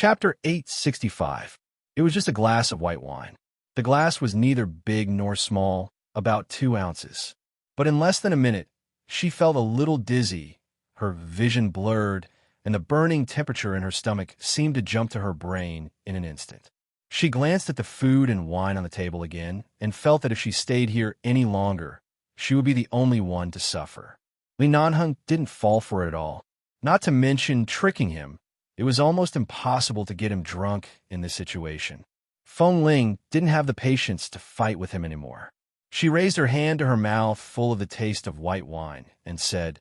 Chapter 865. It was just a glass of white wine. The glass was neither big nor small, about 2 ounces. But in less than a minute, she felt a little dizzy, her vision blurred, and the burning temperature in her stomach seemed to jump to her brain in an instant. She glanced at the food and wine on the table again and felt that if she stayed here any longer, she would be the only one to suffer. Li Nanheng didn't fall for it at all. Not to mention tricking him. It was almost impossible to get him drunk in this situation. Feng Ling didn't have the patience to fight with him anymore. She raised her hand to her mouth full of the taste of white wine and said,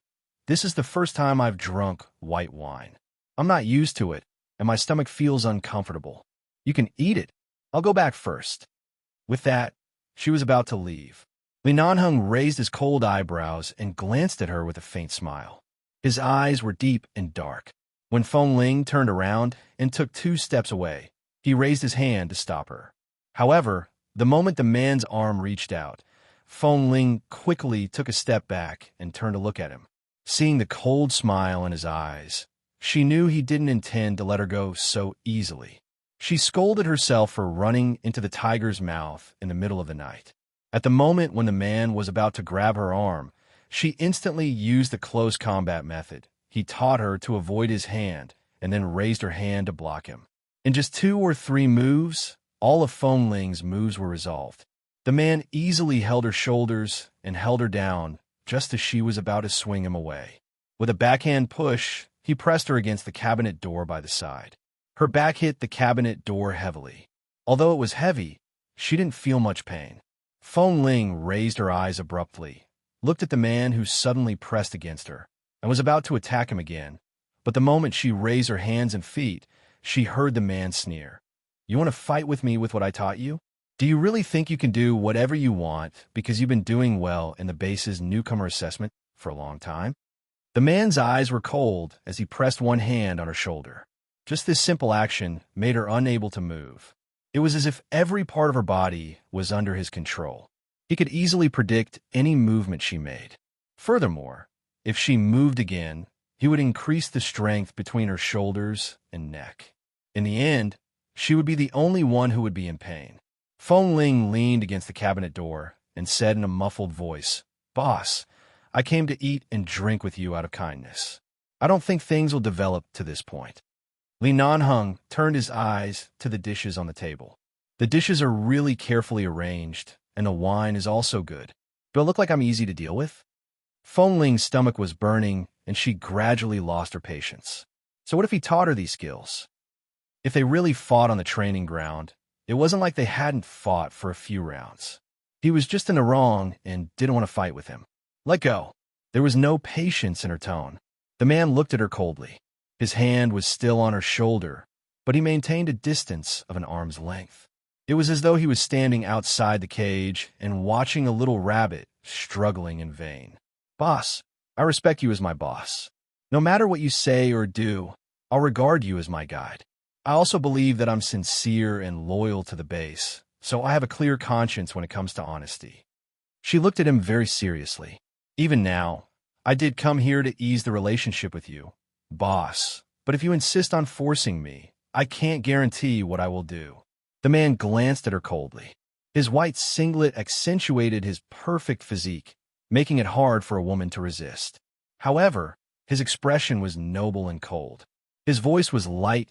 "This is the first time I've drunk white wine. I'm not used to it, and my stomach feels uncomfortable. You can eat it. I'll go back first." With that, she was about to leave. Li Nanheng raised his cold eyebrows and glanced at her with a faint smile. His eyes were deep and dark. When Feng Ling turned around and took 2 steps away, he raised his hand to stop her. However, the moment the man's arm reached out, Feng Ling quickly took a step back and turned to look at him. Seeing the cold smile in his eyes, she knew he didn't intend to let her go so easily. She scolded herself for running into the tiger's mouth in the middle of the night. At the moment when the man was about to grab her arm, she instantly used the close combat method. He taught her to avoid his hand and then raised her hand to block him. In just 2 or 3 moves, all of Feng Ling's moves were resolved. The man easily held her shoulders and held her down just as she was about to swing him away. With a backhand push, he pressed her against the cabinet door by the side. Her back hit the cabinet door heavily. Although it was heavy, she didn't feel much pain. Feng Ling raised her eyes abruptly, looked at the man who suddenly pressed against her, and was about to attack him again. But the moment she raised her hands and feet, she heard the man sneer. "You want to fight with me with what I taught you? Do you really think you can do whatever you want because you've been doing well in the base's newcomer assessment for a long time?" The man's eyes were cold as he pressed one hand on her shoulder. Just this simple action made her unable to move. It was as if every part of her body was under his control. He could easily predict any movement she made. Furthermore, if she moved again, he would increase the strength between her shoulders and neck. In the end, she would be the only one who would be in pain. Feng Ling leaned against the cabinet door and said in a muffled voice, "Boss, I came to eat and drink with you out of kindness. I don't think things will develop to this point." Li Nanheng turned his eyes to the dishes on the table. The dishes are really carefully arranged, and the wine is also good. Do I look like I'm easy to deal with? Feng Ling's stomach was burning, and she gradually lost her patience. So what if he taught her these skills? If they really fought on the training ground, it wasn't like they hadn't fought for a few rounds. He was just in the wrong and didn't want to fight with him. "Let go." There was no patience in her tone. The man looked at her coldly. His hand was still on her shoulder, but he maintained a distance of an arm's length. It was as though he was standing outside the cage and watching a little rabbit struggling in vain. "Boss, I respect you as my boss. No matter what you say or do, I'll regard you as my guide. I also believe that I'm sincere and loyal to the base, so I have a clear conscience when it comes to honesty." She looked at him very seriously. "Even now, I did come here to ease the relationship with you, boss, but if you insist on forcing me, I can't guarantee what I will do." The man glanced at her coldly. His white singlet accentuated his perfect physique, making it hard for a woman to resist. However, his expression was noble and cold. His voice was light,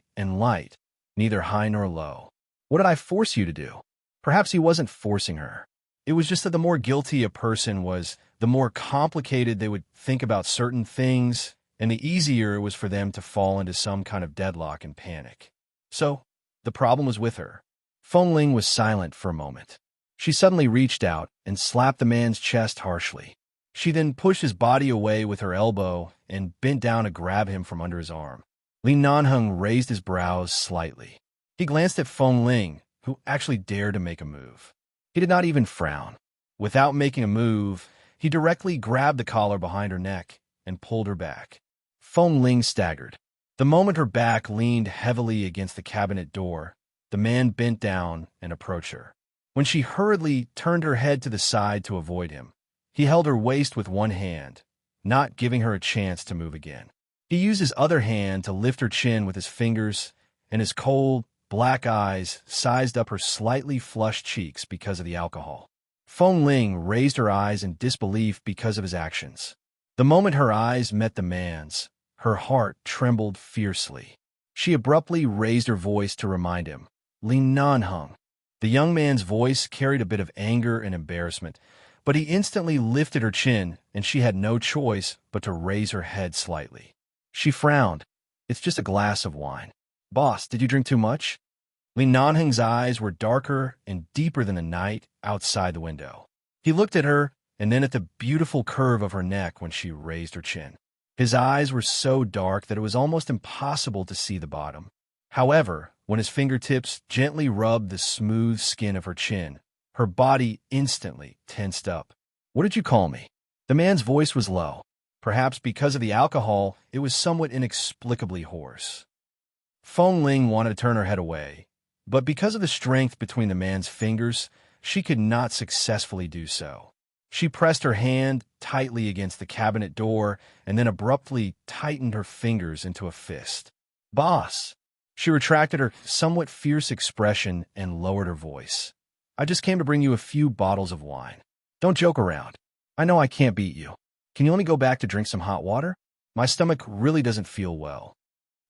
neither high nor low. "What did I force you to do?" Perhaps he wasn't forcing her. It was just that the more guilty a person was, the more complicated they would think about certain things, and the easier it was for them to fall into some kind of deadlock and panic. So, the problem was with her. Feng Ling was silent for a moment. She suddenly reached out and slapped the man's chest harshly. She then pushed his body away with her elbow and bent down to grab him from under his arm. Li Nanheng raised his brows slightly. He glanced at Feng Ling, who actually dared to make a move. He did not even frown. Without making a move, he directly grabbed the collar behind her neck and pulled her back. Feng Ling staggered. The moment her back leaned heavily against the cabinet door, the man bent down and approached her. When she hurriedly turned her head to the side to avoid him, he held her waist with one hand, not giving her a chance to move again. He used his other hand to lift her chin with his fingers and his cold, black eyes sized up her slightly flushed cheeks because of the alcohol. Feng Ling raised her eyes in disbelief because of his actions. The moment her eyes met the man's, her heart trembled fiercely. She abruptly raised her voice to remind him, "Li Nanheng." The young man's voice carried a bit of anger and embarrassment, but he instantly lifted her chin, and she had no choice but to raise her head slightly. She frowned. "It's just a glass of wine." "Boss, did you drink too much?" Li Nanheng's eyes were darker and deeper than the night outside the window. He looked at her and then at the beautiful curve of her neck when she raised her chin. His eyes were so dark that it was almost impossible to see the bottom. However, when his fingertips gently rubbed the smooth skin of her chin, her body instantly tensed up. "What did you call me?" The man's voice was low. Perhaps because of the alcohol, it was somewhat inexplicably hoarse. Feng Ling wanted to turn her head away, but because of the strength between the man's fingers, she could not successfully do so. She pressed her hand tightly against the cabinet door and then abruptly tightened her fingers into a fist. "Boss!" She retracted her somewhat fierce expression and lowered her voice. "I just came to bring you a few bottles of wine. Don't joke around. I know I can't beat you. Can you let me go back to drink some hot water? My stomach really doesn't feel well."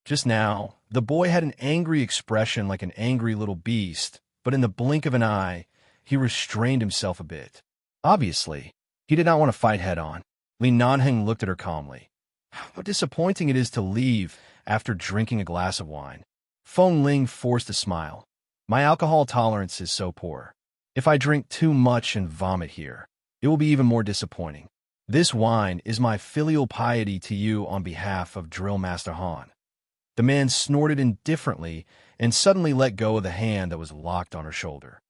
Just now, the boy had an angry expression like an angry little beast, but in the blink of an eye, he restrained himself a bit. Obviously, he did not want to fight head-on. Li Nanheng looked at her calmly. "How disappointing it is to leave after drinking a glass of wine." Feng Ling forced a smile. "My alcohol tolerance is so poor. If I drink too much and vomit here, it will be even more disappointing. This wine is my filial piety to you on behalf of Drill Master Han." The man snorted indifferently and suddenly let go of the hand that was locked on her shoulder.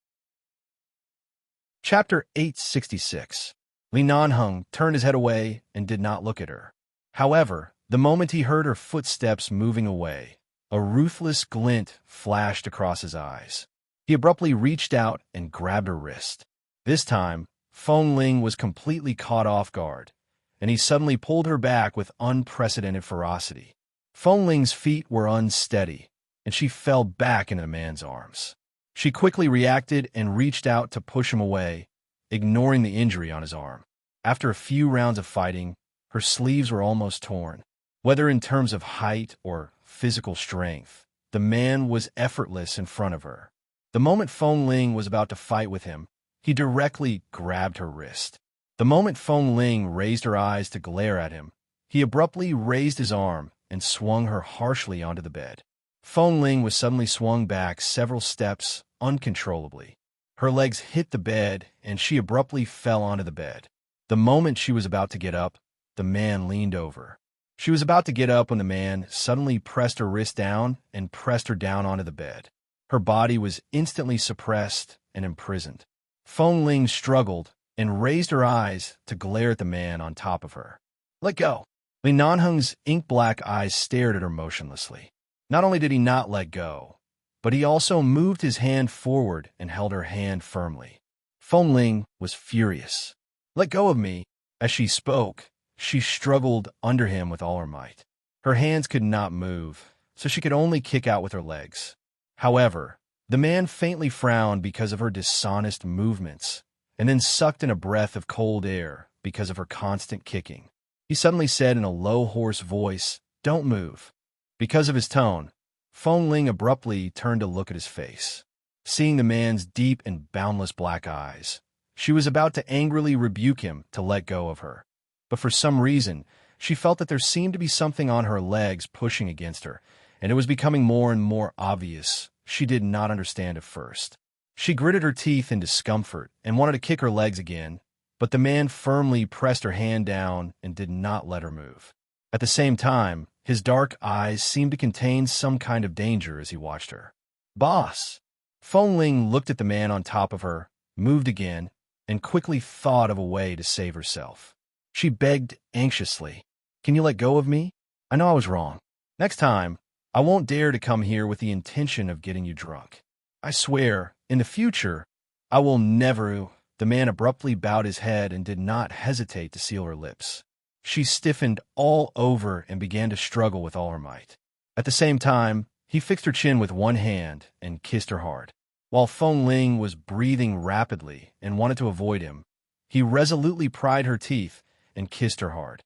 Chapter 866. Li Nanheng turned his head away and did not look at her. However, the moment he heard her footsteps moving away, a ruthless glint flashed across his eyes. He abruptly reached out and grabbed her wrist. This time, Feng Ling was completely caught off guard, and he suddenly pulled her back with unprecedented ferocity. Feng Ling's feet were unsteady, and she fell back into the man's arms. She quickly reacted and reached out to push him away, ignoring the injury on his arm. After a few rounds of fighting, her sleeves were almost torn. Whether in terms of height or physical strength, the man was effortless in front of her. The moment Feng Ling was about to fight with him, he directly grabbed her wrist. The moment Feng Ling raised her eyes to glare at him, he abruptly raised his arm and swung her harshly onto the bed. Feng Ling was suddenly swung back several steps uncontrollably. Her legs hit the bed, and she abruptly fell onto the bed. The moment she was about to get up, the man leaned over. She was about to get up when the man suddenly pressed her wrist down and pressed her down onto the bed. Her body was instantly suppressed and imprisoned. Feng Ling struggled and raised her eyes to glare at the man on top of her. "Let go!" Li Nanheng's ink-black eyes stared at her motionlessly. Not only did he not let go, but he also moved his hand forward and held her hand firmly. Feng Ling was furious. "Let go of me!" As she spoke, she struggled under him with all her might. Her hands could not move, so she could only kick out with her legs. However, the man faintly frowned because of her dishonest movements, and then sucked in a breath of cold air because of her constant kicking. He suddenly said in a low, hoarse voice, "Don't move." Because of his tone, Feng Ling abruptly turned to look at his face. Seeing the man's deep and boundless black eyes, she was about to angrily rebuke him to let go of her. But for some reason, she felt that there seemed to be something on her legs pushing against her, and it was becoming more and more obvious. She did not understand at first. She gritted her teeth in discomfort and wanted to kick her legs again, but the man firmly pressed her hand down and did not let her move. At the same time, his dark eyes seemed to contain some kind of danger as he watched her. "Boss!" Feng Ling looked at the man on top of her, moved again, and quickly thought of a way to save herself. She begged anxiously, "Can you let go of me? I know I was wrong. Next time, I won't dare to come here with the intention of getting you drunk. I swear, in the future, I will never." The man abruptly bowed his head and did not hesitate to seal her lips. She stiffened all over and began to struggle with all her might. At the same time, He fixed her chin with one hand and kissed her hard. While Feng Ling was breathing rapidly and wanted to avoid him, he resolutely pried her teeth and kissed her hard.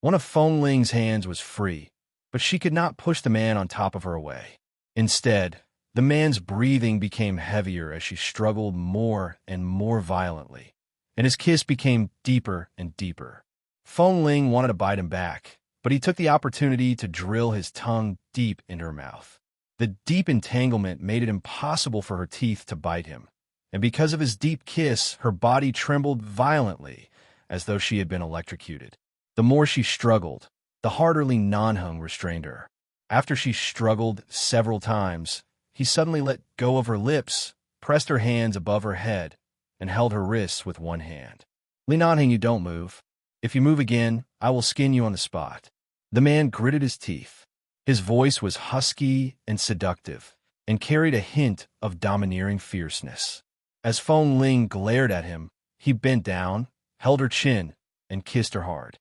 One of Feng Ling's hands was free, but she could not push the man on top of her away. Instead, the man's breathing became heavier as she struggled more and more violently, and his kiss became deeper and deeper. Feng Ling wanted to bite him back, but he took the opportunity to drill his tongue deep into her mouth. The deep entanglement made it impossible for her teeth to bite him, and because of his deep kiss, her body trembled violently, as though she had been electrocuted. The more she struggled, the harder Li Nanheng restrained her. After she struggled several times, he suddenly let go of her lips, pressed her hands above her head, and held her wrists with one hand. Li Nanheng, you don't move. If you move again, I will skin you on the spot. The man gritted his teeth. His voice was husky and seductive, and carried a hint of domineering fierceness. As Feng Ling glared at him, he bent down, held her chin, and kissed her hard.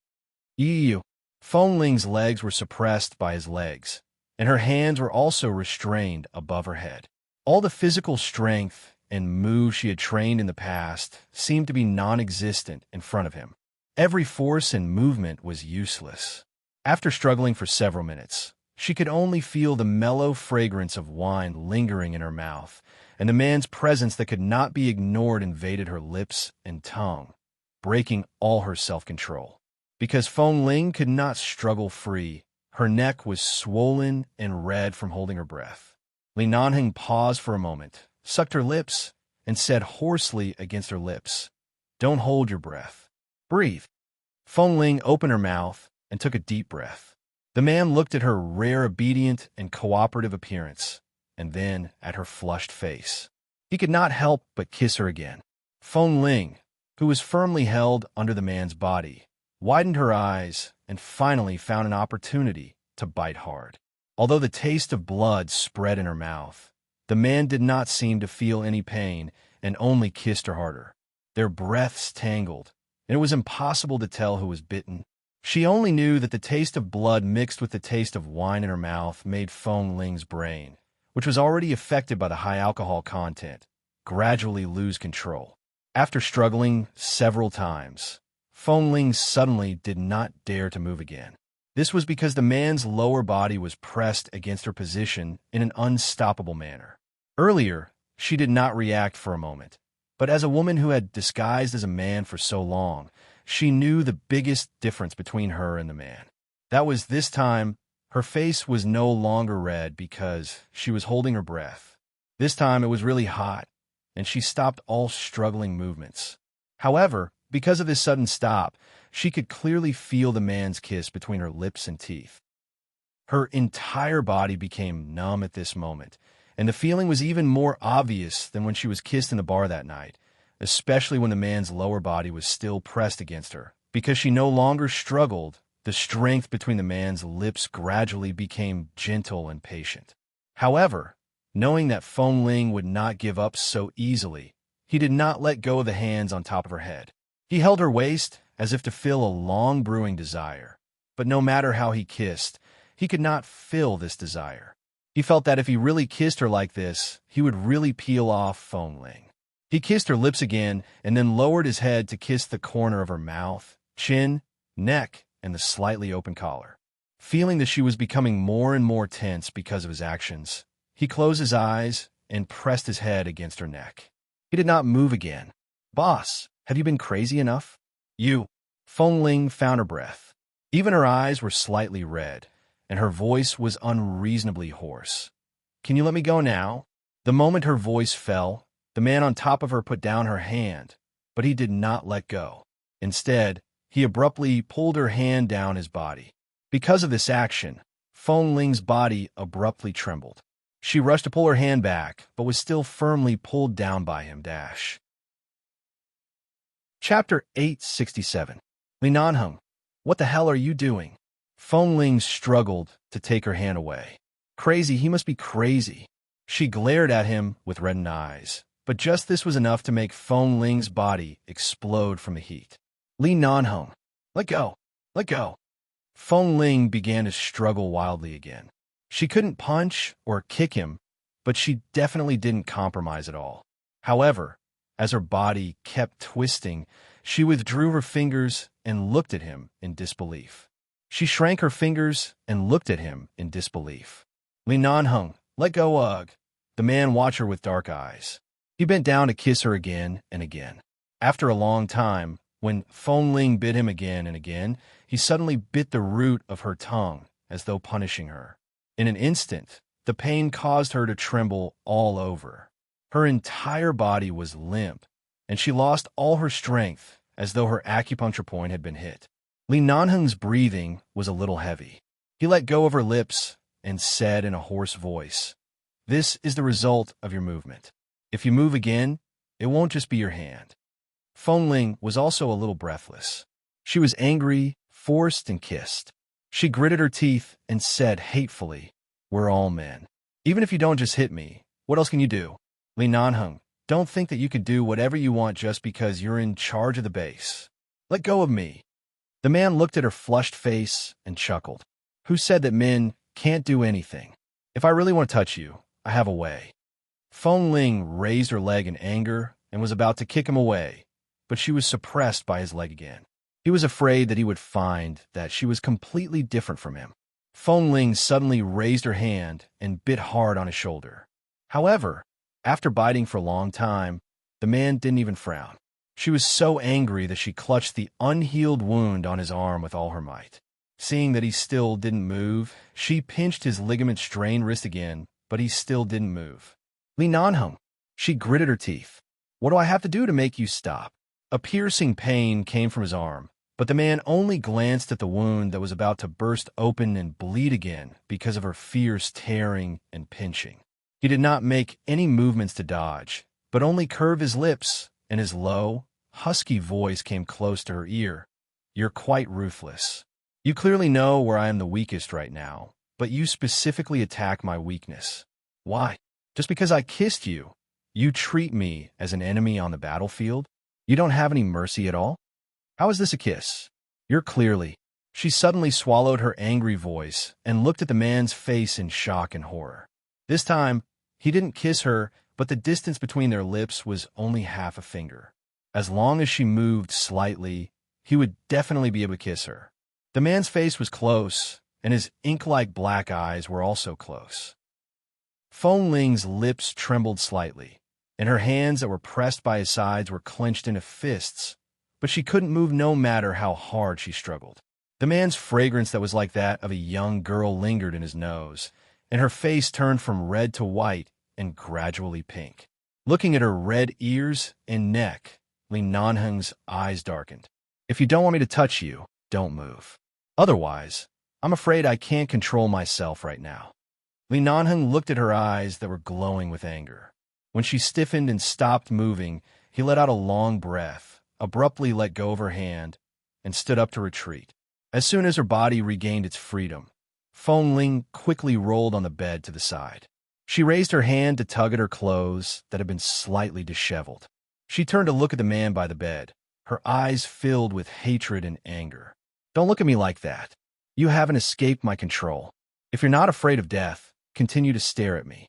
Ew. Feng Ling's legs were suppressed by his legs, and her hands were also restrained above her head. All the physical strength and moves she had trained in the past seemed to be non-existent in front of him. Every force and movement was useless. After struggling for several minutes, she could only feel the mellow fragrance of wine lingering in her mouth, and the man's presence that could not be ignored invaded her lips and tongue, breaking all her self-control. Because Feng Ling could not struggle free, her neck was swollen and red from holding her breath. Li Nanheng paused for a moment, sucked her lips, and said hoarsely against her lips, "Don't hold your breath. Breathe." Feng Ling opened her mouth and took a deep breath. The man looked at her rare obedient and cooperative appearance, and then at her flushed face. He could not help but kiss her again. Feng Ling, who was firmly held under the man's body, widened her eyes and finally found an opportunity to bite hard. Although the taste of blood spread in her mouth, the man did not seem to feel any pain and only kissed her harder. Their breaths tangled, and it was impossible to tell who was bitten. She only knew that the taste of blood mixed with the taste of wine in her mouth made Feng Ling's brain, which was already affected by the high alcohol content, gradually lose control. After struggling several times, Feng Ling suddenly did not dare to move again. This was because the man's lower body was pressed against her position in an unstoppable manner. Earlier, she did not react for a moment, but as a woman who had disguised as a man for so long, she knew the biggest difference between her and the man. That was this time, her face was no longer red because she was holding her breath. This time it was really hot, and she stopped all struggling movements. However, because of this sudden stop, she could clearly feel the man's kiss between her lips and teeth. Her entire body became numb at this moment, and the feeling was even more obvious than when she was kissed in the bar that night, especially when the man's lower body was still pressed against her. Because she no longer struggled, the strength between the man's lips gradually became gentle and patient. However, knowing that Feng Ling would not give up so easily, he did not let go of the hands on top of her head. He held her waist as if to fill a long brewing desire, but no matter how he kissed, he could not fill this desire. He felt that if he really kissed her like this, he would really peel off Feng Ling. He kissed her lips again and then lowered his head to kiss the corner of her mouth, chin, neck, and the slightly open collar. Feeling that she was becoming more and more tense because of his actions, he closed his eyes and pressed his head against her neck. He did not move again. "Boss, have you been crazy enough?" Feng Ling found her breath. Even her eyes were slightly red, and her voice was unreasonably hoarse. "Can you let me go now?" The moment her voice fell, the man on top of her put down her hand, but he did not let go. Instead, he abruptly pulled her hand down his body. Because of this action, Feng Ling's body abruptly trembled. She rushed to pull her hand back, but was still firmly pulled down by him. Chapter 867. Li Nanheng, what the hell are you doing? Feng Ling struggled to take her hand away. Crazy, he must be crazy. She glared at him with reddened eyes, but just this was enough to make Feng Ling's body explode from the heat. Li Nanheng, let go, let go. Feng Ling began to struggle wildly again. She couldn't punch or kick him, but she definitely didn't compromise at all. However, as her body kept twisting, she withdrew her fingers and looked at him in disbelief. She shrank her fingers and looked at him in disbelief. Li Nanheng, let go, ugh. The man watched her with dark eyes. He bent down to kiss her again and again. After a long time, when Feng Ling bit him again and again, he suddenly bit the root of her tongue, as though punishing her. In an instant, the pain caused her to tremble all over. Her entire body was limp, and she lost all her strength, as though her acupuncture point had been hit. Li Nanheng's breathing was a little heavy. He let go of her lips and said in a hoarse voice, "This is the result of your movement. If you move again, it won't just be your hand." Feng Ling was also a little breathless. She was angry, forced, and kissed. She gritted her teeth and said hatefully, "We're all men. Even if you don't just hit me, what else can you do? Li Nanheng, don't think that you can do whatever you want just because you're in charge of the base. Let go of me." The man looked at her flushed face and chuckled. "Who said that men can't do anything? If I really want to touch you, I have a way." Feng Ling raised her leg in anger and was about to kick him away, but she was suppressed by his leg again. He was afraid that he would find that she was completely different from him. Feng Ling suddenly raised her hand and bit hard on his shoulder. However, after biting for a long time, the man didn't even frown. She was so angry that she clutched the unhealed wound on his arm with all her might. Seeing that he still didn't move, she pinched his ligament-strained wrist again, but he still didn't move. "Li Nanheng," she gritted her teeth. "What do I have to do to make you stop?" A piercing pain came from his arm, but the man only glanced at the wound that was about to burst open and bleed again because of her fierce tearing and pinching. He did not make any movements to dodge, but only curved his lips, and his low, husky voice came close to her ear. "You're quite ruthless. You clearly know where I am the weakest right now, but you specifically attack my weakness. Why? Just because I kissed you, you treat me as an enemy on the battlefield? You don't have any mercy at all? How is this a kiss? You're clearly—" She suddenly swallowed her angry voice and looked at the man's face in shock and horror. This time, he didn't kiss her, but the distance between their lips was only half a finger. As long as she moved slightly, he would definitely be able to kiss her. The man's face was close, and his ink-like black eyes were also close. Feng Ling's lips trembled slightly, and her hands that were pressed by his sides were clenched into fists, but she couldn't move no matter how hard she struggled. The man's fragrance that was like that of a young girl lingered in his nose, and her face turned from red to white and gradually pink. Looking at her red ears and neck, Li Nanheng's eyes darkened. "If you don't want me to touch you, don't move. Otherwise, I'm afraid I can't control myself right now." Li Nanheng looked at her eyes that were glowing with anger. When she stiffened and stopped moving, he let out a long breath, abruptly let go of her hand, and stood up to retreat. As soon as her body regained its freedom, Feng Ling quickly rolled on the bed to the side. She raised her hand to tug at her clothes that had been slightly disheveled. She turned to look at the man by the bed, her eyes filled with hatred and anger. "Don't look at me like that. You haven't escaped my control. If you're not afraid of death, continue to stare at me."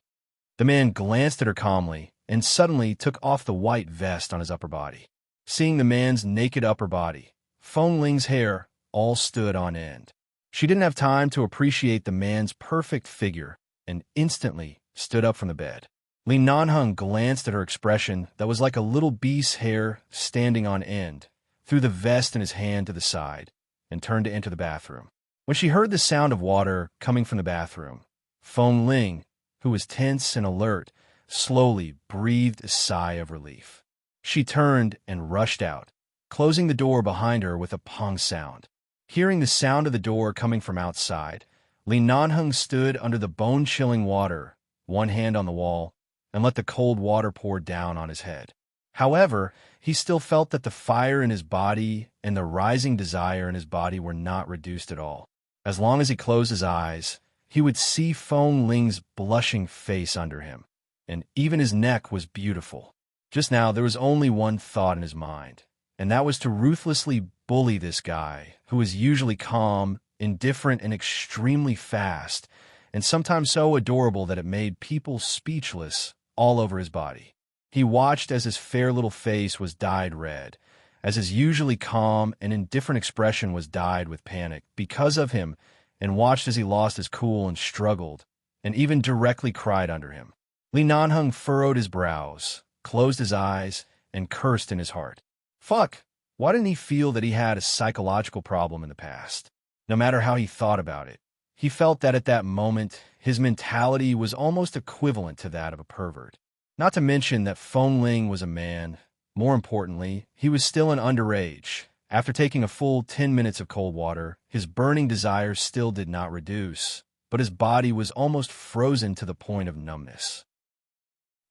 The man glanced at her calmly and suddenly took off the white vest on his upper body. Seeing the man's naked upper body, Feng Ling's hair all stood on end. She didn't have time to appreciate the man's perfect figure and instantly stood up from the bed. Li Nanheng glanced at her expression that was like a little beast's hair standing on end, threw the vest in his hand to the side, and turned to enter the bathroom. When she heard the sound of water coming from the bathroom, Feng Ling, who was tense and alert, slowly breathed a sigh of relief. She turned and rushed out, closing the door behind her with a pong sound. Hearing the sound of the door coming from outside, Li Nanheng stood under the bone-chilling water, one hand on the wall, and let the cold water pour down on his head. However, he still felt that the fire in his body and the rising desire in his body were not reduced at all. As long as he closed his eyes, he would see Feng Ling's blushing face under him, and even his neck was beautiful. Just now, there was only one thought in his mind, and that was to ruthlessly bully this guy, who was usually calm, indifferent, and extremely fast, and sometimes so adorable that it made people speechless all over his body. He watched as his fair little face was dyed red, as his usually calm and indifferent expression was dyed with panic because of him, and watched as he lost his cool and struggled, and even directly cried under him. Li Nanheng furrowed his brows, closed his eyes, and cursed in his heart. Fuck! Why didn't he feel that he had a psychological problem in the past? No matter how he thought about it, he felt that at that moment, his mentality was almost equivalent to that of a pervert. Not to mention that Feng Ling was a man. More importantly, he was still an underage. After taking a full 10 minutes of cold water, his burning desires still did not reduce, but his body was almost frozen to the point of numbness.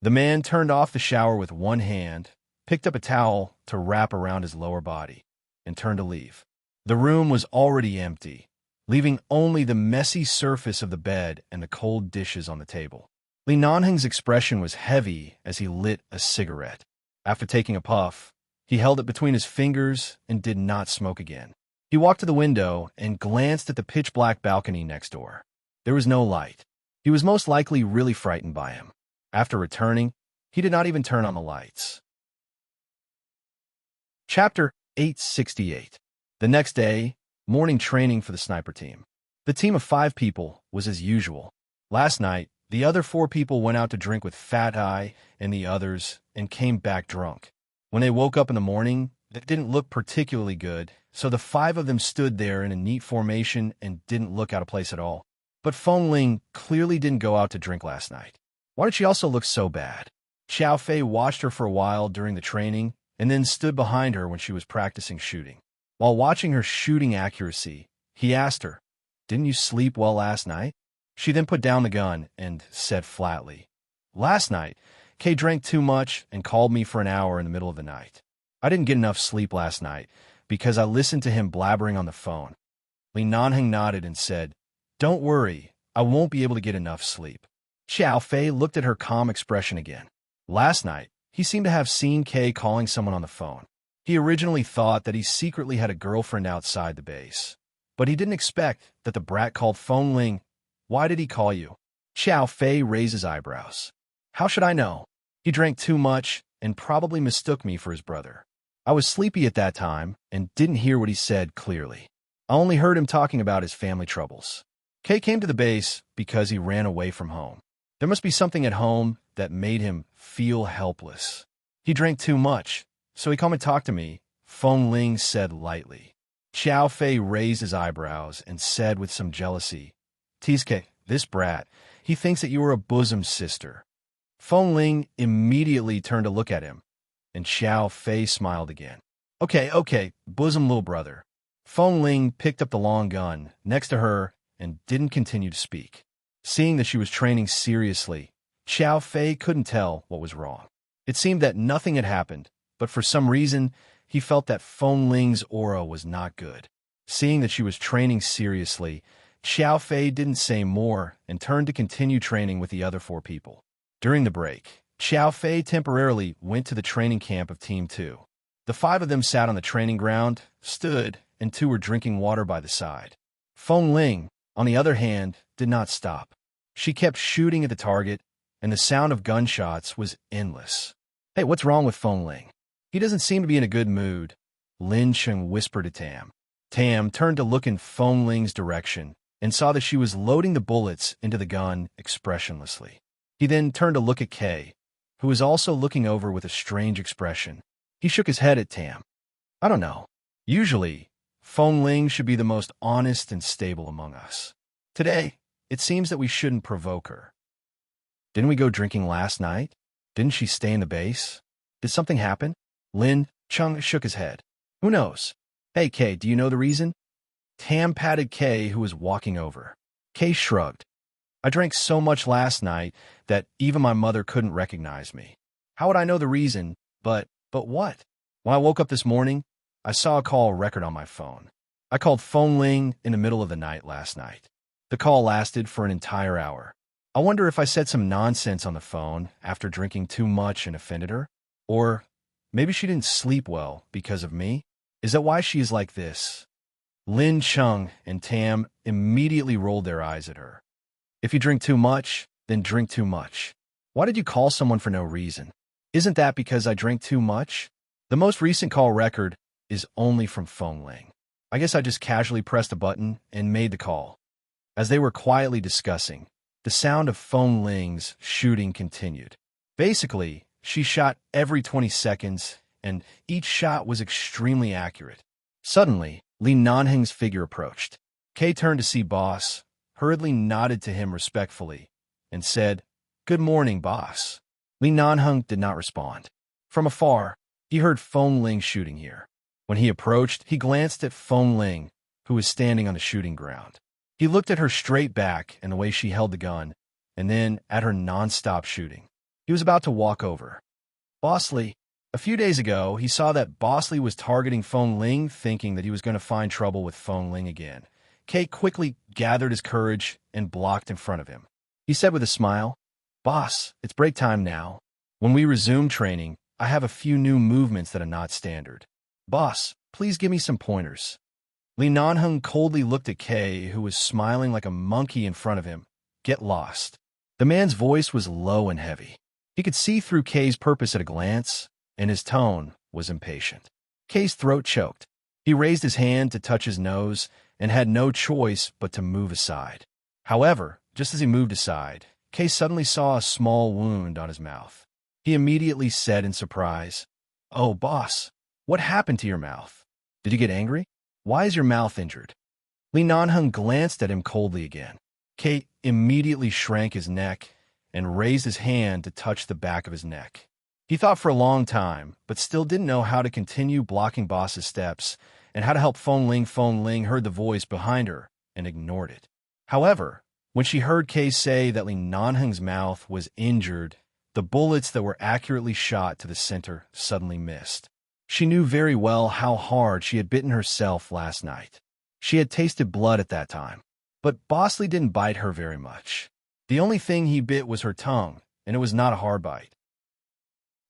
The man turned off the shower with one hand, picked up a towel to wrap around his lower body, and turned to leave. The room was already empty, leaving only the messy surface of the bed and the cold dishes on the table. Li Nanheng's expression was heavy as he lit a cigarette. After taking a puff, he held it between his fingers and did not smoke again. He walked to the window and glanced at the pitch-black balcony next door. There was no light. He was most likely really frightened by him. After returning, he did not even turn on the lights. Chapter 868. The next day, morning training for the sniper team. The team of 5 people was as usual. Last night, the other 4 people went out to drink with Fat Eye and the others and came back drunk. When they woke up in the morning, that didn't look particularly good, so the 5 of them stood there in a neat formation and didn't look out of place at all. But Feng Ling clearly didn't go out to drink last night. Why did she also look so bad? Xiao Fei watched her for a while during the training and then stood behind her when she was practicing shooting. While watching her shooting accuracy, he asked her, "Didn't you sleep well last night?" She then put down the gun and said flatly, "Last night, Kay drank too much and called me for an hour in the middle of the night. I didn't get enough sleep last night because I listened to him blabbering on the phone." Li Nanheng nodded and said, "Don't worry, I won't be able to get enough sleep." Xiao Fei looked at her calm expression again. Last night, he seemed to have seen Kay calling someone on the phone. He originally thought that he secretly had a girlfriend outside the base, but he didn't expect that the brat called Feng Ling. "Why did he call you?" Xiao Fei raised his eyebrows. "How should I know? He drank too much and probably mistook me for his brother. I was sleepy at that time and didn't hear what he said clearly. I only heard him talking about his family troubles. Kay came to the base because he ran away from home. There must be something at home that made him feel helpless. He drank too much, so he came and talked to me," Feng Ling said lightly. Xiao Fei raised his eyebrows and said with some jealousy, "Tizke, this brat, he thinks that you are a bosom sister." Feng Ling immediately turned to look at him, and Xiao Fei smiled again. Okay, bosom little brother." Feng Ling picked up the long gun next to her and didn't continue to speak. Seeing that she was training seriously, Xiao Fei couldn't tell what was wrong. It seemed that nothing had happened, but for some reason, he felt that Feng Ling's aura was not good. Seeing that she was training seriously, Xiao Fei didn't say more and turned to continue training with the other 4 people. During the break, Xiao Fei temporarily went to the training camp of Team 2. The 5 of them sat on the training ground, stood, and 2 were drinking water by the side. Feng Ling, on the other hand, did not stop. She kept shooting at the target, and the sound of gunshots was endless. "Hey, what's wrong with Feng Ling? He doesn't seem to be in a good mood," Lin Cheng whispered to Tam. Tam turned to look in Feng Ling's direction and saw that she was loading the bullets into the gun expressionlessly. He then turned to look at Kay, who was also looking over with a strange expression. He shook his head at Tam. "I don't know. Usually, Feng Ling should be the most honest and stable among us. Today, it seems that we shouldn't provoke her. Didn't we go drinking last night? Didn't she stay in the base? Did something happen?" Lin Chung shook his head. "Who knows? Hey, Kay, do you know the reason?" Tam patted Kay, who was walking over. Kay shrugged. "I drank so much last night that even my mother couldn't recognize me. How would I know the reason? But what? When I woke up this morning, I saw a call record on my phone. I called Feng Ling in the middle of the night last night. The call lasted for an entire hour. I wonder if I said some nonsense on the phone after drinking too much and offended her? Or maybe she didn't sleep well because of me? Is that why she is like this?" Lin Chung and Tam immediately rolled their eyes at her. If you drink too much, then drink too much. Why did you call someone for no reason? Isn't that because I drank too much? The most recent call record is only from Feng Ling. I guess I just casually pressed a button and made the call. As they were quietly discussing, the sound of Feng Ling's shooting continued. Basically, she shot every 20 seconds, and each shot was extremely accurate. Suddenly, Li Nanheng's figure approached. Kay turned to see Boss, hurriedly nodded to him respectfully, and said, "Good morning, Boss." Li Nanheng did not respond. From afar, he heard Feng Ling shooting here. When he approached, he glanced at Feng Ling, who was standing on the shooting ground. He looked at her straight back and the way she held the gun, and then at her non-stop shooting. He was about to walk over. Boss Li. A few days ago, he saw that Boss Li was targeting Feng Ling, thinking that he was going to find trouble with Feng Ling again. Kay quickly gathered his courage and blocked in front of him. He said with a smile, "Boss, it's break time now. When we resume training, I have a few new movements that are not standard. Boss, please give me some pointers." Li Nanheng coldly looked at Kay, who was smiling like a monkey in front of him. "Get lost." The man's voice was low and heavy. He could see through Kay's purpose at a glance, and his tone was impatient. Kay's throat choked. He raised his hand to touch his nose and had no choice but to move aside. However, just as he moved aside, Kay suddenly saw a small wound on his mouth. He immediately said in surprise, "Oh, boss, what happened to your mouth? Did you get angry? Why is your mouth injured?" Li Nanheng glanced at him coldly again. Kay immediately shrank his neck and raised his hand to touch the back of his neck. He thought for a long time, but still didn't know how to continue blocking Boss's steps and how to help Feng Ling. Feng Ling heard the voice behind her and ignored it. However, when she heard Kay say that Li Nanheng's mouth was injured, the bullets that were accurately shot to the center suddenly missed. She knew very well how hard she had bitten herself last night. She had tasted blood at that time, but Boss Li didn't bite her very much. The only thing he bit was her tongue, and it was not a hard bite.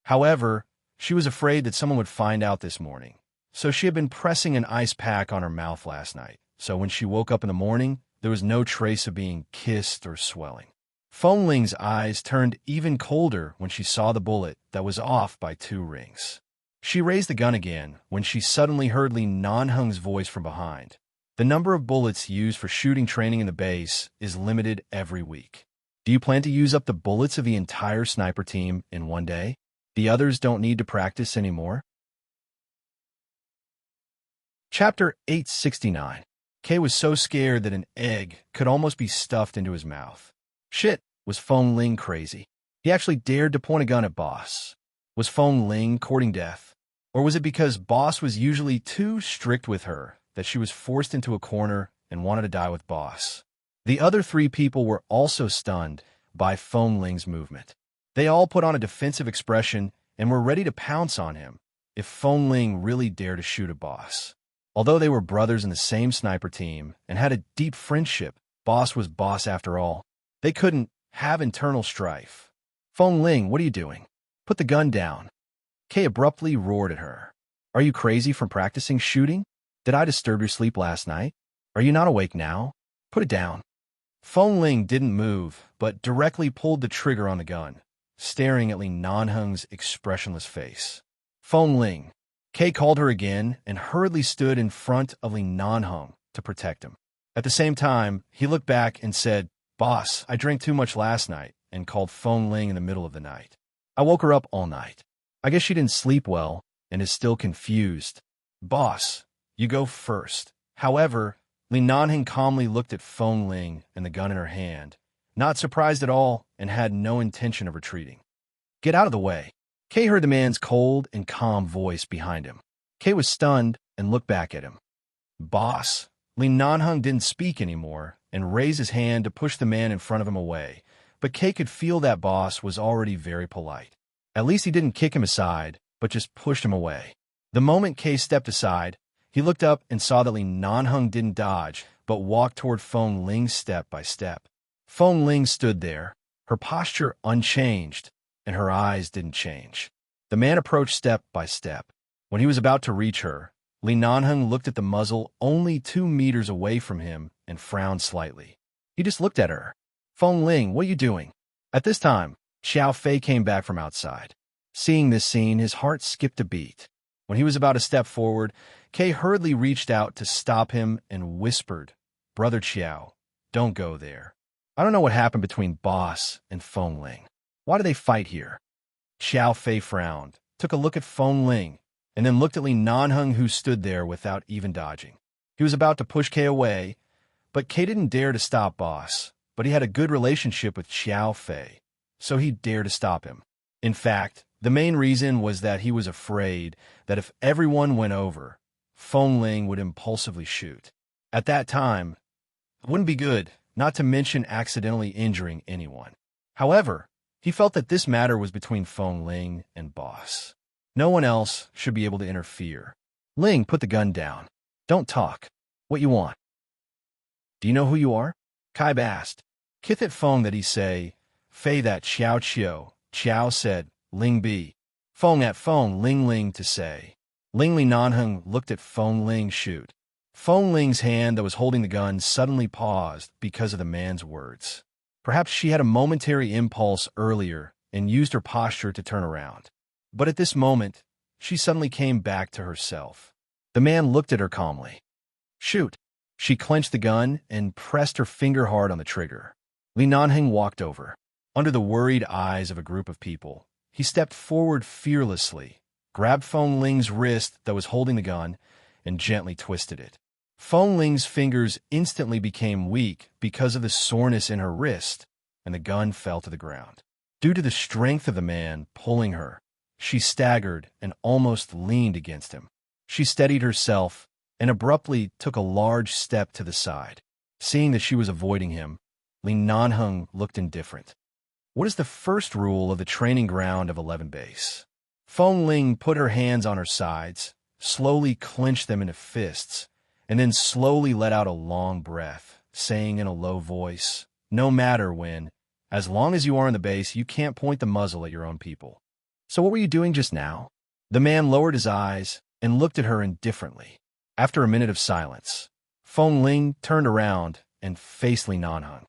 However, she was afraid that someone would find out this morning, so she had been pressing an ice pack on her mouth last night, so when she woke up in the morning, there was no trace of being kissed or swelling. Feng Ling's eyes turned even colder when she saw the bullet that was off by 2 rings. She raised the gun again when she suddenly heard Li Nanheng's voice from behind. The number of bullets used for shooting training in the base is limited every week. Do you plan to use up the bullets of the entire sniper team in one day? The others don't need to practice anymore? Chapter 869. Kay was so scared that an egg could almost be stuffed into his mouth. Shit, was Feng Ling crazy? He actually dared to point a gun at Boss. Was Feng Ling courting death? Or was it because Boss was usually too strict with her that she was forced into a corner and wanted to die with Boss? The other 3 people were also stunned by Feng Ling's movement. They all put on a defensive expression and were ready to pounce on him if Feng Ling really dared to shoot at Boss. Although they were brothers in the same sniper team and had a deep friendship, Boss was Boss after all. They couldn't have internal strife. "Feng Ling, what are you doing? Put the gun down." Kay abruptly roared at her. "Are you crazy from practicing shooting? Did I disturb your sleep last night? Are you not awake now? Put it down." Feng Ling didn't move, but directly pulled the trigger on the gun, staring at Li Nanheng's expressionless face. "Feng Ling." Kay called her again and hurriedly stood in front of Li Nanheng to protect him. At the same time, he looked back and said, "Boss, I drank too much last night," and called Feng Ling in the middle of the night. "I woke her up all night. I guess she didn't sleep well and is still confused." "Boss, you go first." However, Li Nanheng calmly looked at Feng Ling and the gun in her hand, not surprised at all and had no intention of retreating. "Get out of the way." Kay heard the man's cold and calm voice behind him. Kay was stunned and looked back at him. "Boss." Li Nanheng didn't speak anymore and raised his hand to push the man in front of him away, but Kay could feel that Boss was already very polite. At least he didn't kick him aside, but just pushed him away. The moment Kay stepped aside, he looked up and saw that Li Nanheng didn't dodge, but walked toward Feng Ling step by step. Feng Ling stood there, her posture unchanged, and her eyes didn't change. The man approached step by step. When he was about to reach her, Li Nanheng looked at the muzzle only 2 meters away from him and frowned slightly. He just looked at her. Feng Ling, what are you doing? At this time, Xiao Fei came back from outside. Seeing this scene, his heart skipped a beat. When he was about to step forward, Kay hurriedly reached out to stop him and whispered, "Brother Xiao, don't go there. I don't know what happened between Boss and Feng Ling. Why do they fight here?" Xiao Fei frowned, took a look at Feng Ling, and then looked at Li Nanheng, who stood there without even dodging. He was about to push Kay away, but Kay didn't dare to stop Boss, but he had a good relationship with Xiao Fei, so he dared to stop him. In fact, the main reason was that he was afraid that if everyone went over, Feng Ling would impulsively shoot. At that time, it wouldn't be good, not to mention accidentally injuring anyone. However, he felt that this matter was between Feng Ling and Boss. No one else should be able to interfere. Ling, put the gun down. Don't talk. What you want? Do you know who you are? Kai asked. Kith at Feng that he say, Fei that Xiao Qiu. Xiao said, Ling bi. Feng at Feng Ling to say. Ling Li Nanheng looked at Feng Ling shoot. Feng Ling's hand that was holding the gun suddenly paused because of the man's words. Perhaps she had a momentary impulse earlier and used her posture to turn around. But at this moment, she suddenly came back to herself. The man looked at her calmly. Shoot. She clenched the gun and pressed her finger hard on the trigger. Li Nanheng walked over. Under the worried eyes of a group of people, he stepped forward fearlessly, grabbed Feng Ling's wrist that was holding the gun, and gently twisted it. Feng Ling's fingers instantly became weak because of the soreness in her wrist, and the gun fell to the ground. Due to the strength of the man pulling her, she staggered and almost leaned against him. She steadied herself and abruptly took a large step to the side. Seeing that she was avoiding him, Li Nanheng looked indifferent. What is the first rule of the training ground of 11 base? Feng Ling put her hands on her sides, slowly clenched them into fists, and then slowly let out a long breath, saying in a low voice, no matter when, as long as you are in the base, you can't point the muzzle at your own people. So what were you doing just now? The man lowered his eyes and looked at her indifferently. After a minute of silence, Feng Ling turned around and faced Li Nanheng.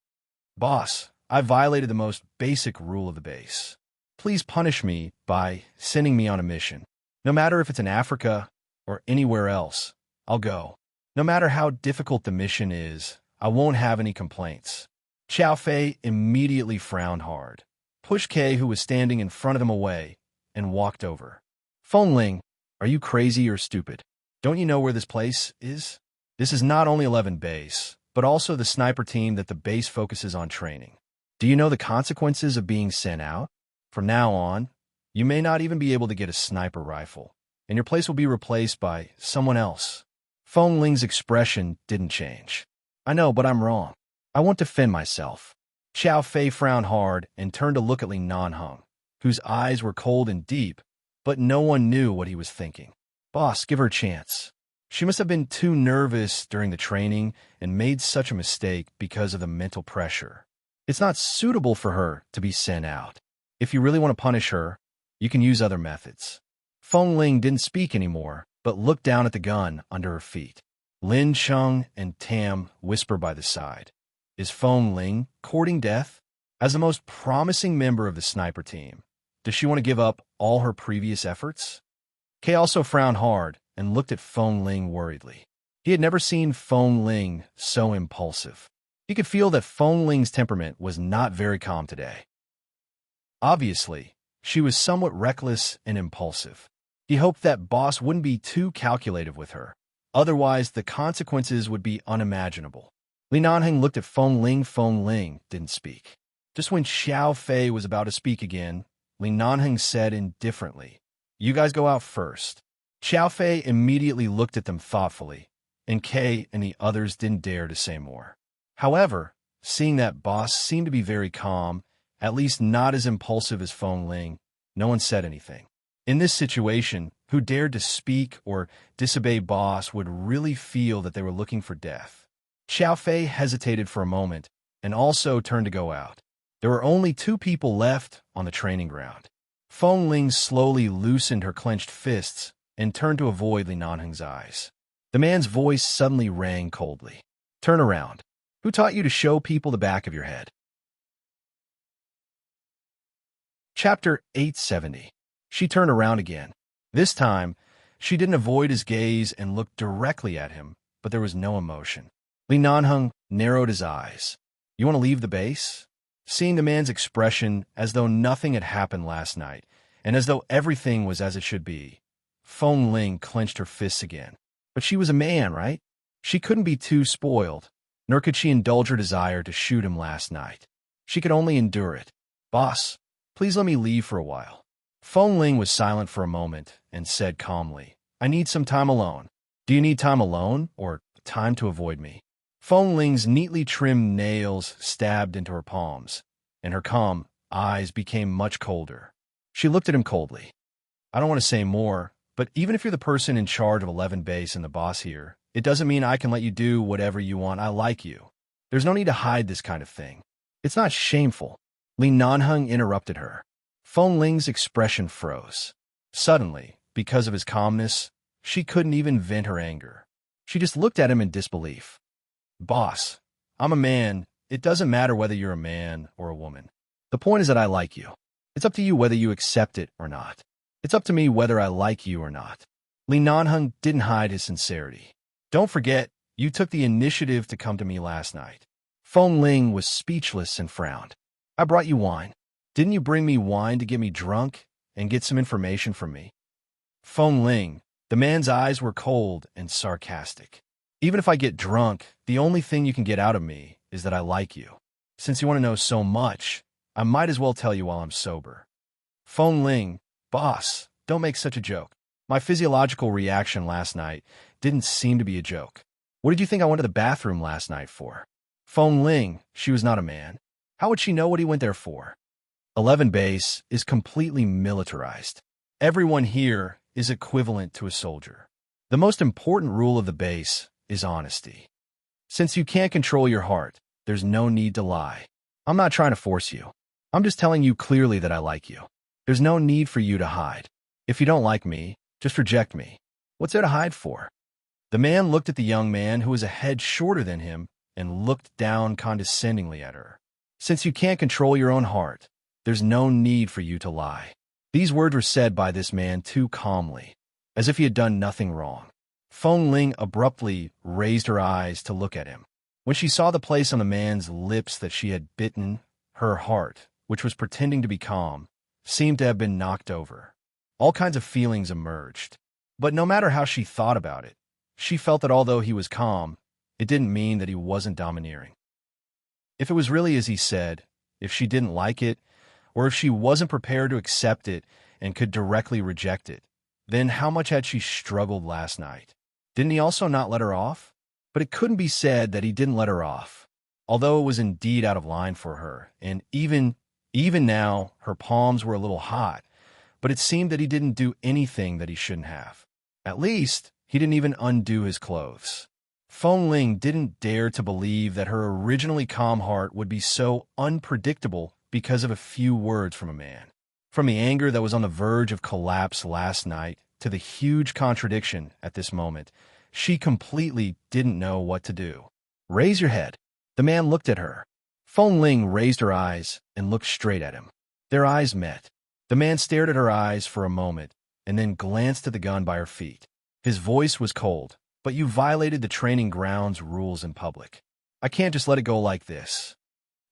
Boss, I violated the most basic rule of the base. Please punish me by sending me on a mission. No matter if it's in Africa or anywhere else, I'll go. No matter how difficult the mission is, I won't have any complaints. Xiao Fei immediately frowned hard, pushed Kay, who was standing in front of them, away, and walked over. Feng Ling, are you crazy or stupid? Don't you know where this place is? This is not only 11 base, but also the sniper team that the base focuses on training. Do you know the consequences of being sent out? From now on, you may not even be able to get a sniper rifle, and your place will be replaced by someone else. Feng Ling's expression didn't change. I know, but I'm wrong. I want to defend myself. Xiao Fei frowned hard and turned to look at Li Nanheng, whose eyes were cold and deep, but no one knew what he was thinking. Boss, give her a chance. She must have been too nervous during the training and made such a mistake because of the mental pressure. It's not suitable for her to be sent out. If you really want to punish her, you can use other methods. Feng Ling didn't speak anymore, but looked down at the gun under her feet. Lin Cheng and Tam whisper by the side. Is Feng Ling courting death? As the most promising member of the sniper team, does she want to give up all her previous efforts? Kay also frowned hard and looked at Feng Ling worriedly. He had never seen Feng Ling so impulsive. He could feel that Feng Ling's temperament was not very calm today. Obviously, she was somewhat reckless and impulsive. He hoped that Boss wouldn't be too calculative with her. Otherwise, the consequences would be unimaginable. Li Nanheng looked at Feng Ling. Feng Ling didn't speak. Just when Xiao Fei was about to speak again, Li Nanheng said indifferently, You guys go out first. Xiao Fei immediately looked at them thoughtfully, and Kay and the others didn't dare to say more. However, seeing that Boss seemed to be very calm, at least not as impulsive as Feng Ling, no one said anything. In this situation, who dared to speak or disobey Boss would really feel that they were looking for death. Xiao Fei hesitated for a moment and also turned to go out. There were only 2 people left on the training ground. Feng Ling slowly loosened her clenched fists and turned to avoid Li Nanheng's eyes. The man's voice suddenly rang coldly. Turn around. Who taught you to show people the back of your head? Chapter 870. She turned around again. This time, she didn't avoid his gaze and looked directly at him, but there was no emotion. Li Nanheng narrowed his eyes. You want to leave the base? Seeing the man's expression as though nothing had happened last night, and as though everything was as it should be, Feng Ling clenched her fists again. But she was a man, right? She couldn't be too spoiled, nor could she indulge her desire to shoot him last night. She could only endure it. Boss, please let me leave for a while. Feng Ling was silent for a moment and said calmly, I need some time alone. Do you need time alone, or time to avoid me? Feng Ling's neatly trimmed nails stabbed into her palms, and her calm eyes became much colder. She looked at him coldly. I don't want to say more, but even if you're the person in charge of 11 base and the boss here, it doesn't mean I can let you do whatever you want. I like you. There's no need to hide this kind of thing. It's not shameful. Li Nanheng interrupted her. Feng Ling's expression froze. Suddenly, because of his calmness, she couldn't even vent her anger. She just looked at him in disbelief. Boss, I'm a man. It doesn't matter whether you're a man or a woman. The point is that I like you. It's up to you whether you accept it or not. It's up to me whether I like you or not. Li Nanheng didn't hide his sincerity. Don't forget, you took the initiative to come to me last night. Feng Ling was speechless and frowned. I brought you wine. Didn't you bring me wine to get me drunk and get some information from me? Feng Ling, the man's eyes were cold and sarcastic. Even if I get drunk, the only thing you can get out of me is that I like you. Since you want to know so much, I might as well tell you while I'm sober. Feng Ling, boss, don't make such a joke. My physiological reaction last night didn't seem to be a joke. What did you think I went to the bathroom last night for? Feng Ling, she was not a man. How would she know what he went there for? 11 base is completely militarized. Everyone here is equivalent to a soldier. The most important rule of the base is honesty. Since you can't control your heart, there's no need to lie. I'm not trying to force you. I'm just telling you clearly that I like you. There's no need for you to hide. If you don't like me, just reject me. What's there to hide for? The man looked at the young man who was a head shorter than him and looked down condescendingly at her. Since you can't control your own heart, there's no need for you to lie. These words were said by this man too calmly, as if he had done nothing wrong. Feng Ling abruptly raised her eyes to look at him. When she saw the place on the man's lips that she had bitten, her heart, which was pretending to be calm, seemed to have been knocked over. All kinds of feelings emerged. But no matter how she thought about it, she felt that although he was calm, it didn't mean that he wasn't domineering. If it was really as he said, if she didn't like it, or if she wasn't prepared to accept it and could directly reject it, then how much had she struggled last night? Didn't he also not let her off? But it couldn't be said that he didn't let her off, although it was indeed out of line for her, and even now her palms were a little hot, but it seemed that he didn't do anything that he shouldn't have. At least, he didn't even undo his clothes. Feng Ling didn't dare to believe that her originally calm heart would be so unpredictable because of a few words from a man. From the anger that was on the verge of collapse last night to the huge contradiction at this moment, she completely didn't know what to do. Raise your head. The man looked at her. Feng Ling raised her eyes and looked straight at him. Their eyes met. The man stared at her eyes for a moment and then glanced at the gun by her feet. His voice was cold. But you violated the training grounds rules in public. I can't just let it go like this.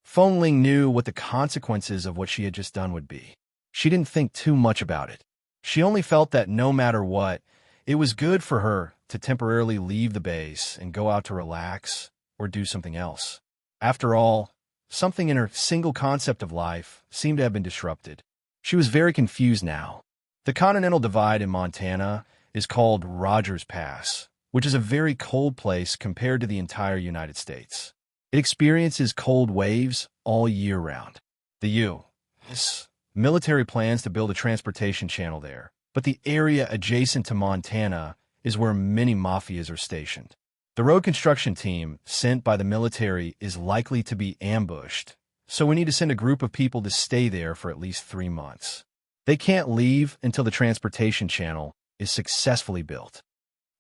Feng Ling knew what the consequences of what she had just done would be. She didn't think too much about it. She only felt that no matter what, it was good for her to temporarily leave the base and go out to relax or do something else. After all, something in her single concept of life seemed to have been disrupted. She was very confused now. The Continental Divide in Montana is called Rogers Pass, which is a very cold place compared to the entire United States. It experiences cold waves all year round. The U.S. military plans to build a transportation channel there, but the area adjacent to Montana is where many mafias are stationed. The road construction team sent by the military is likely to be ambushed, so we need to send a group of people to stay there for at least 3 months. They can't leave until the transportation channel is successfully built.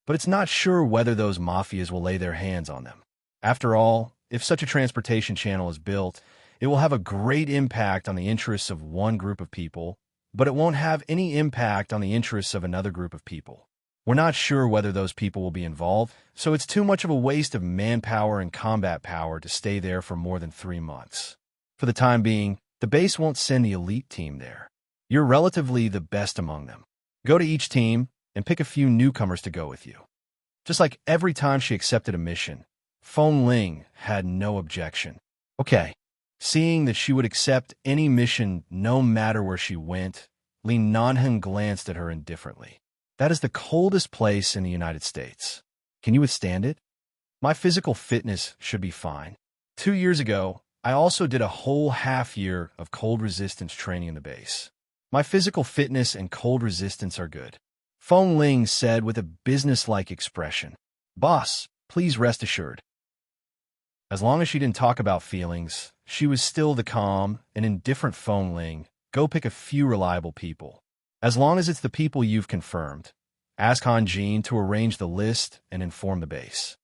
But it's not sure whether those mafias will lay their hands on them. After all, if such a transportation channel is built, It will have a great impact on the interests of one group of people, but it won't have any impact on the interests of another group of people. We're not sure whether those people will be involved, so it's too much of a waste of manpower and combat power to stay there for more than 3 months. For the time being, the base won't send the elite team there. You're relatively the best among them. Go to each team and pick a few newcomers to go with you. Just like every time she accepted a mission, Feng Ling had no objection. Okay. Seeing that she would accept any mission no matter where she went, Li Nanheng glanced at her indifferently. That is the coldest place in the United States. Can you withstand it? My physical fitness should be fine. 2 years ago, I also did a whole half year of cold resistance training in the base. My physical fitness and cold resistance are good. Feng Ling said with a business-like expression. Boss, please rest assured. As long as she didn't talk about feelings, she was still the calm and indifferent Feng Ling. Go pick a few reliable people. As long as it's the people you've confirmed, ask Han Jin to arrange the list and inform the base.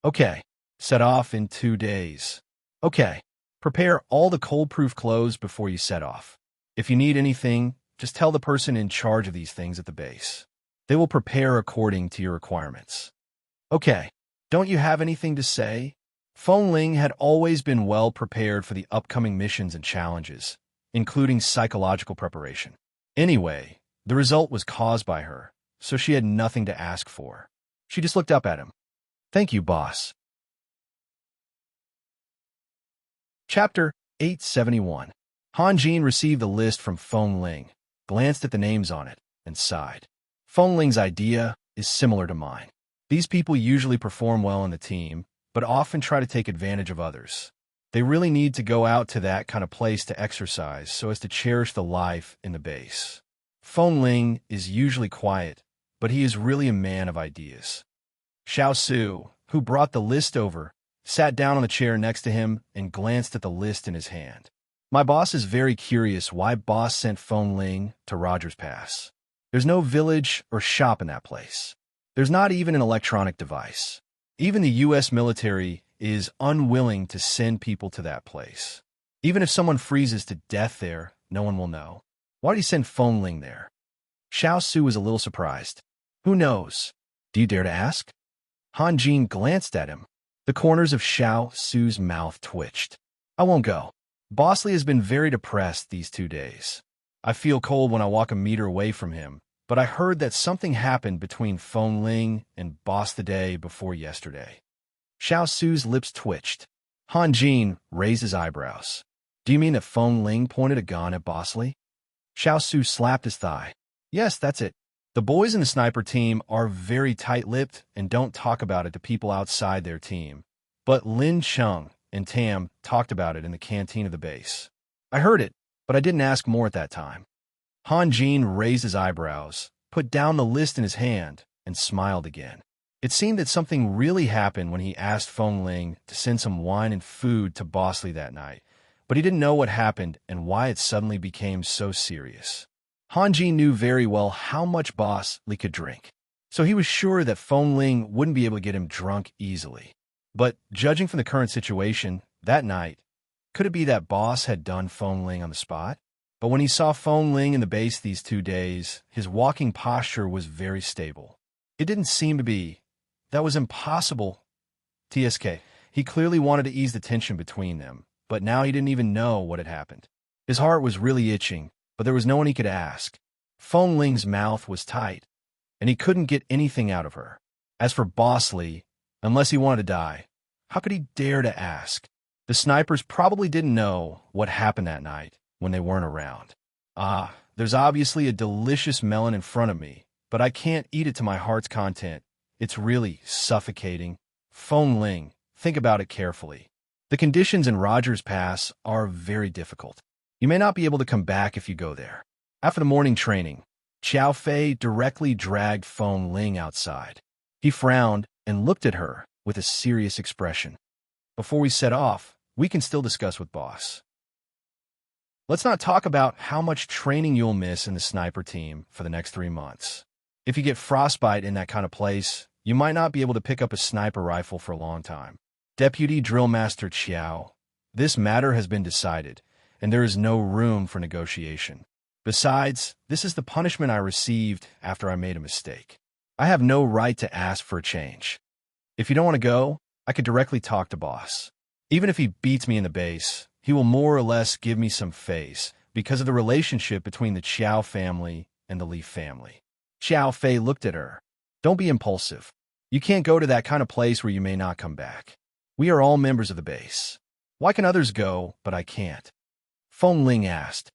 Okay. Set off in 2 days. Okay. Prepare all the cold-proof clothes before you set off. If you need anything, just tell the person in charge of these things at the base. They will prepare according to your requirements. Okay. Don't you have anything to say? Feng Ling had always been well prepared for the upcoming missions and challenges, including psychological preparation. Anyway, the result was caused by her, so she had nothing to ask for. She just looked up at him. Thank you, boss. Chapter 871. Han Jin received the list from Feng Ling, glanced at the names on it, and sighed. Feng Ling's idea is similar to mine. These people usually perform well in the team, but often try to take advantage of others. They really need to go out to that kind of place to exercise so as to cherish the life in the base. Feng Ling is usually quiet, but he is really a man of ideas. Xiao Su, who brought the list over, sat down on the chair next to him and glanced at the list in his hand. My boss is very curious why boss sent Feng Ling to Rogers Pass. There's no village or shop in that place. There's not even an electronic device. Even the U.S. military is unwilling to send people to that place. Even if someone freezes to death there, no one will know. Why did he send Feng Ling there? Xiao Su was a little surprised. Who knows? Do you dare to ask? Han Jin glanced at him. The corners of Xiao Su's mouth twitched. I won't go. Bosley has been very depressed these 2 days. I feel cold when I walk a meter away from him, but I heard that something happened between Feng Ling and Boss the day before yesterday. Xiao Su's lips twitched. Han Jin raised his eyebrows. Do you mean that Feng Ling pointed a gun at Bosley? Xiao Su slapped his thigh. Yes, that's it. The boys in the sniper team are very tight-lipped and don't talk about it to people outside their team. But Lin Chung and Tam talked about it in the canteen of the base. I heard it, but I didn't ask more at that time. Han Jin raised his eyebrows, put down the list in his hand, and smiled again. It seemed that something really happened when he asked Feng Ling to send some wine and food to Bosley that night, but he didn't know what happened and why it suddenly became so serious. Han Jin knew very well how much Bosley could drink, so he was sure that Feng Ling wouldn't be able to get him drunk easily. But judging from the current situation, that night, could it be that Boss had done Feng Ling on the spot? But when he saw Feng Ling in the base these 2 days, his walking posture was very stable. It didn't seem to be. That was impossible. TSK. He clearly wanted to ease the tension between them, but now he didn't even know what had happened. His heart was really itching, but there was no one he could ask. Feng Ling's mouth was tight, and he couldn't get anything out of her. As for Bosley, unless he wanted to die, how could he dare to ask? The snipers probably didn't know what happened that night when they weren't around. There's obviously a delicious melon in front of me, but I can't eat it to my heart's content. It's really suffocating. Feng Ling, think about it carefully. The conditions in Rogers Pass are very difficult. You may not be able to come back if you go there. After the morning training, Xiao Fei directly dragged Feng Ling outside. He frowned and looked at her with a serious expression. Before we set off, we can still discuss with boss. Let's not talk about how much training you'll miss in the sniper team for the next 3 months. If you get frostbite in that kind of place, you might not be able to pick up a sniper rifle for a long time. Deputy Drill Master Chiao, This matter has been decided, and there is no room for negotiation. Besides, this is the punishment I received after I made a mistake. I have no right to ask for a change. If you don't want to go, I could directly talk to boss. Even if he beats me in the base, he will more or less give me some face because of the relationship between the Qiao family and the Li family. Xiao Fei looked at her. Don't be impulsive. You can't go to that kind of place where you may not come back. We are all members of the base. Why can others go, but I can't? Feng Ling asked.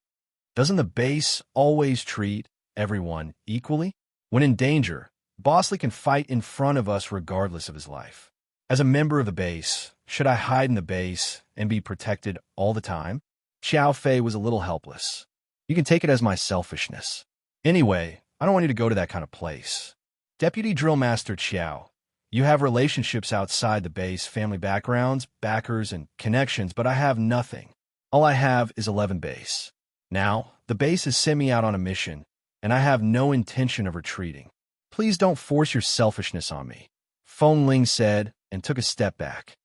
Doesn't the base always treat everyone equally? When in danger, Boss Li can fight in front of us regardless of his life. As a member of the base, should I hide in the base and be protected all the time? Xiao Fei was a little helpless. You can take it as my selfishness. Anyway, I don't want you to go to that kind of place. Deputy Drill Master Qiao, you have relationships outside the base, family backgrounds, backers, and connections, but I have nothing. All I have is 11 base. Now, the base has sent me out on a mission, and I have no intention of retreating. Please don't force your selfishness on me, Feng Ling said and took a step back.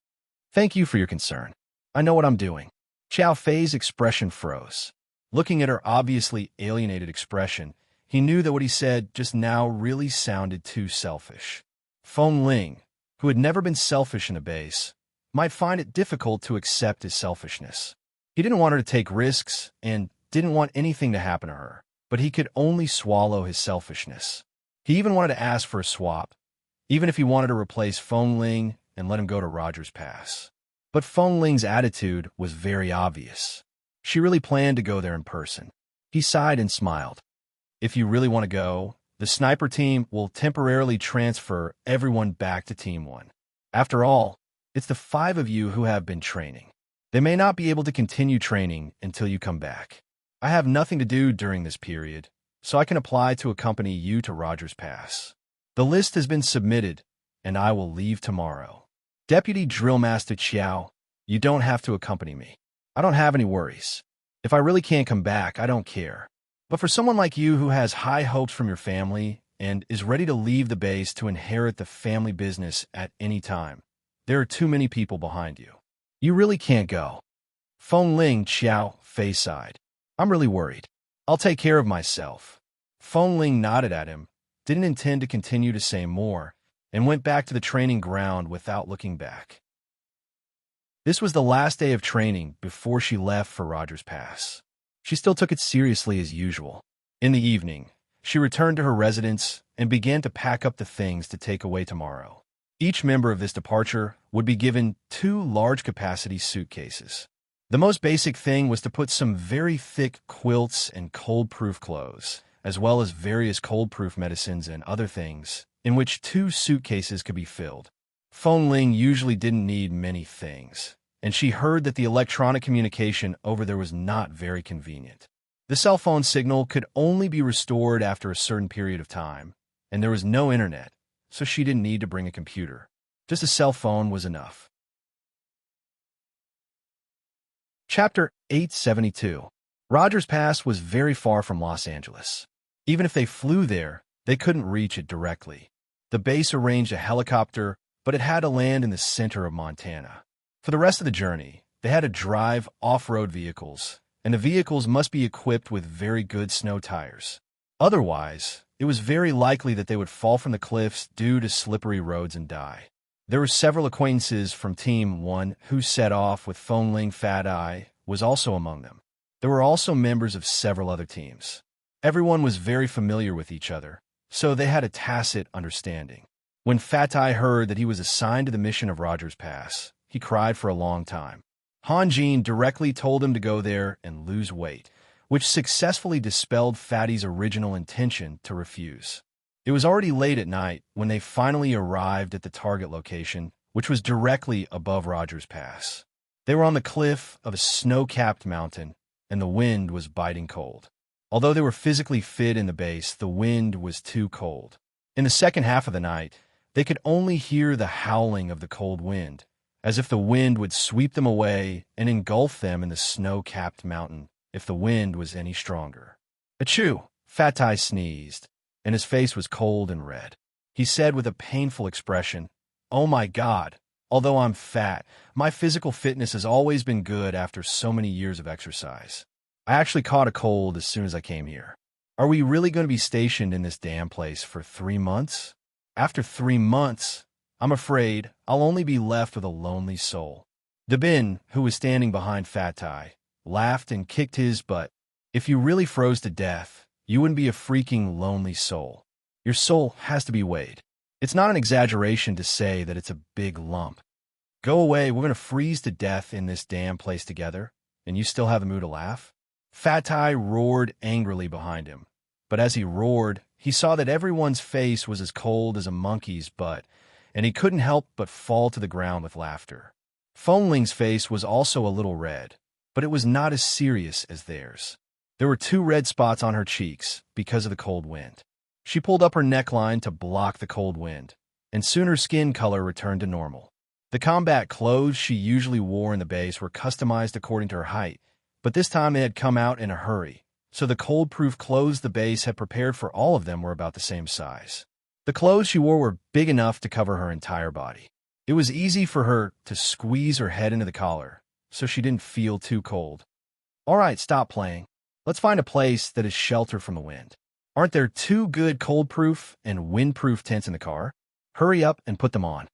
Thank you for your concern. I know what I'm doing. Xiao Fei's expression froze. Looking at her obviously alienated expression, he knew that what he said just now really sounded too selfish. Feng Ling, who had never been selfish in the base, might find it difficult to accept his selfishness. He didn't want her to take risks and didn't want anything to happen to her, but he could only swallow his selfishness. He even wanted to ask for a swap, even if he wanted to replace Feng Ling and let him go to Rogers Pass. But Feng Ling's attitude was very obvious. She really planned to go there in person. He sighed and smiled. If you really want to go, the sniper team will temporarily transfer everyone back to Team 1. After all, it's the 5 of you who have been training. They may not be able to continue training until you come back. I have nothing to do during this period, so I can apply to accompany you to Rogers Pass. The list has been submitted, and I will leave tomorrow. Deputy Drill Master Qiao, you don't have to accompany me. I don't have any worries. If I really can't come back, I don't care. But for someone like you who has high hopes from your family and is ready to leave the base to inherit the family business at any time, there are too many people behind you. You really can't go. Feng Ling Xiao Fei sighed. I'm really worried. I'll take care of myself. Feng Ling nodded at him, didn't intend to continue to say more, and went back to the training ground without looking back. This was the last day of training before she left for Rogers Pass. She still took it seriously as usual. In the evening, she returned to her residence and began to pack up the things to take away tomorrow. Each member of this departure would be given 2 large-capacity suitcases. The most basic thing was to put some very thick quilts and cold-proof clothes, as well as various cold-proof medicines and other things, in which 2 suitcases could be filled. Feng Ling usually didn't need many things, and she heard that the electronic communication over there was not very convenient. The cell phone signal could only be restored after a certain period of time, and there was no internet, so she didn't need to bring a computer. Just a cell phone was enough. Chapter 872. Rogers Pass was very far from Los Angeles. Even if they flew there, they couldn't reach it directly. The base arranged a helicopter, but it had to land in the center of Montana. For the rest of the journey, they had to drive off-road vehicles, and the vehicles must be equipped with very good snow tires. Otherwise, it was very likely that they would fall from the cliffs due to slippery roads and die. There were several acquaintances from Team 1 who set off with Feng Ling. Fat Eye was also among them. There were also members of several other teams. Everyone was very familiar with each other, so they had a tacit understanding. When Fat Eye heard that he was assigned to the mission of Rogers Pass, he cried for a long time. Han Jin directly told him to go there and lose weight, which successfully dispelled Fatty's original intention to refuse. It was already late at night when they finally arrived at the target location, which was directly above Rogers Pass. They were on the cliff of a snow-capped mountain, and the wind was biting cold. Although they were physically fit in the base, the wind was too cold. In the second half of the night, they could only hear the howling of the cold wind, as if the wind would sweep them away and engulf them in the snow-capped mountain if the wind was any stronger. Achoo! Fat Eye sneezed, and his face was cold and red. He said with a painful expression, "Oh my God, Although I'm fat, my physical fitness has always been good after so many years of exercise. I actually caught a cold as soon as I came here. Are we really going to be stationed in this damn place for 3 months? After 3 months, I'm afraid I'll only be left with a lonely soul. Dabin, who was standing behind Fatai, laughed and kicked his butt. If you really froze to death, you wouldn't be a freaking lonely soul. Your soul has to be weighed. It's not an exaggeration to say that it's a big lump. Go away, we're going to freeze to death in this damn place together, and you still have the mood to laugh? Fatai roared angrily behind him, but as he roared, he saw that everyone's face was as cold as a monkey's butt, and he couldn't help but fall to the ground with laughter. Fongling's face was also a little red, but it was not as serious as theirs. There were 2 red spots on her cheeks because of the cold wind. She pulled up her neckline to block the cold wind, and soon her skin color returned to normal. The combat clothes she usually wore in the base were customized according to her height, but this time they had come out in a hurry, so the cold-proof clothes the base had prepared for all of them were about the same size. The clothes she wore were big enough to cover her entire body. It was easy for her to squeeze her head into the collar, so she didn't feel too cold. All right, stop playing. Let's find a place that is sheltered from the wind. Aren't there 2 good cold-proof and wind-proof tents in the car? Hurry up and put them on.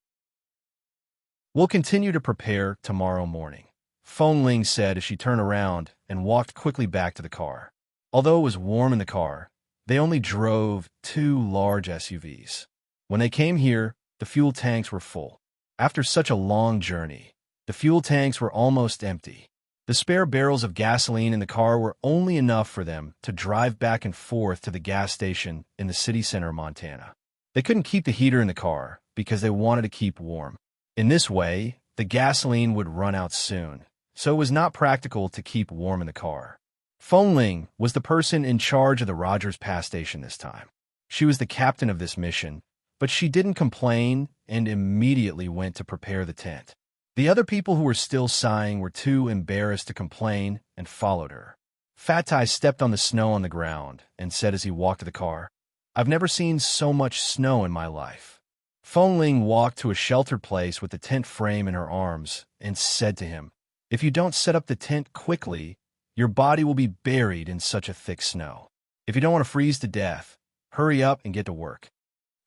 We'll continue to prepare tomorrow morning, Fengling said as she turned around and walked quickly back to the car. Although it was warm in the car, they only drove 2 large SUVs. When they came here, the fuel tanks were full. After such a long journey, the fuel tanks were almost empty. The spare barrels of gasoline in the car were only enough for them to drive back and forth to the gas station in the city center of Montana. They couldn't keep the heater in the car because they wanted to keep warm. In this way, the gasoline would run out soon, so it was not practical to keep warm in the car. Fengling was the person in charge of the Rogers Pass station this time. She was the captain of this mission, but she didn't complain and immediately went to prepare the tent. The other people who were still sighing were too embarrassed to complain and followed her. Fatai stepped on the snow on the ground and said as he walked to the car, "I've never seen so much snow in my life." Fengling walked to a sheltered place with the tent frame in her arms and said to him, "If you don't set up the tent quickly, your body will be buried in such a thick snow. If you don't want to freeze to death, hurry up and get to work."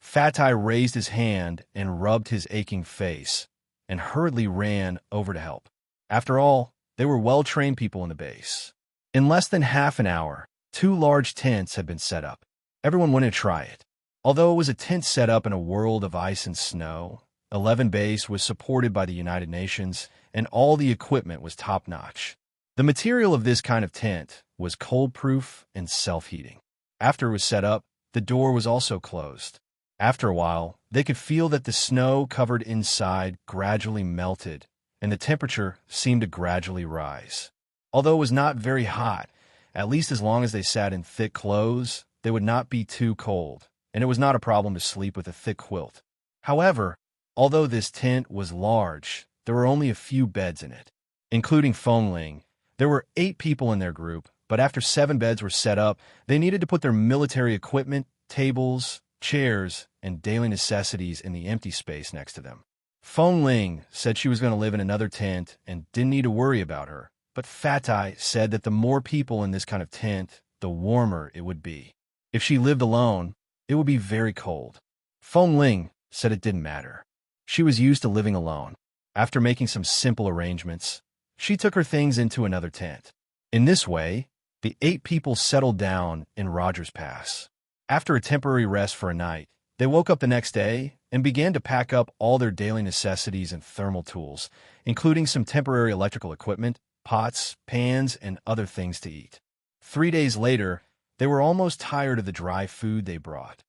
Fatai raised his hand and rubbed his aching face, and hurriedly ran over to help. After all, they were well-trained people in the base. In less than half an hour, 2 large tents had been set up. Everyone wanted to try it. Although it was a tent set up in a world of ice and snow, 11 Base was supported by the United Nations, and all the equipment was top-notch. The material of this kind of tent was cold-proof and self-heating. After it was set up, the door was also closed. After a while, they could feel that the snow covered inside gradually melted, and the temperature seemed to gradually rise. Although it was not very hot, at least as long as they sat in thick clothes, they would not be too cold, and it was not a problem to sleep with a thick quilt. However, although this tent was large, there were only a few beds in it. Including Fengling, there were 8 people in their group, but after 7 beds were set up, they needed to put their military equipment, tables, chairs, and daily necessities in the empty space next to them. Fengling said she was going to live in another tent and didn't need to worry about her, but Fatai said that the more people in this kind of tent, the warmer it would be. If she lived alone, it would be very cold. Fengling said it didn't matter. She was used to living alone. After making some simple arrangements, she took her things into another tent. In this way, the 8 people settled down in Rogers Pass. After a temporary rest for a night, they woke up the next day and began to pack up all their daily necessities and thermal tools, including some temporary electrical equipment, pots, pans, and other things to eat. 3 days later, they were almost tired of the dry food they brought.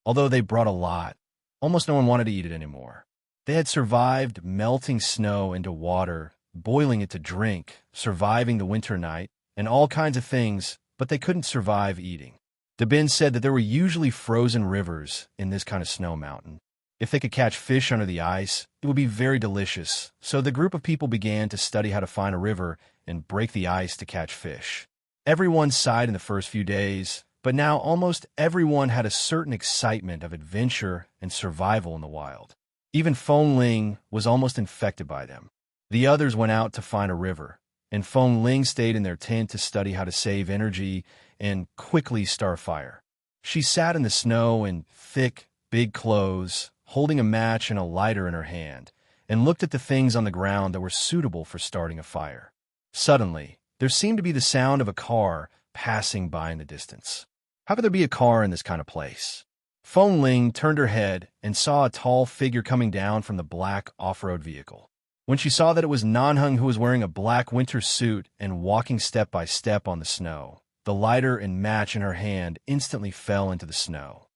Although they brought a lot, almost no one wanted to eat it anymore. They had survived melting snow into water, boiling it to drink, surviving the winter night, and all kinds of things, but they couldn't survive eating. Dabin said that there were usually frozen rivers in this kind of snow mountain. If they could catch fish under the ice, it would be very delicious, so the group of people began to study how to find a river and break the ice to catch fish. Everyone sighed in the first few days, but now almost everyone had a certain excitement of adventure and survival in the wild. Even Feng Ling was almost infected by them. The others went out to find a river, and Feng Ling stayed in their tent to study how to save energy and quickly start a fire. She sat in the snow in thick, big clothes, holding a match and a lighter in her hand, and looked at the things on the ground that were suitable for starting a fire. Suddenly, there seemed to be the sound of a car passing by in the distance. How could there be a car in this kind of place? Feng Ling turned her head and saw a tall figure coming down from the black off-road vehicle. When she saw that it was Nanheng, who was wearing a black winter suit and walking step by step on the snow, the lighter and match in her hand instantly fell into the snow.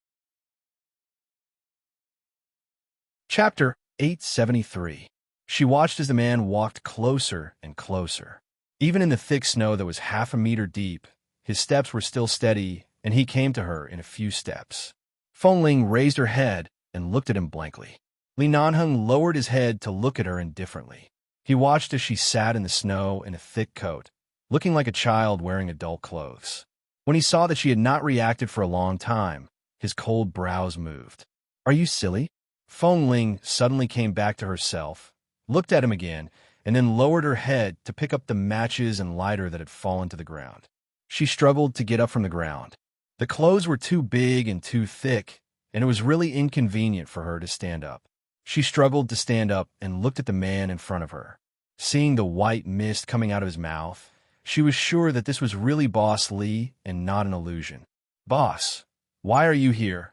Chapter 873. She watched as the man walked closer and closer. Even in the thick snow that was half a meter deep, his steps were still steady, and he came to her in a few steps. Feng Ling raised her head and looked at him blankly. Li Nanheng lowered his head to look at her indifferently. He watched as she sat in the snow in a thick coat, looking like a child wearing adult clothes. When he saw that she had not reacted for a long time, his cold brows moved. "Are you silly?" Feng Ling suddenly came back to herself, looked at him again, and then lowered her head to pick up the matches and lighter that had fallen to the ground. She struggled to get up from the ground. The clothes were too big and too thick, and it was really inconvenient for her to stand up. She struggled to stand up and looked at the man in front of her. Seeing the white mist coming out of his mouth, she was sure that this was really Boss Li and not an illusion. "Boss, why are you here?"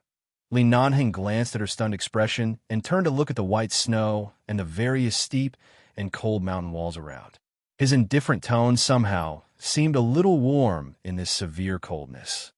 Li Nanheng glanced at her stunned expression and turned to look at the white snow and the various steep and cold mountain walls around. His indifferent tone somehow seemed a little warm in this severe coldness.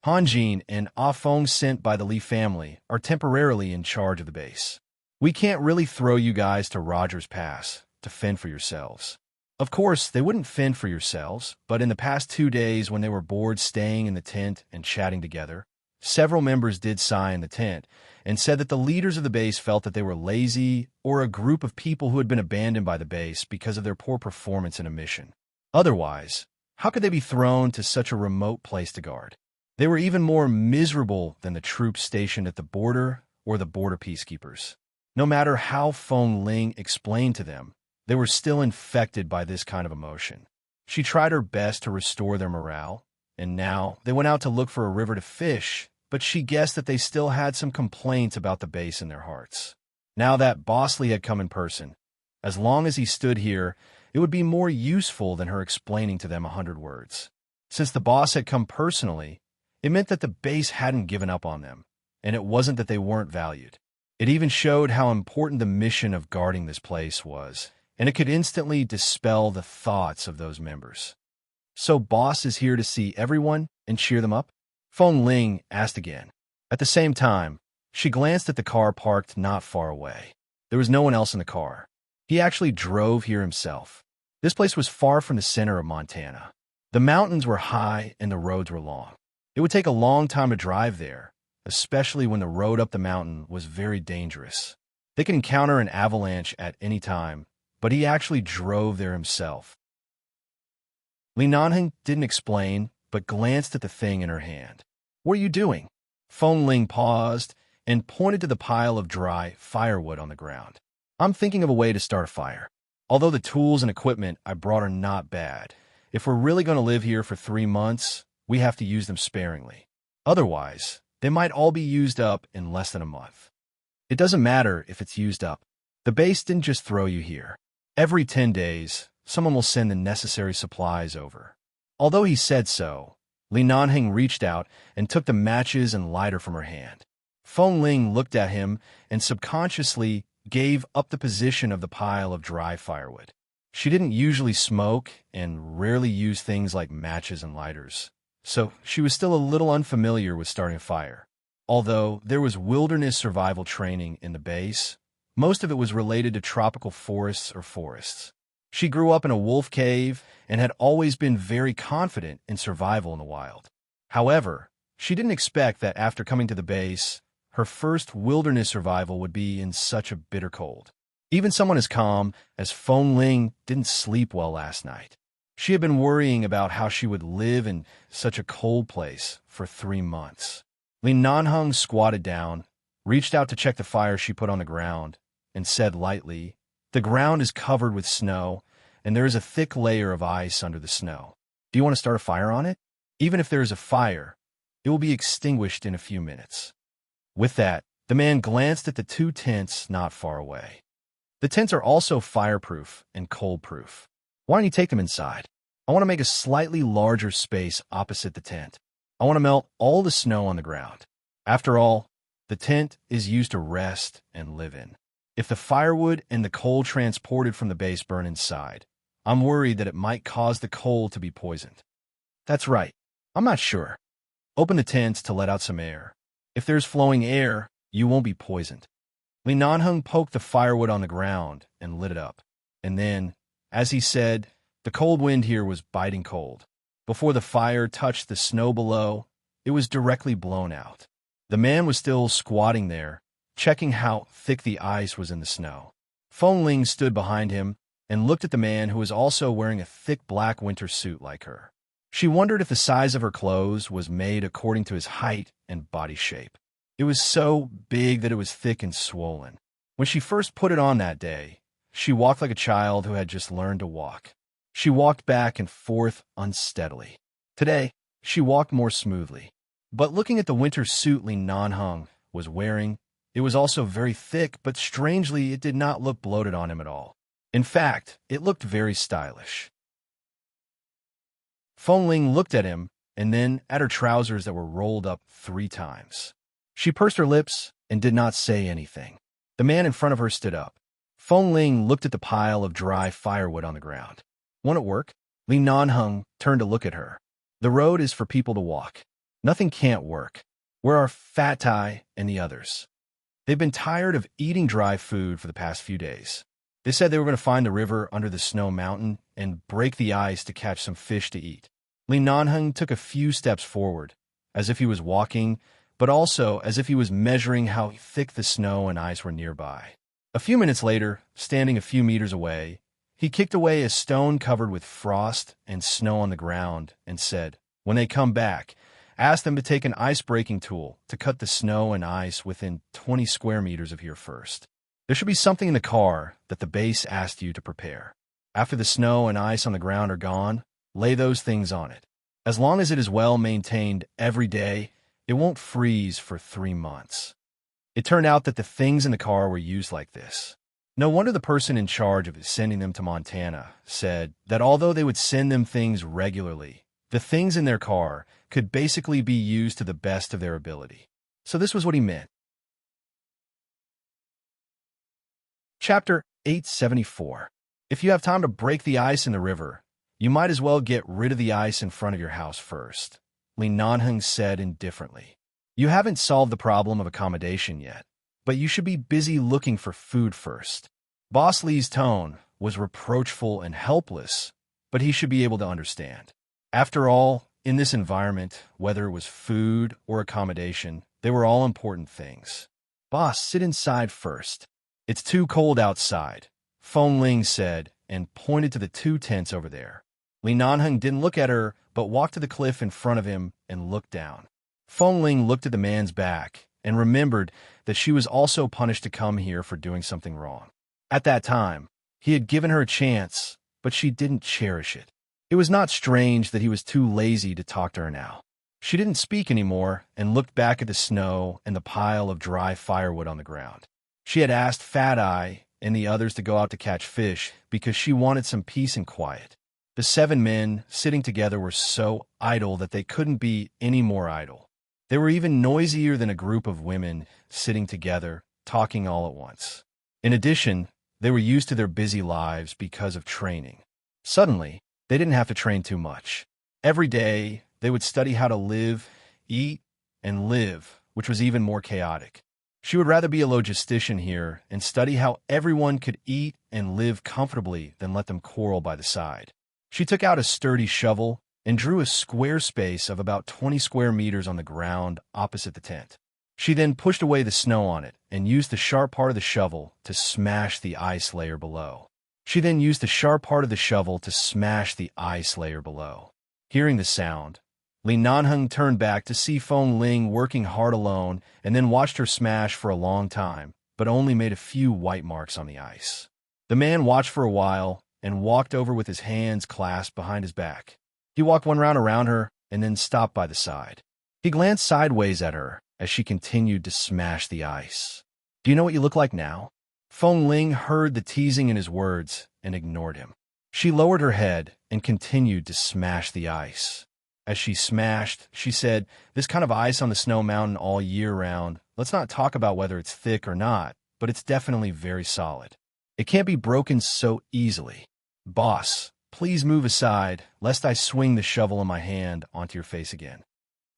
Hanjin and Ah Feng, sent by the Li family, are temporarily in charge of the base. We can't really throw you guys to Rogers Pass to fend for yourselves. Of course, they wouldn't fend for yourselves, but in the past 2 days when they were bored staying in the tent and chatting together, several members did sigh in the tent and said that the leaders of the base felt that they were lazy or a group of people who had been abandoned by the base because of their poor performance in a mission. Otherwise, how could they be thrown to such a remote place to guard? They were even more miserable than the troops stationed at the border or the border peacekeepers. No matter how Feng Ling explained to them, they were still infected by this kind of emotion. She tried her best to restore their morale, and now they went out to look for a river to fish, but she guessed that they still had some complaints about the base in their hearts. Now that Boss Li had come in person, as long as he stood here, it would be more useful than her explaining to them 100 words. Since the boss had come personally, it meant that the base hadn't given up on them, and it wasn't that they weren't valued. It even showed how important the mission of guarding this place was, and it could instantly dispel the thoughts of those members. "So boss is here to see everyone and cheer them up?" Feng Ling asked again. At the same time, she glanced at the car parked not far away. There was no one else in the car. He actually drove here himself. This place was far from the center of Montana. The mountains were high and the roads were long. It would take a long time to drive there, especially when the road up the mountain was very dangerous. They could encounter an avalanche at any time, but he actually drove there himself. Li Nanheng didn't explain, but glanced at the thing in her hand. "What are you doing?" Feng Ling paused and pointed to the pile of dry firewood on the ground. "I'm thinking of a way to start a fire. Although the tools and equipment I brought are not bad, if we're really going to live here for 3 months, we have to use them sparingly. Otherwise, they might all be used up in less than a month. It doesn't matter if it's used up. The base didn't just throw you here. Every 10 days, someone will send the necessary supplies over." Although he said so, Li Nanheng reached out and took the matches and lighter from her hand. Feng Ling looked at him and subconsciously gave up the position of the pile of dry firewood. She didn't usually smoke and rarely use things like matches and lighters, so she was still a little unfamiliar with starting a fire. Although there was wilderness survival training in the base, most of it was related to tropical forests or forests. She grew up in a wolf cave and had always been very confident in survival in the wild. However, she didn't expect that after coming to the base, her first wilderness survival would be in such a bitter cold. Even someone as calm as Feng Ling didn't sleep well last night. She had been worrying about how she would live in such a cold place for 3 months. Li Nanheng squatted down, reached out to check the fire she put on the ground, and said lightly, "The ground is covered with snow, and there is a thick layer of ice under the snow. Do you want to start a fire on it? Even if there is a fire, it will be extinguished in a few minutes." With that, the man glanced at the two tents not far away. The tents are also fireproof and cold-proof. Why don't you take them inside? I want to make a slightly larger space opposite the tent. I want to melt all the snow on the ground. After all, the tent is used to rest and live in. If the firewood and the coal transported from the base burn inside, I'm worried that it might cause the coal to be poisoned. That's right. I'm not sure. Open the tents to let out some air. If there's flowing air, you won't be poisoned. Li Nanheng poked the firewood on the ground and lit it up. And then, as he said, the cold wind here was biting cold. Before the fire touched the snow below, it was directly blown out. The man was still squatting there, checking how thick the ice was in the snow. Feng Ling stood behind him and looked at the man who was also wearing a thick black winter suit like her. She wondered if the size of her clothes was made according to his height and body shape. It was so big that it was thick and swollen. When she first put it on that day, she walked like a child who had just learned to walk. She walked back and forth unsteadily. Today, she walked more smoothly. But looking at the winter suit Li Nanheng was wearing, it was also very thick, but strangely it did not look bloated on him at all. In fact, it looked very stylish. Feng Ling looked at him and then at her trousers that were rolled up 3 times. She pursed her lips and did not say anything. The man in front of her stood up. Feng Ling looked at the pile of dry firewood on the ground. "Won't it work?" Li Nanheng turned to look at her. "The road is for people to walk. Nothing can't work. Where are Fat Tai and the others?" They've been tired of eating dry food for the past few days. They said they were going to find the river under the snow mountain and break the ice to catch some fish to eat. Li Nanheng took a few steps forward, as if he was walking, but also as if he was measuring how thick the snow and ice were nearby. A few minutes later, standing a few meters away, he kicked away a stone covered with frost and snow on the ground and said, "When they come back, ask them to take an ice-breaking tool to cut the snow and ice within 20 square meters of here first. There should be something in the car that the base asked you to prepare. After the snow and ice on the ground are gone, lay those things on it. As long as it is well maintained every day, it won't freeze for 3 months." It turned out that the things in the car were used like this. No wonder the person in charge of sending them to Montana said that although they would send them things regularly, the things in their car could basically be used to the best of their ability. So this was what he meant. Chapter 874. If you have time to break the ice in the river, you might as well get rid of the ice in front of your house first, Li Nanheng said indifferently. You haven't solved the problem of accommodation yet, but you should be busy looking for food first. Boss Li's tone was reproachful and helpless, but he should be able to understand. After all, in this environment, whether it was food or accommodation, they were all important things. "Boss, sit inside first. It's too cold outside," Feng Ling said and pointed to the 2 tents over there. Li Nanheng didn't look at her, but walked to the cliff in front of him and looked down. Feng Ling looked at the man's back and remembered that she was also punished to come here for doing something wrong. At that time, he had given her a chance, but she didn't cherish it. It was not strange that he was too lazy to talk to her now. She didn't speak anymore and looked back at the snow and the pile of dry firewood on the ground. She had asked Fat Eye and the others to go out to catch fish because she wanted some peace and quiet. The 7 men sitting together were so idle that they couldn't be any more idle. They were even noisier than a group of women sitting together, talking all at once. In addition, they were used to their busy lives because of training. Suddenly, they didn't have to train too much. Every day, they would study how to live, eat, and live, which was even more chaotic. She would rather be a logistician here and study how everyone could eat and live comfortably than let them quarrel by the side. She took out a sturdy shovel and drew a square space of about 20 square meters on the ground opposite the tent. She then pushed away the snow on it and used the sharp part of the shovel to smash the ice layer below. Hearing the sound, Li Nanheng turned back to see Feng Ling working hard alone and then watched her smash for a long time but only made a few white marks on the ice. The man watched for a while and walked over with his hands clasped behind his back. He walked one round around her and then stopped by the side. He glanced sideways at her as she continued to smash the ice. "Do you know what you look like now?" Feng Ling heard the teasing in his words and ignored him. She lowered her head and continued to smash the ice. As she smashed, she said, "This kind of ice on the snow mountain all year round, let's not talk about whether it's thick or not, but it's definitely very solid. It can't be broken so easily. Boss, please move aside, lest I swing the shovel in my hand onto your face again."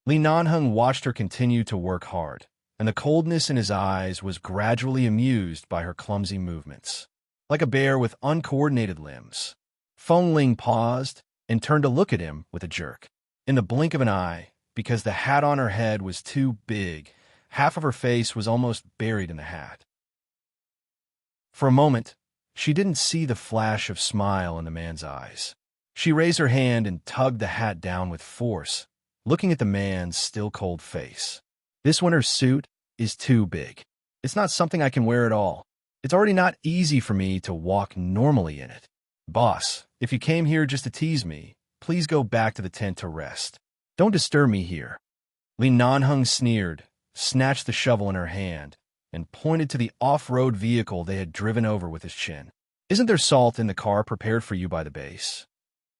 Li Nanheng watched her continue to work hard, and the coldness in his eyes was gradually amused by her clumsy movements. Like a bear with uncoordinated limbs, Feng Ling paused and turned to look at him with a jerk. In the blink of an eye, because the hat on her head was too big, half of her face was almost buried in the hat. For a moment, she didn't see the flash of smile in the man's eyes. She raised her hand and tugged the hat down with force, looking at the man's still cold face. "This winter suit is too big. It's not something I can wear at all. It's already not easy for me to walk normally in it. Boss, if you came here just to tease me, please go back to the tent to rest. Don't disturb me here." Li Nanheng sneered, snatched the shovel in her hand, and pointed to the off-road vehicle they had driven over with his chin. "Isn't there salt in the car prepared for you by the base?"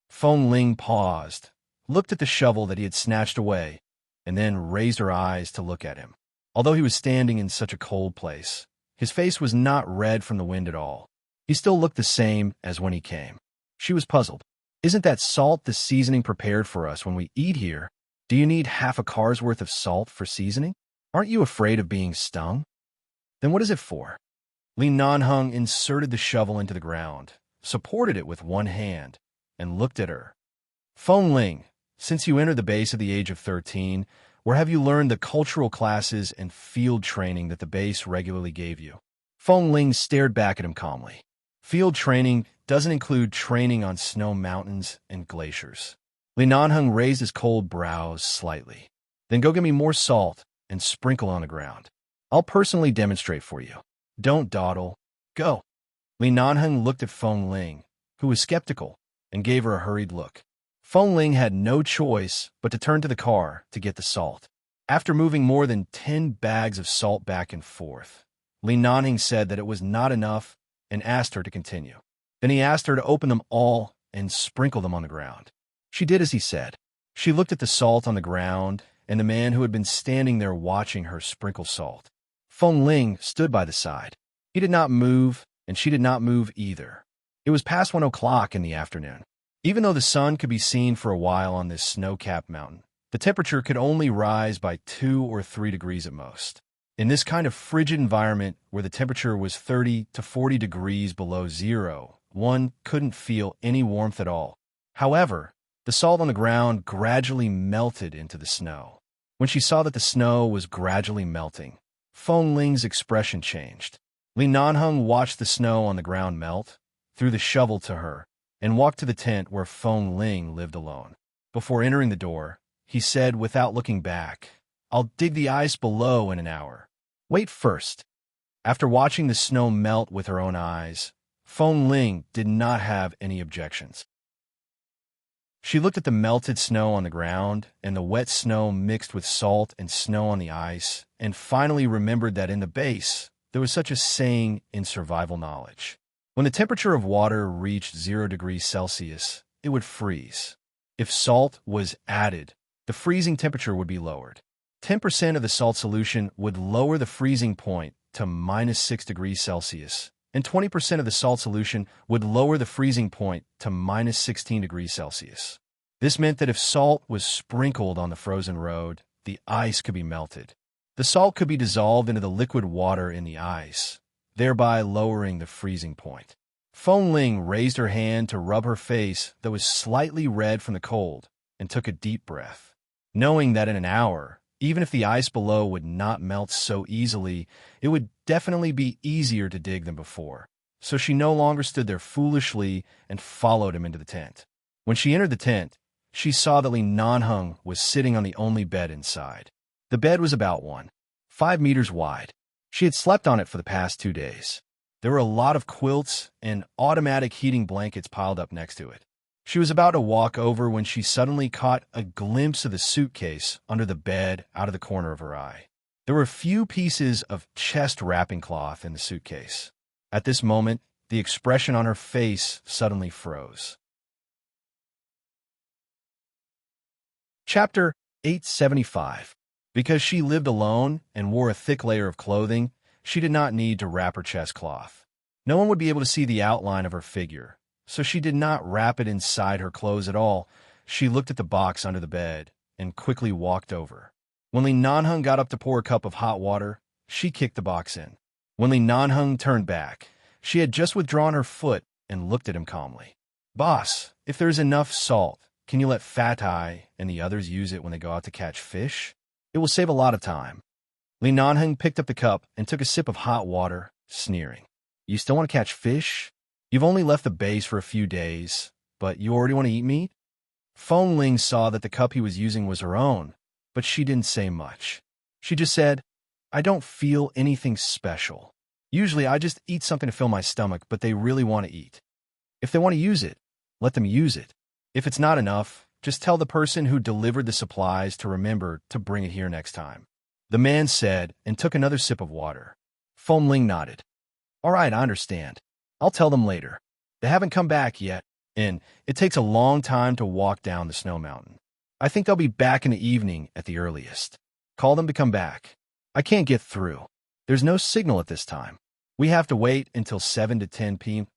Feng Ling paused, looked at the shovel that he had snatched away, and then raised her eyes to look at him. Although he was standing in such a cold place, his face was not red from the wind at all. He still looked the same as when he came. She was puzzled. "Isn't that salt the seasoning prepared for us when we eat here? Do you need half a car's worth of salt for seasoning? Aren't you afraid of being stung? Then what is it for?" Li Nanheng inserted the shovel into the ground, supported it with one hand, and looked at her. "Feng Ling, since you entered the base at the age of 13, where have you learned the cultural classes and field training that the base regularly gave you?" Feng Ling stared back at him calmly. "Field training doesn't include training on snow mountains and glaciers." Li Nanheng raised his cold brows slightly. "Then go get me more salt and sprinkle on the ground. I'll personally demonstrate for you. Don't dawdle. Go." Li Nanheng looked at Feng Ling, who was skeptical, and gave her a hurried look. Feng Ling had no choice but to turn to the car to get the salt. After moving more than 10 bags of salt back and forth, Li Nanheng said that it was not enough and asked her to continue. Then he asked her to open them all and sprinkle them on the ground. She did as he said. She looked at the salt on the ground and the man who had been standing there watching her sprinkle salt. Feng Ling stood by the side. He did not move, and she did not move either. It was past 1 o'clock in the afternoon. Even though the sun could be seen for a while on this snow-capped mountain, the temperature could only rise by 2 or 3 degrees at most. In this kind of frigid environment where the temperature was 30 to 40 degrees below zero, one couldn't feel any warmth at all. However, the salt on the ground gradually melted into the snow. When she saw that the snow was gradually melting, Feng Ling's expression changed. Li Nanheng watched the snow on the ground melt, threw the shovel to her, and walked to the tent where Feng Ling lived alone. Before entering the door, he said without looking back, "I'll dig the ice below in an hour. Wait first." After watching the snow melt with her own eyes, Feng Ling did not have any objections. She looked at the melted snow on the ground and the wet snow mixed with salt and snow on the ice, and finally remembered that in the base, there was such a saying in survival knowledge. When the temperature of water reached 0 degrees Celsius, it would freeze. If salt was added, the freezing temperature would be lowered. 10% of the salt solution would lower the freezing point to -6 degrees Celsius, and 20% of the salt solution would lower the freezing point to -16 degrees Celsius. This meant that if salt was sprinkled on the frozen road, the ice could be melted. The salt could be dissolved into the liquid water in the ice, thereby lowering the freezing point. Feng Ling raised her hand to rub her face that was slightly red from the cold and took a deep breath. Knowing that in an hour, even if the ice below would not melt so easily, it would definitely be easier to dig than before. So she no longer stood there foolishly and followed him into the tent. When she entered the tent, she saw that Li Nanheng was sitting on the only bed inside. The bed was about 5 meters wide. She had slept on it for the past 2 days. There were a lot of quilts and automatic heating blankets piled up next to it. She was about to walk over when she suddenly caught a glimpse of the suitcase under the bed out of the corner of her eye. There were a few pieces of chest wrapping cloth in the suitcase. At this moment, the expression on her face suddenly froze. Chapter 875. Because she lived alone and wore a thick layer of clothing, she did not need to wrap her chest cloth. No one would be able to see the outline of her figure, so she did not wrap it inside her clothes at all. She looked at the box under the bed and quickly walked over. When Li Nanheng got up to pour a cup of hot water, she kicked the box in. When Li Nanheng turned back, she had just withdrawn her foot and looked at him calmly. "Boss, if there's enough salt, can you let Fat Eye and the others use it when they go out to catch fish? It will save a lot of time." Li Nanheng picked up the cup and took a sip of hot water, sneering. "You still want to catch fish? You've only left the base for a few days, but you already want to eat meat?" Feng Ling saw that the cup he was using was her own, but she didn't say much. She just said, "I don't feel anything special. Usually I just eat something to fill my stomach, but they really want to eat. If they want to use it, let them use it. If it's not enough, just tell the person who delivered the supplies to remember to bring it here next time." The man said and took another sip of water. Feng Ling nodded. "All right, I understand. I'll tell them later. They haven't come back yet, and it takes a long time to walk down the snow mountain. I think they'll be back in the evening at the earliest. Call them to come back. I can't get through. There's no signal at this time. We have to wait until 7 to 10 p.m.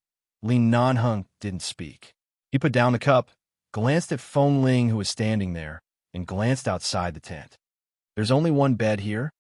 Li Nanheng didn't speak. He put down the cup, glanced at Feng Ling, who was standing there, and glanced outside the tent. "There's only one bed here?"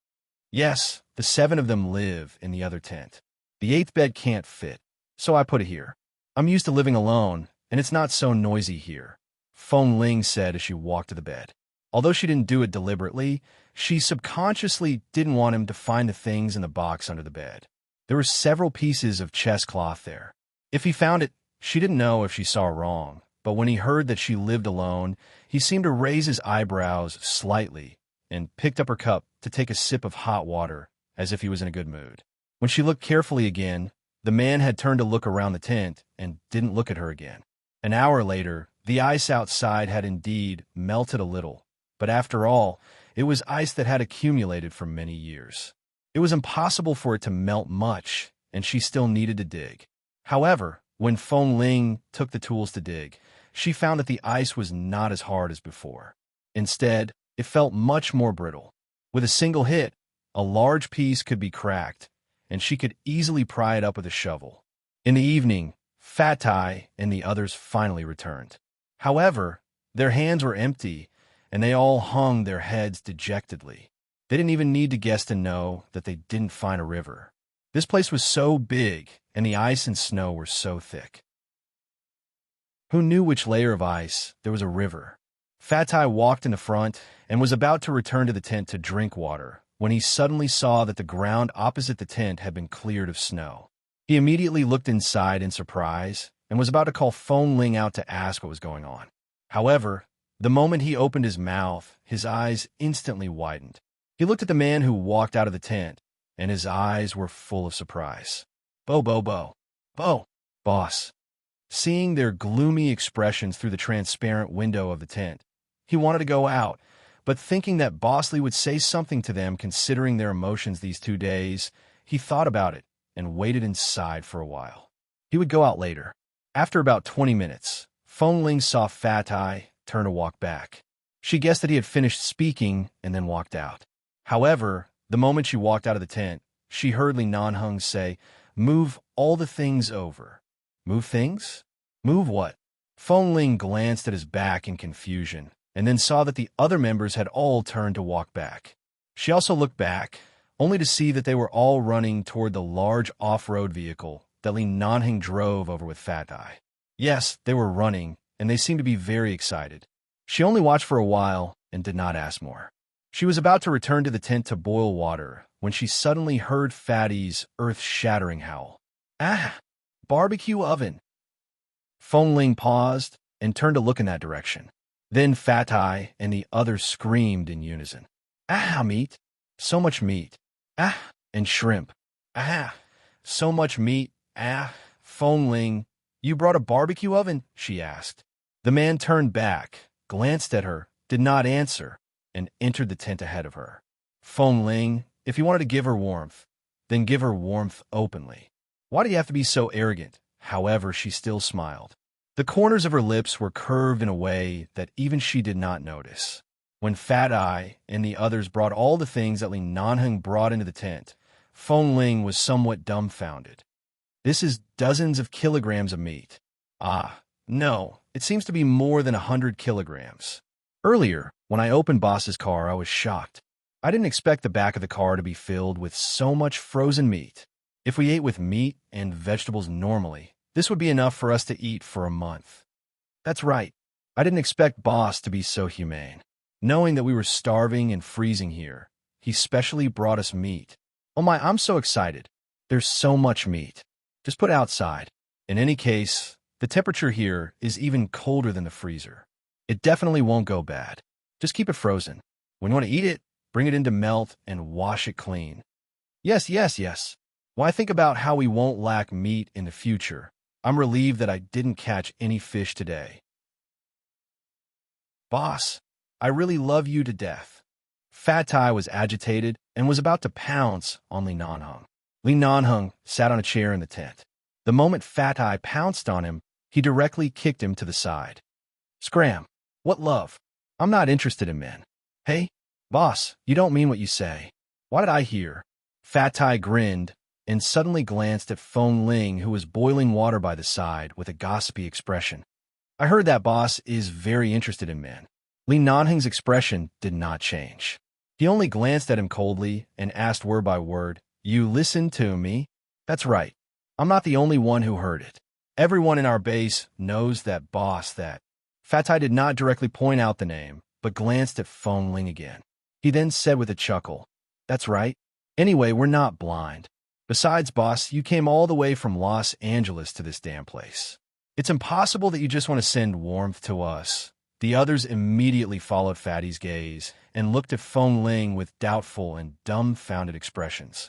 "Yes, the 7 of them live in the other tent. The 8th bed can't fit, so I put it here. I'm used to living alone, and it's not so noisy here," Feng Ling said as she walked to the bed. Although she didn't do it deliberately, she subconsciously didn't want him to find the things in the box under the bed. There were several pieces of chest cloth there. If he found it, she didn't know if she saw wrong, but when he heard that she lived alone, he seemed to raise his eyebrows slightly and picked up her cup to take a sip of hot water as if he was in a good mood. When she looked carefully again, the man had turned to look around the tent and didn't look at her again. An hour later, the ice outside had indeed melted a little, but after all, it was ice that had accumulated for many years. It was impossible for it to melt much, and she still needed to dig. However, when Feng Ling took the tools to dig, she found that the ice was not as hard as before. Instead, it felt much more brittle. With a single hit, a large piece could be cracked, and she could easily pry it up with a shovel. In the evening, Fat Eye and the others finally returned. However, their hands were empty, and they all hung their heads dejectedly. They didn't even need to guess to know that they didn't find a river. This place was so big, and the ice and snow were so thick. Who knew which layer of ice there was a river? Fat Eye walked in the front and was about to return to the tent to drink water when he suddenly saw that the ground opposite the tent had been cleared of snow. He immediately looked inside in surprise and was about to call Feng Ling out to ask what was going on. However, the moment he opened his mouth, his eyes instantly widened. He looked at the man who walked out of the tent, and his eyes were full of surprise. Bo, boss." Seeing their gloomy expressions through the transparent window of the tent, he wanted to go out, but thinking that Boss Lee would say something to them considering their emotions these 2 days, he thought about it and waited inside for a while. He would go out later. After about 20 minutes, Feng Ling saw Fat Eye turn to walk back. She guessed that he had finished speaking and then walked out. However, the moment she walked out of the tent, she heard Li Nanheng say, "Move all the things over." "Move things? Move what?" Feng Ling glanced at his back in confusion, and then saw that the other members had all turned to walk back. She also looked back, only to see that they were all running toward the large off-road vehicle that Li Nanheng drove over with Fat Eye. Yes, they were running, and they seemed to be very excited. She only watched for a while and did not ask more. She was about to return to the tent to boil water when she suddenly heard Fatty's earth-shattering howl. "Ah! Barbecue oven!" Feng Ling paused and turned to look in that direction. Then Fat Eye and the others screamed in unison. "Ah, meat! So much meat! Ah, and shrimp. Ah, so much meat. Ah, Feng Ling, you brought a barbecue oven? She asked. The man turned back, glanced at her, did not answer, and entered the tent ahead of her. Feng Ling, if you wanted to give her warmth, then give her warmth openly. Why do you have to be so arrogant? However, she still smiled. The corners of her lips were curved in a way that even she did not notice. When Fat Eye and the others brought all the things that Li Nanheng brought into the tent, Feng Ling was somewhat dumbfounded. This is dozens of kilograms of meat. Ah, no, it seems to be more than 100 kilograms. Earlier, when I opened Boss's car, I was shocked. I didn't expect the back of the car to be filled with so much frozen meat. If we ate with meat and vegetables normally, this would be enough for us to eat for a month. That's right. I didn't expect Boss to be so humane. Knowing that we were starving and freezing here, he specially brought us meat. Oh my, I'm so excited. There's so much meat. Just put it outside. In any case, the temperature here is even colder than the freezer. It definitely won't go bad. Just keep it frozen. When you want to eat it, bring it in to melt and wash it clean. Yes. Why think about how we won't lack meat in the future? I'm relieved that I didn't catch any fish today. Boss, I really love you to death. Fat Tai was agitated and was about to pounce on Li Nanheng. Li Nanheng sat on a chair in the tent. The moment Fat Tai pounced on him, he directly kicked him to the side. Scram! What love? I'm not interested in men. Hey, boss, you don't mean what you say. What did I hear? Fat Tai grinned and suddenly glanced at Feng Ling, who was boiling water by the side with a gossipy expression. I heard that boss is very interested in men. Li Nanheng's expression did not change. He only glanced at him coldly and asked word by word, You listened to me? That's right. I'm not the only one who heard it. Everyone in our base knows that boss that. Fat Tai did not directly point out the name, but glanced at Feng Ling again. He then said with a chuckle, That's right. Anyway, we're not blind. Besides, boss, you came all the way from Los Angeles to this damn place. It's impossible that you just want to send warmth to us. The others immediately followed Fatty's gaze and looked at Feng Ling with doubtful and dumbfounded expressions.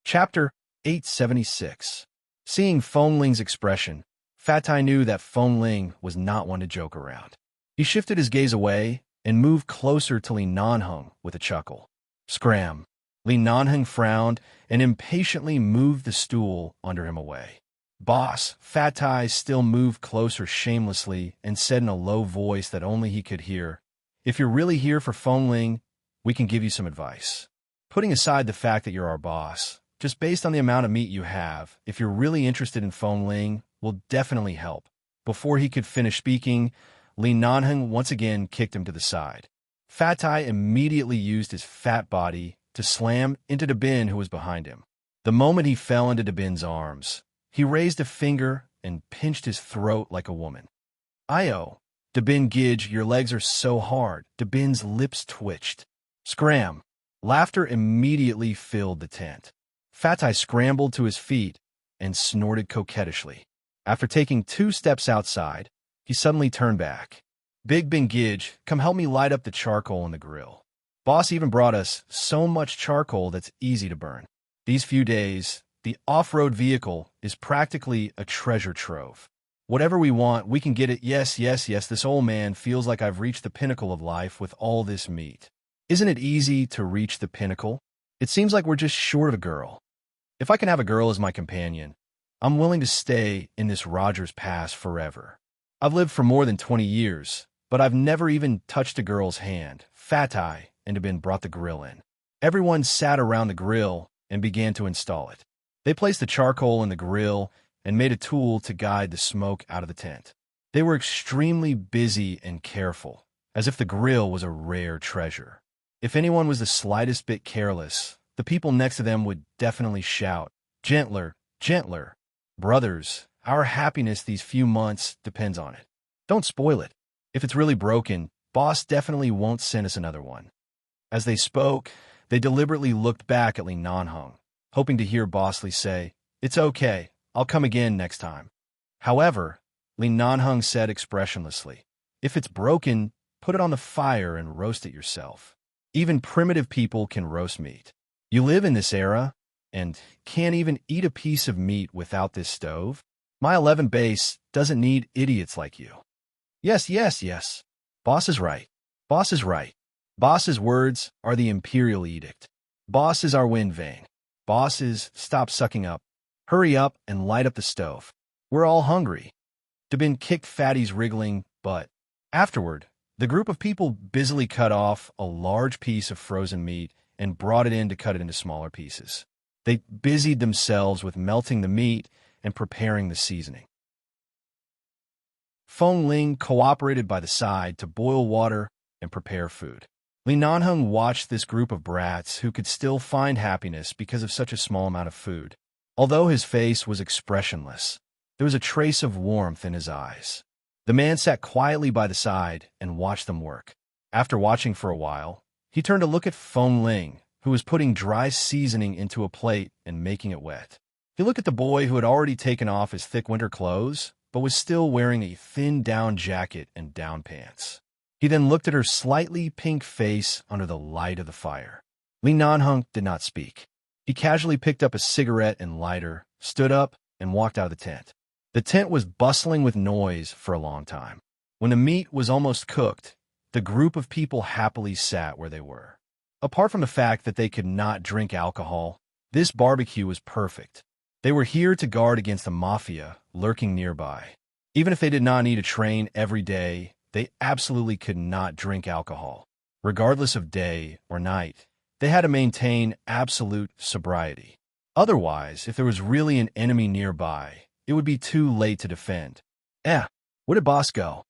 Chapter 876. Seeing Feng Ling's expression, Fat Tai knew that Feng Ling was not one to joke around. He shifted his gaze away and moved closer to Li Nanheng with a chuckle. Scram! Li Nanheng frowned and impatiently moved the stool under him away. Boss, Fat Tai still moved closer shamelessly and said in a low voice that only he could hear, If you're really here for Feng Ling, we can give you some advice. Putting aside the fact that you're our boss, just based on the amount of meat you have, if you're really interested in Feng Ling, will definitely help. Before he could finish speaking, Li Nanheng once again kicked him to the side. Fat Tai immediately used his fat body to slam into Dabin, who was behind him. The moment he fell into Dabin's arms, he raised a finger and pinched his throat like a woman. Io, Dabin Gidge, your legs are so hard. Dabin's lips twitched. Scram! Laughter immediately filled the tent. Fat Tai scrambled to his feet and snorted coquettishly. After taking 2 steps outside, he suddenly turned back. Big Ben Gidge, come help me light up the charcoal in the grill. Boss even brought us so much charcoal that's easy to burn. These few days, the off-road vehicle is practically a treasure trove. Whatever we want, we can get it. Yes, this old man feels like I've reached the pinnacle of life with all this meat. Isn't it easy to reach the pinnacle? It seems like we're just short of a girl. If I can have a girl as my companion, I'm willing to stay in this Rogers Pass forever. I've lived for more than 20 years, but I've never even touched a girl's hand. Fat Eye and Dabin brought the grill in. Everyone sat around the grill and began to install it. They placed the charcoal in the grill and made a tool to guide the smoke out of the tent. They were extremely busy and careful, as if the grill was a rare treasure. If anyone was the slightest bit careless, the people next to them would definitely shout, Gentler, gentler. Brothers, our happiness these few months depends on it. Don't spoil it. If it's really broken, boss definitely won't send us another one. As they spoke, they deliberately looked back at Li Nanheng, hoping to hear Boss Li say, It's okay, I'll come again next time. However, Li Nanheng said expressionlessly, If it's broken, put it on the fire and roast it yourself. Even primitive people can roast meat. You live in this era and can't even eat a piece of meat without this stove? My 11 base doesn't need idiots like you. Yes, yes, yes. Boss is right. Boss is right. Boss's words are the imperial edict. Boss is our wind vane. Bosses, stop sucking up. Hurry up and light up the stove. We're all hungry. Dabin kicked Fatty's wriggling butt. Afterward, the group of people busily cut off a large piece of frozen meat and brought it in to cut it into smaller pieces. They busied themselves with melting the meat and preparing the seasoning. Feng Ling cooperated by the side to boil water and prepare food. Li Nanheng watched this group of brats who could still find happiness because of such a small amount of food. Although his face was expressionless, there was a trace of warmth in his eyes. The man sat quietly by the side and watched them work. After watching for a while, he turned to look at Feng Ling, who was putting dry seasoning into a plate and making it wet. He looked at the boy who had already taken off his thick winter clothes, but was still wearing a thin down jacket and down pants. He then looked at her slightly pink face under the light of the fire. Li Nanheng did not speak. He casually picked up a cigarette and lighter, stood up, and walked out of the tent. The tent was bustling with noise for a long time. When the meat was almost cooked, the group of people happily sat where they were. Apart from the fact that they could not drink alcohol, this barbecue was perfect. They were here to guard against the mafia lurking nearby. Even if they did not need to train every day, they absolutely could not drink alcohol. Regardless of day or night, they had to maintain absolute sobriety. Otherwise, if there was really an enemy nearby, it would be too late to defend. Where did Boss go?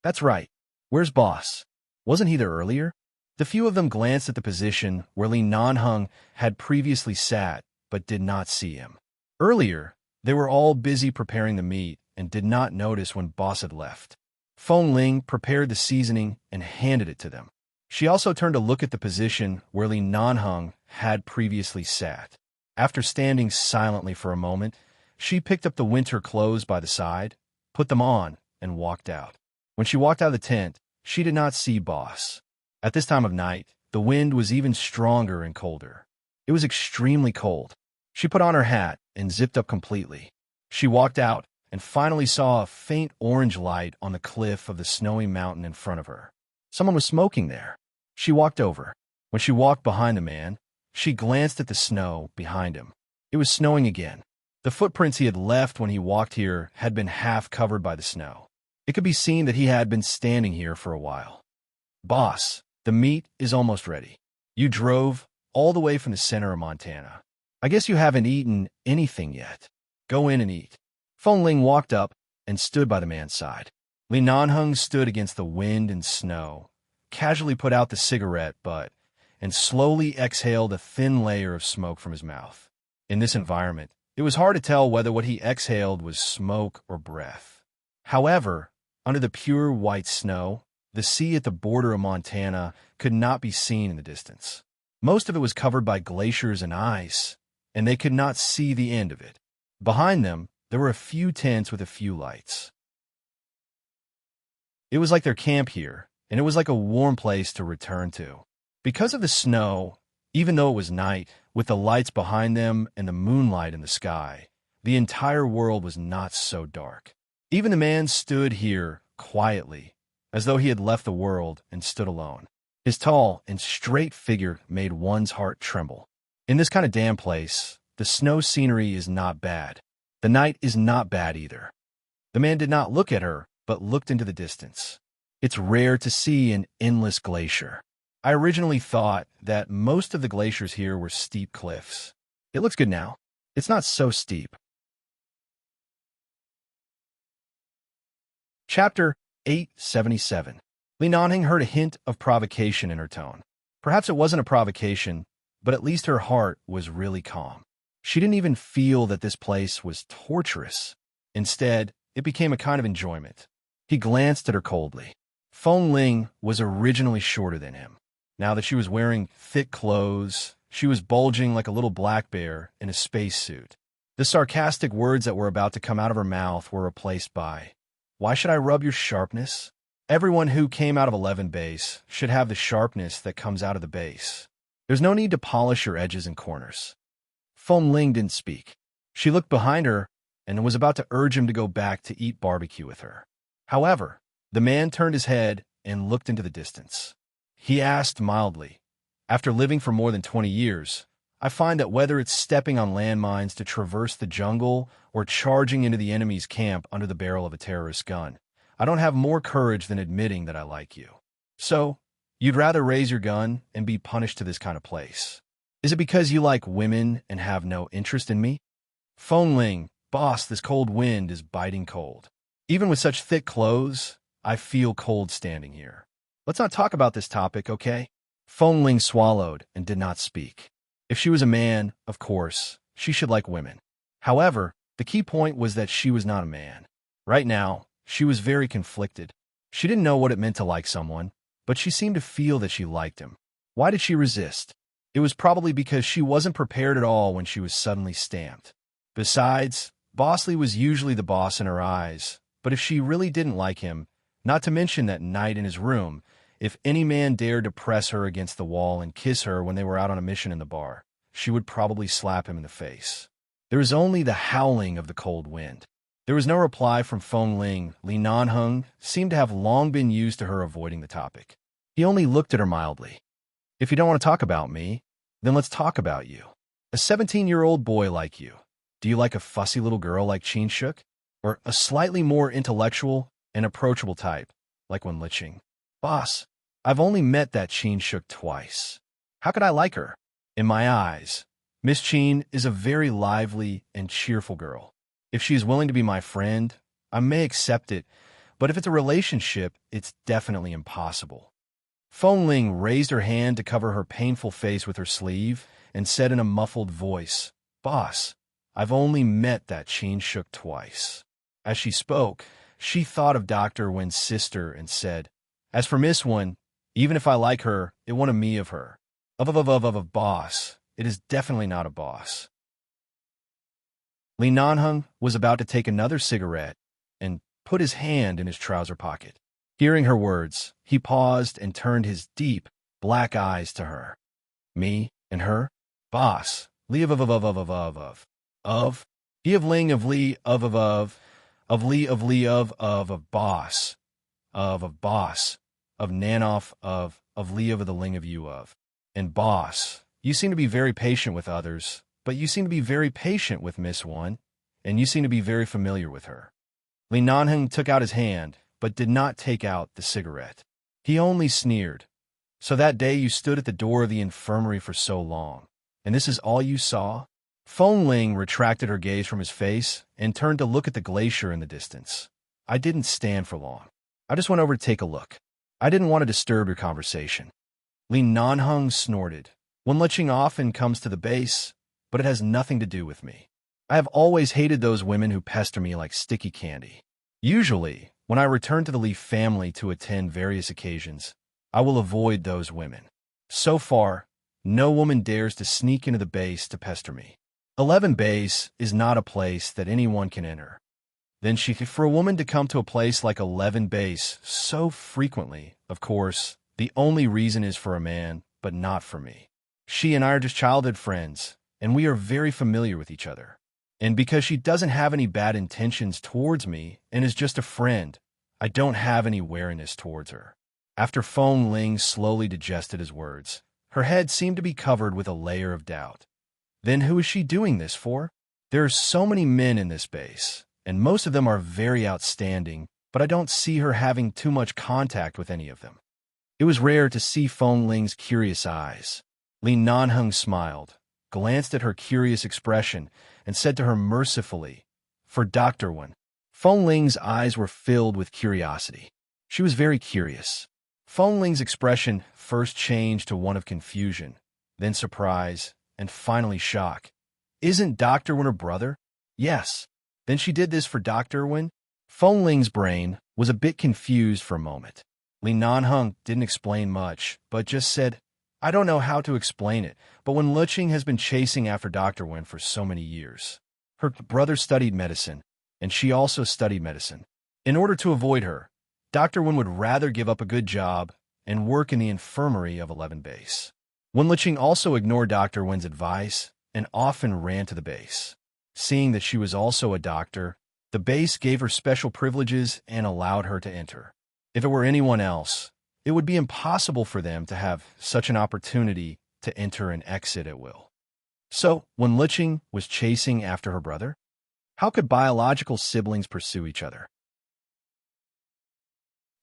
That's right. Where's Boss? Wasn't he there earlier? The few of them glanced at the position where Li Nanheng had previously sat, but did not see him. Earlier, they were all busy preparing the meat and did not notice when Boss had left. Feng Ling prepared the seasoning and handed it to them. She also turned to look at the position where Li Nanheng had previously sat. After standing silently for a moment, she picked up the winter clothes by the side, put them on, and walked out. When she walked out of the tent, she did not see Boss. At this time of night, the wind was even stronger and colder. It was extremely cold. She put on her hat and zipped up completely. She walked out and finally saw a faint orange light on the cliff of the snowy mountain in front of her. Someone was smoking there. She walked over. When she walked behind the man, she glanced at the snow behind him. It was snowing again. The footprints he had left when he walked here had been half covered by the snow. It could be seen that he had been standing here for a while. Boss, the meat is almost ready. You drove all the way from the center of Montana. I guess you haven't eaten anything yet. Go in and eat. Feng Ling walked up and stood by the man's side. Li Nanheng stood against the wind and snow, casually put out the cigarette butt, and slowly exhaled a thin layer of smoke from his mouth. In this environment, it was hard to tell whether what he exhaled was smoke or breath. However, under the pure white snow, the sea at the border of Montana could not be seen in the distance. Most of it was covered by glaciers and ice, and they could not see the end of it. Behind them, there were a few tents with a few lights. It was like their camp here, and it was like a warm place to return to. Because of the snow, even though it was night, with the lights behind them and the moonlight in the sky, the entire world was not so dark. Even the man stood here quietly, as though he had left the world and stood alone. His tall and straight figure made one's heart tremble. In this kind of damn place, the snow scenery is not bad. The night is not bad either. The man did not look at her, but looked into the distance. It's rare to see an endless glacier. I originally thought that most of the glaciers here were steep cliffs. It looks good now. It's not so steep. Chapter 877. Li Nanheng heard a hint of provocation in her tone. Perhaps it wasn't a provocation, but at least her heart was really calm. She didn't even feel that this place was torturous. Instead, it became a kind of enjoyment. He glanced at her coldly. Feng Ling was originally shorter than him. Now that she was wearing thick clothes, she was bulging like a little black bear in a spacesuit. The sarcastic words that were about to come out of her mouth were replaced by, "Why should I rub your sharpness? Everyone who came out of 11 base should have the sharpness that comes out of the base. There's no need to polish your edges and corners. Feng Ling didn't speak. She looked behind her and was about to urge him to go back to eat barbecue with her. However, the man turned his head and looked into the distance. He asked mildly, "After living for more than 20 years, I find that whether it's stepping on landmines to traverse the jungle or charging into the enemy's camp under the barrel of a terrorist gun, I don't have more courage than admitting that I like you. So, you'd rather raise your gun and be punished to this kind of place. Is it because you like women and have no interest in me?" Feng Ling, "Boss, this cold wind is biting cold. Even with such thick clothes, I feel cold standing here. Let's not talk about this topic, okay?" Feng Ling swallowed and did not speak. If she was a man, of course, she should like women. However, the key point was that she was not a man. Right now, she was very conflicted. She didn't know what it meant to like someone, but she seemed to feel that she liked him. Why did she resist? It was probably because she wasn't prepared at all when she was suddenly stamped. Besides, Bosley was usually the boss in her eyes, but if she really didn't like him, not to mention that night in his room, if any man dared to press her against the wall and kiss her when they were out on a mission in the bar, she would probably slap him in the face. There was only the howling of the cold wind. There was no reply from Feng Ling. Li Nanheng seemed to have long been used to her avoiding the topic. He only looked at her mildly. "If you don't want to talk about me, then let's talk about you. A 17-year-old boy like you. Do you like a fussy little girl like Qin Shuk? Or a slightly more intellectual and approachable type, like Wen Liqing?" "Boss, I've only met that Qin Shuk twice. How could I like her? In my eyes, Miss Qin is a very lively and cheerful girl. If she is willing to be my friend, I may accept it, but if it's a relationship, it's definitely impossible." Feng Ling raised her hand to cover her painful face with her sleeve and said in a muffled voice, "Boss, I've only met that Qin Shuk twice." As she spoke, she thought of Dr. Wen's sister and said, "As for Miss Wen, even if I like her, it won't a me of her. Of boss, it is definitely not a boss." Li Nanheng was about to take another cigarette and put his hand in his trouser pocket. Hearing her words, he paused and turned his deep, black eyes to her. "Me and her? Boss, Li of he of Ling of Li of Li of Li of boss, of boss, of Nanoff of Li of the Ling of you of. And boss, you seem to be very patient with others, but you seem to be very patient with Miss Wen, and you seem to be very familiar with her." Li Nanheng took out his hand, but did not take out the cigarette. He only sneered. "So that day you stood at the door of the infirmary for so long, and this is all you saw?" Feng Ling retracted her gaze from his face and turned to look at the glacier in the distance. "I didn't stand for long. I just went over to take a look. I didn't want to disturb your conversation." Li Nanheng snorted. "Wen Liqing often comes to the base, but it has nothing to do with me. I have always hated those women who pester me like sticky candy. Usually, when I return to the Li family to attend various occasions, I will avoid those women. So far, no woman dares to sneak into the base to pester me. 11 base is not a place that anyone can enter. Then for a woman to come to a place like 11 base so frequently, of course, the only reason is for a man, but not for me. She and I are just childhood friends, and we are very familiar with each other. And because she doesn't have any bad intentions towards me and is just a friend, I don't have any wariness towards her." After Feng Ling slowly digested his words, her head seemed to be covered with a layer of doubt. Then who is she doing this for? There are so many men in this base, and most of them are very outstanding, but I don't see her having too much contact with any of them. It was rare to see Feng Ling's curious eyes. Li Nanheng smiled, glanced at her curious expression, and said to her mercifully, "For Dr. Wen." Feng Ling's eyes were filled with curiosity. She was very curious. Feng Ling's expression first changed to one of confusion, then surprise, and finally shock. "Isn't Dr. Wen her brother?" "Yes." "Then she did this for Dr. Wen?" Feng Ling's brain was a bit confused for a moment. Li Nanheng didn't explain much, but just said, "I don't know how to explain it, but Wen Liqing has been chasing after Dr. Wen for so many years. Her brother studied medicine, and she also studied medicine. In order to avoid her, Dr. Wen would rather give up a good job and work in the infirmary of 11 base. Wen Liqing also ignored Dr. Wen's advice and often ran to the base. Seeing that she was also a doctor, the base gave her special privileges and allowed her to enter. If it were anyone else, it would be impossible for them to have such an opportunity to enter and exit at will. So, when Liqing was chasing after her brother, how could biological siblings pursue each other?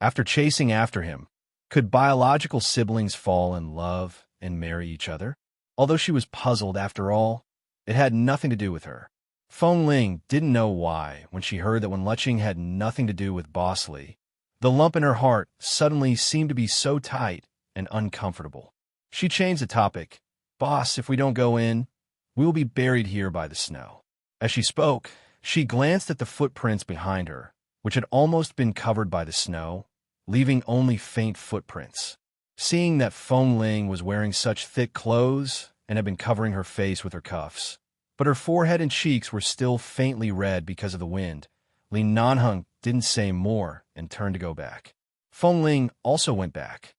After chasing after him, could biological siblings fall in love and marry each other? Although she was puzzled after all, it had nothing to do with her. Feng Ling didn't know why when she heard that Wen Liqing had nothing to do with Boss Li. The lump in her heart suddenly seemed to be so tight and uncomfortable. She changed the topic. Boss, if we don't go in, we will be buried here by the snow. As she spoke, she glanced at the footprints behind her, which had almost been covered by the snow, leaving only faint footprints. Seeing that Feng Ling was wearing such thick clothes and had been covering her face with her cuffs, but her forehead and cheeks were still faintly red because of the wind, Li Nanheng didn't say more and turned to go back. Feng Ling also went back.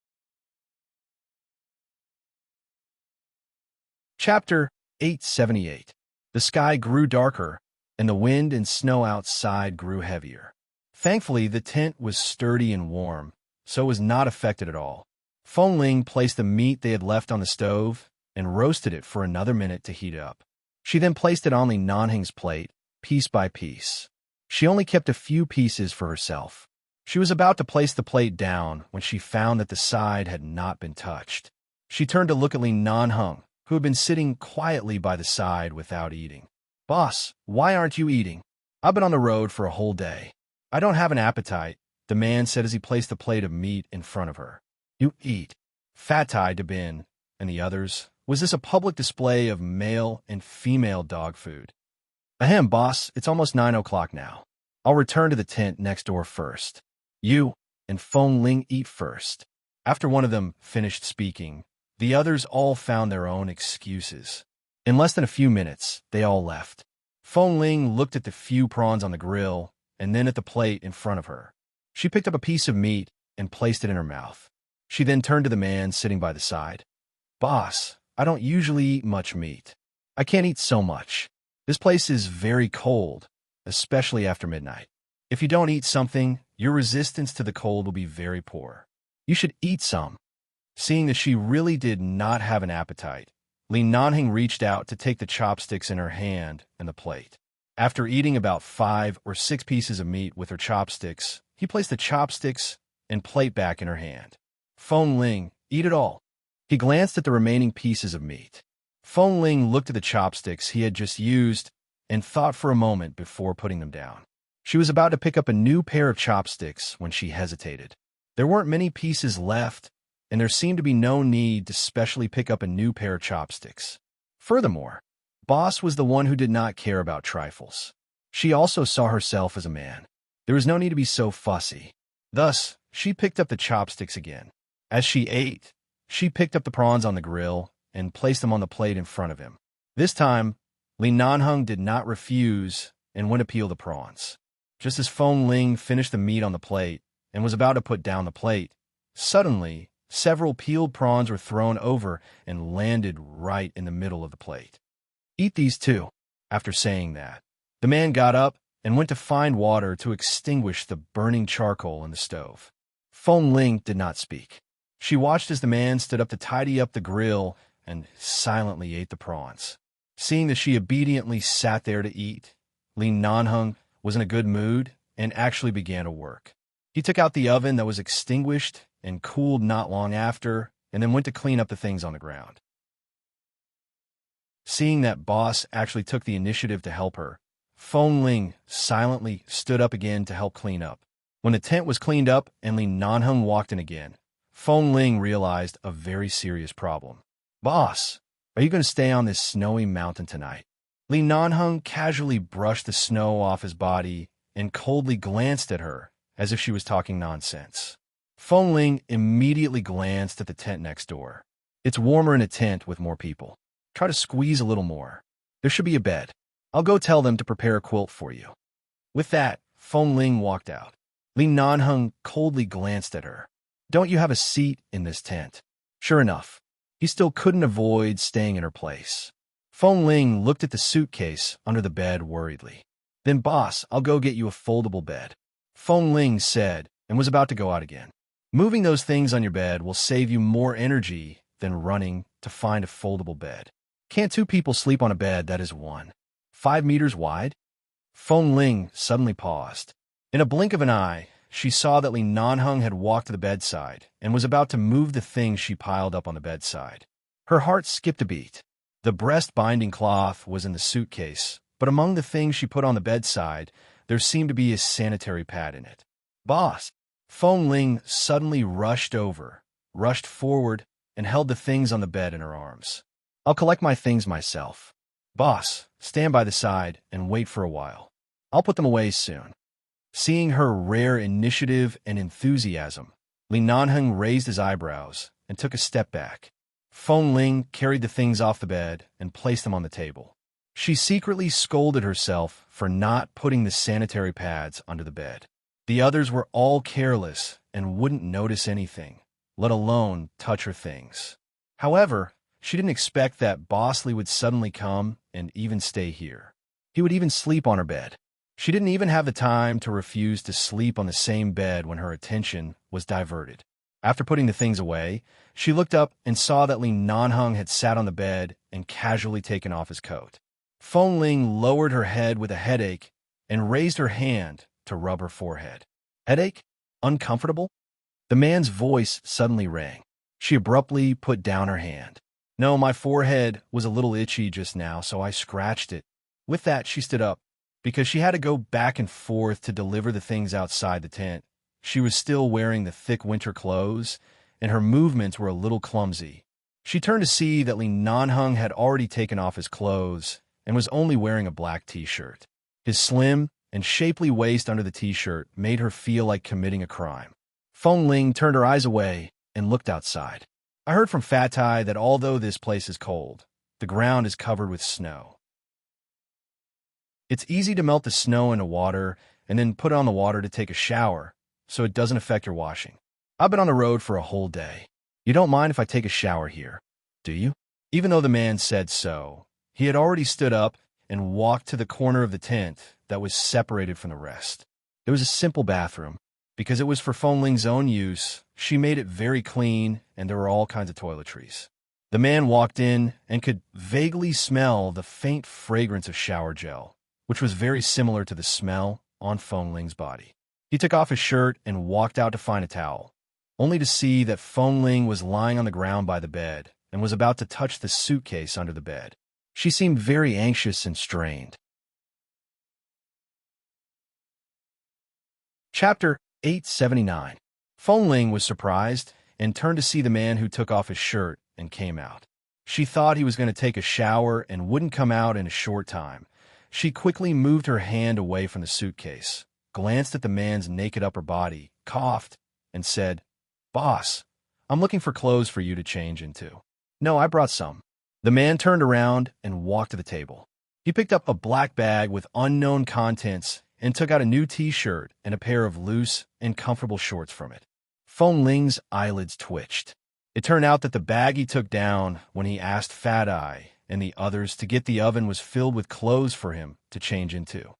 Chapter 878. The sky grew darker, and the wind and snow outside grew heavier. Thankfully, the tent was sturdy and warm, so it was not affected at all. Feng Ling placed the meat they had left on the stove and roasted it for another minute to heat up. She then placed it on Li Nanheng's plate, piece by piece. She only kept a few pieces for herself. She was about to place the plate down when she found that the side had not been touched. She turned to look at Li Nanheng, who had been sitting quietly by the side without eating. Boss, why aren't you eating? I've been on the road for a whole day. I don't have an appetite, the man said as he placed the plate of meat in front of her. You eat. Fatai Dabin and the others. Was this a public display of male and female dog food? Ahem, boss, it's almost 9 o'clock now. I'll return to the tent next door first. You and Feng Ling eat first. After one of them finished speaking, the others all found their own excuses. In less than a few minutes, they all left. Feng Ling looked at the few prawns on the grill and then at the plate in front of her. She picked up a piece of meat and placed it in her mouth. She then turned to the man sitting by the side. Boss, I don't usually eat much meat. I can't eat so much. This place is very cold, especially after midnight. If you don't eat something, your resistance to the cold will be very poor. You should eat some. Seeing that she really did not have an appetite, Li Nanheng reached out to take the chopsticks in her hand and the plate. After eating about 5 or 6 pieces of meat with her chopsticks, he placed the chopsticks and plate back in her hand. Feng Ling, eat it all. He glanced at the remaining pieces of meat. Feng Ling looked at the chopsticks he had just used and thought for a moment before putting them down. She was about to pick up a new pair of chopsticks when she hesitated. There weren't many pieces left, and there seemed to be no need to specially pick up a new pair of chopsticks. Furthermore, Boss was the one who did not care about trifles. She also saw herself as a man. There was no need to be so fussy. Thus, she picked up the chopsticks again. As she ate, she picked up the prawns on the grill and placed them on the plate in front of him. This time, Li Nanheng did not refuse and went to peel the prawns. Just as Feng Ling finished the meat on the plate and was about to put down the plate, suddenly, several peeled prawns were thrown over and landed right in the middle of the plate. Eat these too. After saying that, the man got up and went to find water to extinguish the burning charcoal in the stove. Feng Ling did not speak. She watched as the man stood up to tidy up the grill and silently ate the prawns. Seeing that she obediently sat there to eat, Li Nanheng was in a good mood and actually began to work. He took out the oven that was extinguished and cooled not long after, and then went to clean up the things on the ground. Seeing that Boss actually took the initiative to help her, Feng Ling silently stood up again to help clean up. When the tent was cleaned up and Li Nanheng walked in again, Feng Ling realized a very serious problem. Boss, are you going to stay on this snowy mountain tonight? Li Nanheng casually brushed the snow off his body and coldly glanced at her as if she was talking nonsense. Feng Ling immediately glanced at the tent next door. It's warmer in a tent with more people. Try to squeeze a little more. There should be a bed. I'll go tell them to prepare a quilt for you. With that, Feng Ling walked out. Li Nanheng coldly glanced at her. Don't you have a seat in this tent? Sure enough, he still couldn't avoid staying in her place. Feng Ling looked at the suitcase under the bed worriedly. Then, boss, I'll go get you a foldable bed, Feng Ling said, and was about to go out again. Moving those things on your bed will save you more energy than running to find a foldable bed. Can't two people sleep on a bed that is 5 meters wide? Feng Ling suddenly paused. In a blink of an eye, she saw that Li Nanheng had walked to the bedside and was about to move the things she piled up on the bedside. Her heart skipped a beat. The breast binding cloth was in the suitcase, but among the things she put on the bedside, there seemed to be a sanitary pad in it. Boss! Feng Ling suddenly rushed forward, and held the things on the bed in her arms. I'll collect my things myself. Boss, stand by the side and wait for a while. I'll put them away soon. Seeing her rare initiative and enthusiasm, Li Nanheng raised his eyebrows and took a step back. Feng Ling carried the things off the bed and placed them on the table. She secretly scolded herself for not putting the sanitary pads under the bed. The others were all careless and wouldn't notice anything, let alone touch her things. However, she didn't expect that Boss Lee would suddenly come and even stay here. He would even sleep on her bed. She didn't even have the time to refuse to sleep on the same bed when her attention was diverted. After putting the things away, she looked up and saw that Li Nanheng had sat on the bed and casually taken off his coat. Feng Ling lowered her head with a headache and raised her hand to rub her forehead. Headache? Uncomfortable? The man's voice suddenly rang. She abruptly put down her hand. No, my forehead was a little itchy just now, so I scratched it. With that, she stood up. Because she had to go back and forth to deliver the things outside the tent, she was still wearing the thick winter clothes, and her movements were a little clumsy. She turned to see that Li Nanheng had already taken off his clothes and was only wearing a black t-shirt. His slim and shapely waist under the t-shirt made her feel like committing a crime. Feng Ling turned her eyes away and looked outside. I heard from Fatai that although this place is cold, the ground is covered with snow. It's easy to melt the snow into water and then put on the water to take a shower so it doesn't affect your washing. I've been on the road for a whole day. You don't mind if I take a shower here, do you? Even though the man said so, he had already stood up and walked to the corner of the tent that was separated from the rest. It was a simple bathroom. Because it was for Feng Ling's own use, she made it very clean and there were all kinds of toiletries. The man walked in and could vaguely smell the faint fragrance of shower gel, which was very similar to the smell on Feng Ling's body. He took off his shirt and walked out to find a towel, only to see that Feng Ling was lying on the ground by the bed and was about to touch the suitcase under the bed. She seemed very anxious and strained. Chapter 879. Feng Ling was surprised and turned to see the man who took off his shirt and came out. She thought he was going to take a shower and wouldn't come out in a short time. She quickly moved her hand away from the suitcase, glanced at the man's naked upper body, coughed, and said, Boss, I'm looking for clothes for you to change into. No, I brought some. The man turned around and walked to the table. He picked up a black bag with unknown contents and took out a new t-shirt and a pair of loose and comfortable shorts from it. Feng Ling's eyelids twitched. It turned out that the bag he took down when he asked Fat Eye and the others to get the oven was filled with clothes for him to change into.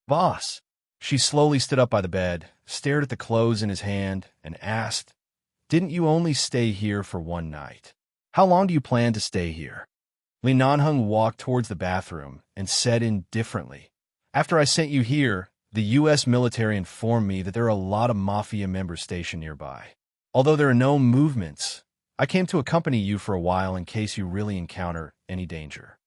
Boss! She slowly stood up by the bed, stared at the clothes in his hand, and asked, Didn't you only stay here for one night? How long do you plan to stay here? Li Nanheng walked towards the bathroom and said indifferently, After I sent you here, the U.S. military informed me that there are a lot of mafia members stationed nearby. Although there are no movements, I came to accompany you for a while in case you really encounter any danger.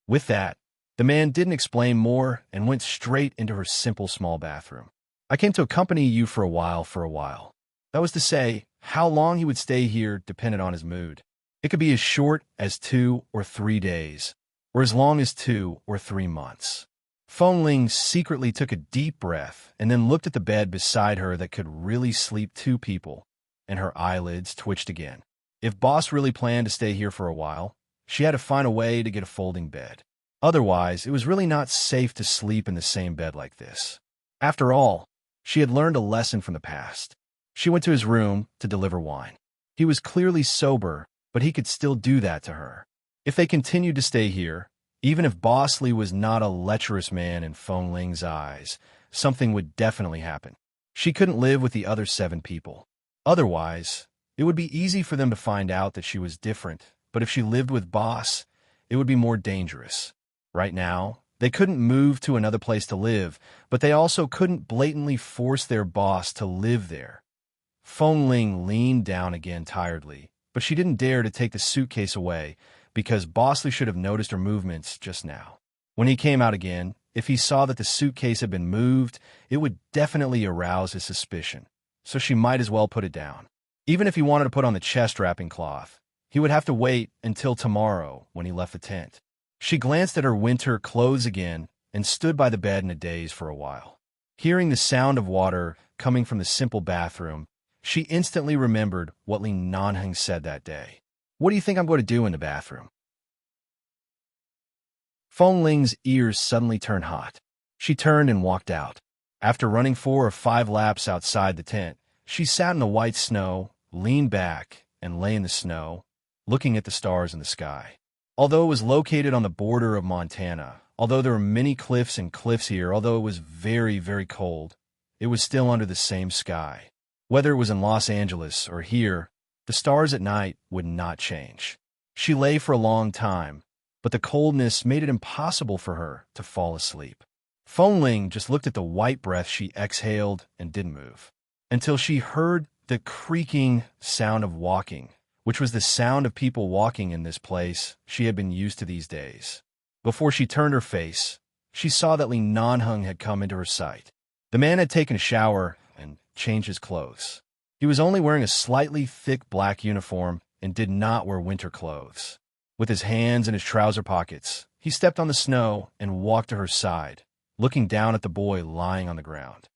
With that, the man didn't explain more and went straight into her simple small bathroom. I came to accompany you for a while. That was to say, how long he would stay here depended on his mood. It could be as short as 2 or 3 days, or as long as 2 or 3 months. Feng Ling secretly took a deep breath and then looked at the bed beside her that could really sleep 2 people, and her eyelids twitched again. If Boss really planned to stay here for a while, she had to find a way to get a folding bed. Otherwise, it was really not safe to sleep in the same bed like this. After all, She had learned a lesson from the past. She went to his room to deliver wine. He was clearly sober, but he could still do that to her. If they continued to stay here, even if Bosley was not a lecherous man in Feng Ling's eyes, something would definitely happen. She couldn't live with the other 7 people. Otherwise, it would be easy for them to find out that she was different, but if she lived with Boss, it would be more dangerous. Right now, they couldn't move to another place to live, but they also couldn't blatantly force their boss to live there. Feng Ling leaned down again tiredly, but she didn't dare to take the suitcase away because Bosley should have noticed her movements just now. When he came out again, if he saw that the suitcase had been moved, it would definitely arouse his suspicion, so she might as well put it down. Even if he wanted to put on the chest wrapping cloth, he would have to wait until tomorrow when he left the tent. She glanced at her winter clothes again and stood by the bed in a daze for a while. Hearing the sound of water coming from the simple bathroom, she instantly remembered what Li Nanheng said that day. "What do you think I'm going to do in the bathroom?" Feng Ling's ears suddenly turned hot. She turned and walked out. After running 4 or 5 laps outside the tent, she sat in the white snow, leaned back, and lay in the snow, looking at the stars in the sky. Although it was located on the border of Montana, although there were many cliffs and cliffs here, although it was very, very cold, it was still under the same sky. Whether it was in Los Angeles or here, the stars at night would not change. She lay for a long time, but the coldness made it impossible for her to fall asleep. Feng Ling just looked at the white breath she exhaled and didn't move, until she heard the creaking sound of walking, which was the sound of people walking in this place she had been used to these days. Before she turned her face, she saw that Li Nanheng had come into her sight. The man had taken a shower and changed his clothes. He was only wearing a slightly thick black uniform and did not wear winter clothes. With his hands in his trouser pockets, he stepped on the snow and walked to her side, looking down at the boy lying on the ground.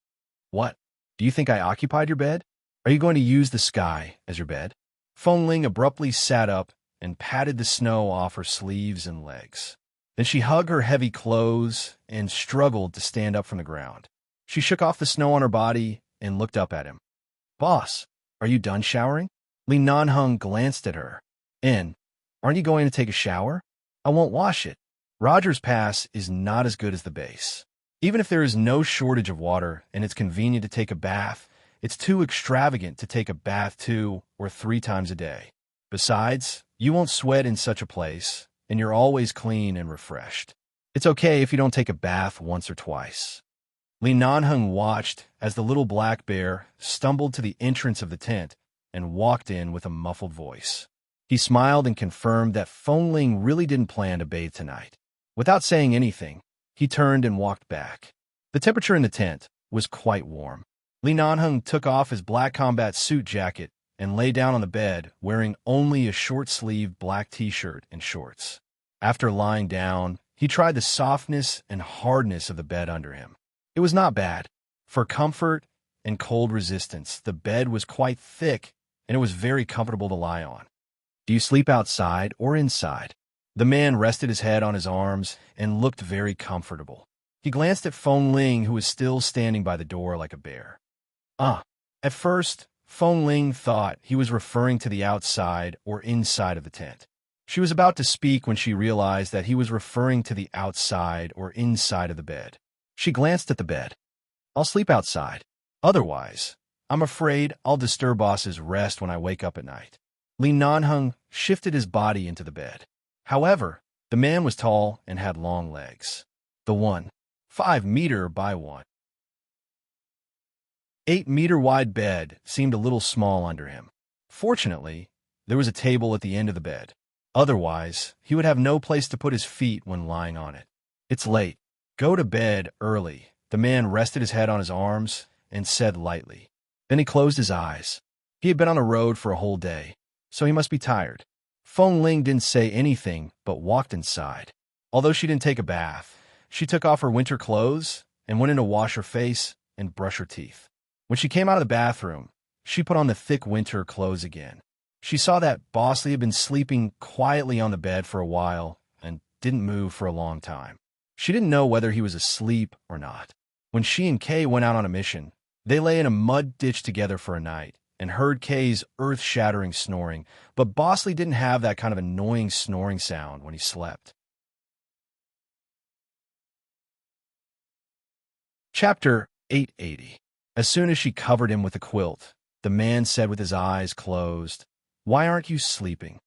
"What? Do you think I occupied your bed? Are you going to use the sky as your bed?" Feng Ling abruptly sat up and patted the snow off her sleeves and legs. Then she hugged her heavy clothes and struggled to stand up from the ground. She shook off the snow on her body and looked up at him. "Boss, are you done showering?" Li Nanheng glanced at her. Aren't you going to take a shower?" "I won't wash it. Rogers Pass is not as good as the base. Even if there is no shortage of water and it's convenient to take a bath, it's too extravagant to take a bath 2 or 3 times a day. Besides, you won't sweat in such a place, and you're always clean and refreshed. It's okay if you don't take a bath once or twice." Li Nanheng watched as the little black bear stumbled to the entrance of the tent and walked in with a muffled voice. He smiled and confirmed that Feng Ling really didn't plan to bathe tonight. Without saying anything, he turned and walked back. The temperature in the tent was quite warm. Li Nanheng took off his black combat suit jacket and lay down on the bed wearing only a short-sleeved black t-shirt and shorts. After lying down, he tried the softness and hardness of the bed under him. It was not bad. For comfort and cold resistance, the bed was quite thick and it was very comfortable to lie on. "Do you sleep outside or inside?" The man rested his head on his arms and looked very comfortable. He glanced at Feng Ling, who was still standing by the door like a bear. At first, Feng Ling thought he was referring to the outside or inside of the tent. She was about to speak when she realized that he was referring to the outside or inside of the bed. She glanced at the bed. "I'll sleep outside. Otherwise, I'm afraid I'll disturb Boss's rest when I wake up at night." Li Nanheng shifted his body into the bed. However, the man was tall and had long legs. The 1.5 meter by 1.8 meter wide bed seemed a little small under him. Fortunately, there was a table at the end of the bed. Otherwise, he would have no place to put his feet when lying on it. "It's late. Go to bed early." The man rested his head on his arms and said lightly. Then he closed his eyes. He had been on the road for a whole day, so he must be tired. Feng Ling didn't say anything but walked inside. Although she didn't take a bath, she took off her winter clothes and went in to wash her face and brush her teeth. When she came out of the bathroom, she put on the thick winter clothes again. She saw that Bosley had been sleeping quietly on the bed for a while and didn't move for a long time. She didn't know whether he was asleep or not. When she and Kay went out on a mission, They lay in a mud ditch together for a night and heard Kay's earth-shattering snoring, but Bosley didn't have that kind of annoying snoring sound when he slept. Chapter 880. As soon as she covered him with a quilt, the man said with his eyes closed, "Why aren't you sleeping?"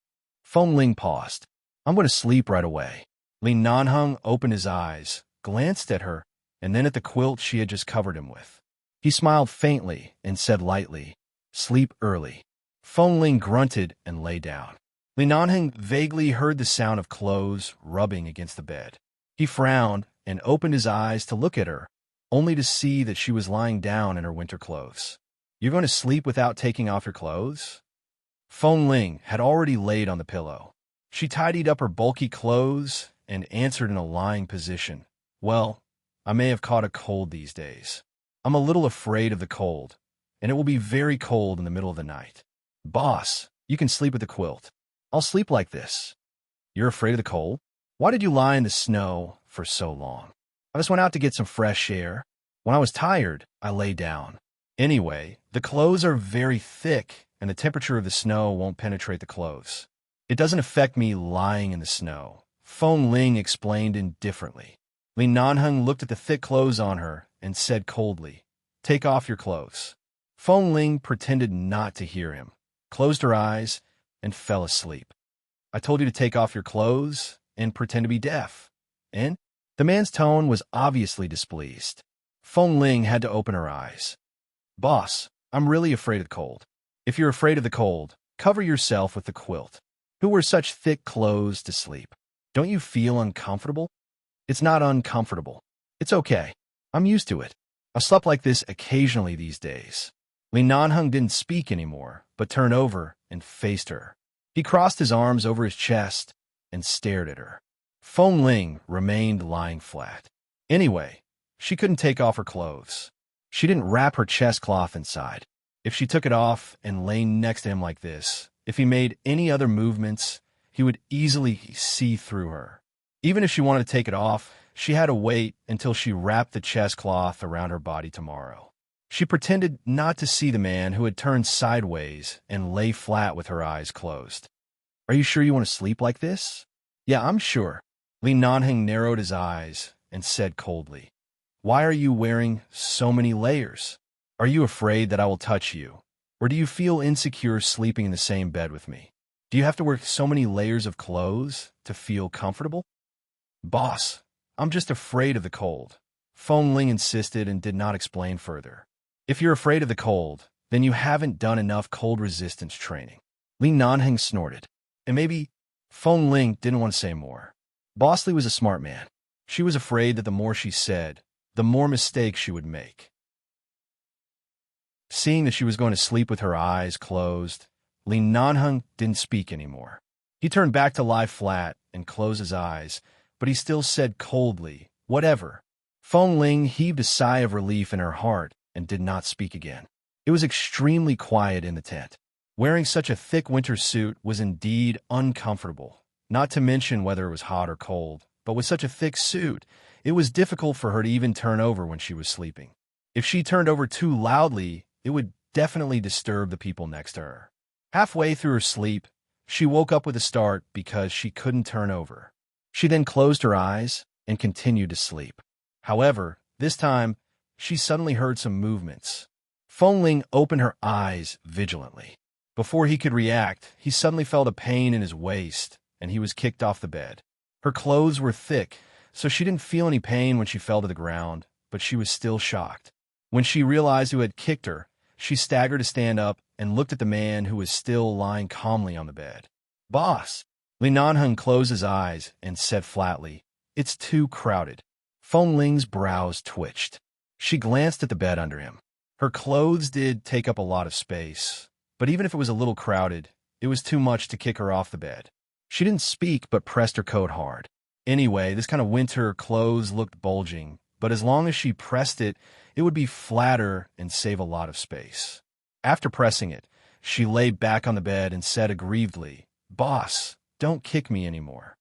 Feng Ling paused. "I'm going to sleep right away." Li Nanheng opened his eyes, glanced at her, and then at the quilt she had just covered him with. He smiled faintly and said lightly, "Sleep early." Feng Ling grunted and lay down. Li Nanheng vaguely heard the sound of clothes rubbing against the bed. He frowned and opened his eyes to look at her, only to see that she was lying down in her winter clothes. "You're going to sleep without taking off your clothes?" Feng Ling had already laid on the pillow. She tidied up her bulky clothes and answered in a lying position. "Well, I may have caught a cold these days. I'm a little afraid of the cold, and it will be very cold in the middle of the night." "Boss, you can sleep with the quilt. I'll sleep like this." "You're afraid of the cold? Why did you lie in the snow for so long?" "I just went out to get some fresh air. When I was tired, I lay down. Anyway, the clothes are very thick, and the temperature of the snow won't penetrate the clothes. It doesn't affect me lying in the snow," Feng Ling explained indifferently. Li Nanheng looked at the thick clothes on her and said coldly, "Take off your clothes." Feng Ling pretended not to hear him, closed her eyes, and fell asleep. "I told you to take off your clothes and pretend to be deaf." "And?" The man's tone was obviously displeased. Feng Ling had to open her eyes. "Boss, I'm really afraid of the cold. If you're afraid of the cold, cover yourself with the quilt. Who wears such thick clothes to sleep? Don't you feel uncomfortable?" "It's not uncomfortable. It's okay. I'm used to it. I slept like this occasionally these days." Li Nanheng didn't speak anymore, but turned over and faced her. He crossed his arms over his chest and stared at her. Feng Ling remained lying flat. Anyway, she couldn't take off her clothes. She didn't wrap her chest cloth inside. If she took it off and lay next to him like this, if he made any other movements, he would easily see through her. Even if she wanted to take it off, she had to wait until she wrapped the chest cloth around her body tomorrow. She pretended not to see the man who had turned sideways and lay flat with her eyes closed. "Are you sure you want to sleep like this?" "Yeah, I'm sure." Li Nanheng narrowed his eyes and said coldly, "Why are you wearing so many layers? Are you afraid that I will touch you? Or do you feel insecure sleeping in the same bed with me? Do you have to wear so many layers of clothes to feel comfortable?" "Boss, I'm just afraid of the cold." Feng Ling insisted and did not explain further. "If you're afraid of the cold, then you haven't done enough cold resistance training." Li Nanheng snorted. And maybe Feng Ling didn't want to say more. Bosley was a smart man. She was afraid that the more she said, the more mistakes she would make. Seeing that she was going to sleep with her eyes closed, Li Nanheng didn't speak anymore. He turned back to lie flat and close his eyes, but he still said coldly, "Whatever." Feng Ling heaved a sigh of relief in her heart and did not speak again. It was extremely quiet in the tent. Wearing such a thick winter suit was indeed uncomfortable, not to mention whether it was hot or cold. But with such a thick suit, it was difficult for her to even turn over when she was sleeping. If she turned over too loudly, it would definitely disturb the people next to her. Halfway through her sleep, she woke up with a start because she couldn't turn over. She then closed her eyes and continued to sleep. However, this time, she suddenly heard some movements. Feng Ling opened her eyes vigilantly. Before he could react, he suddenly felt a pain in his waist, and he was kicked off the bed. Her clothes were thick, so she didn't feel any pain when she fell to the ground, but she was still shocked. When she realized who had kicked her, she staggered to stand up and looked at the man who was still lying calmly on the bed. "Boss!" Li Nanheng closed his eyes and said flatly, "It's too crowded." Feng Ling's brows twitched. She glanced at the bed under him. Her clothes did take up a lot of space, but even if it was a little crowded, it was too much to kick her off the bed. She didn't speak but pressed her coat hard. Anyway, this kind of winter clothes looked bulging, but as long as she pressed it, it would be flatter and save a lot of space. After pressing it, she lay back on the bed and said aggrievedly, "Boss, don't kick me anymore."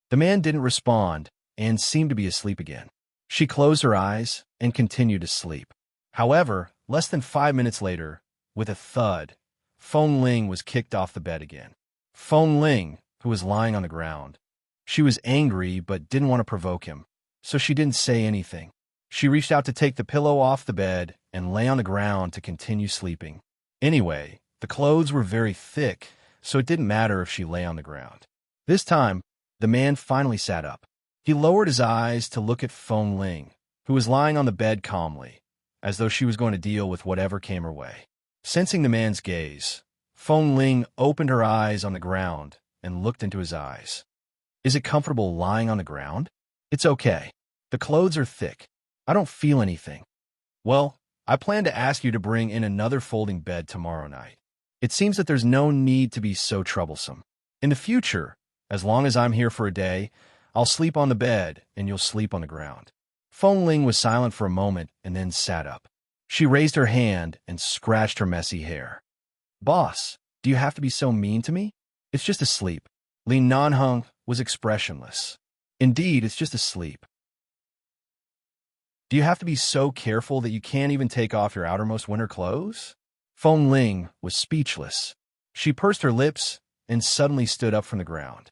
The man didn't respond and seemed to be asleep again. She closed her eyes and continued to sleep. However, Less than 5 minutes later, with a thud, Feng Ling was kicked off the bed again. Feng Ling, who was lying on the ground. She was angry but didn't want to provoke him, so she didn't say anything. She reached out to take the pillow off the bed and lay on the ground to continue sleeping. Anyway, the clothes were very thick, so it didn't matter if she lay on the ground. This time, the man finally sat up. He lowered his eyes to look at Feng Ling, who was lying on the bed calmly, as though she was going to deal with whatever came her way. Sensing the man's gaze, Feng Ling opened her eyes on the ground and looked into his eyes. Is it comfortable lying on the ground? It's okay. The clothes are thick. I don't feel anything. Well, I plan to ask you to bring in another folding bed tomorrow night. It seems that there's no need to be so troublesome. In the future, as long as I'm here for a day, I'll sleep on the bed and you'll sleep on the ground. Feng Ling was silent for a moment and then sat up. She raised her hand and scratched her messy hair. Boss, do you have to be so mean to me? It's just a sleep. Li Nanheng was expressionless. Indeed, it's just a sleep. Do you have to be so careful that you can't even take off your outermost winter clothes? Feng Ling was speechless. She pursed her lips and suddenly stood up from the ground.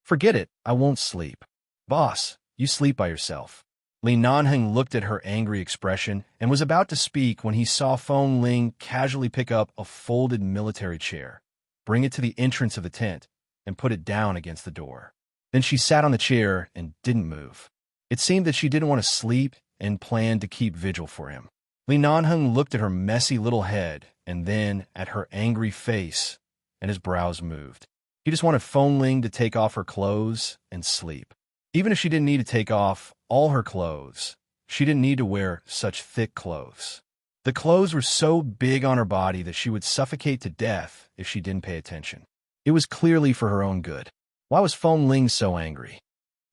Forget it, I won't sleep. Boss, you sleep by yourself. Li Nanheng looked at her angry expression and was about to speak when he saw Feng Ling casually pick up a folded military chair, bring it to the entrance of the tent, and put it down against the door. Then she sat on the chair and didn't move. It seemed that she didn't want to sleep and planned to keep vigil for him. Li Nanheng looked at her messy little head and then at her angry face, and his brows moved. He just wanted Feng Ling to take off her clothes and sleep. Even if she didn't need to take off all her clothes, she didn't need to wear such thick clothes. The clothes were so big on her body that she would suffocate to death if she didn't pay attention. It was clearly for her own good. Why was Feng Ling so angry?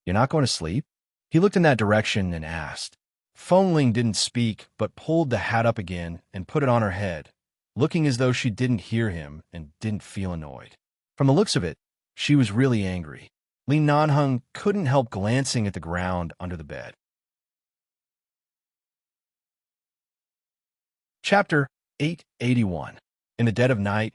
You're not going to sleep? He looked in that direction and asked. Feng Ling didn't speak, but pulled the hat up again and put it on her head, looking as though she didn't hear him and didn't feel annoyed. From the looks of it, she was really angry. Li Nanheng couldn't help glancing at the ground under the bed. Chapter 881. In the dead of night,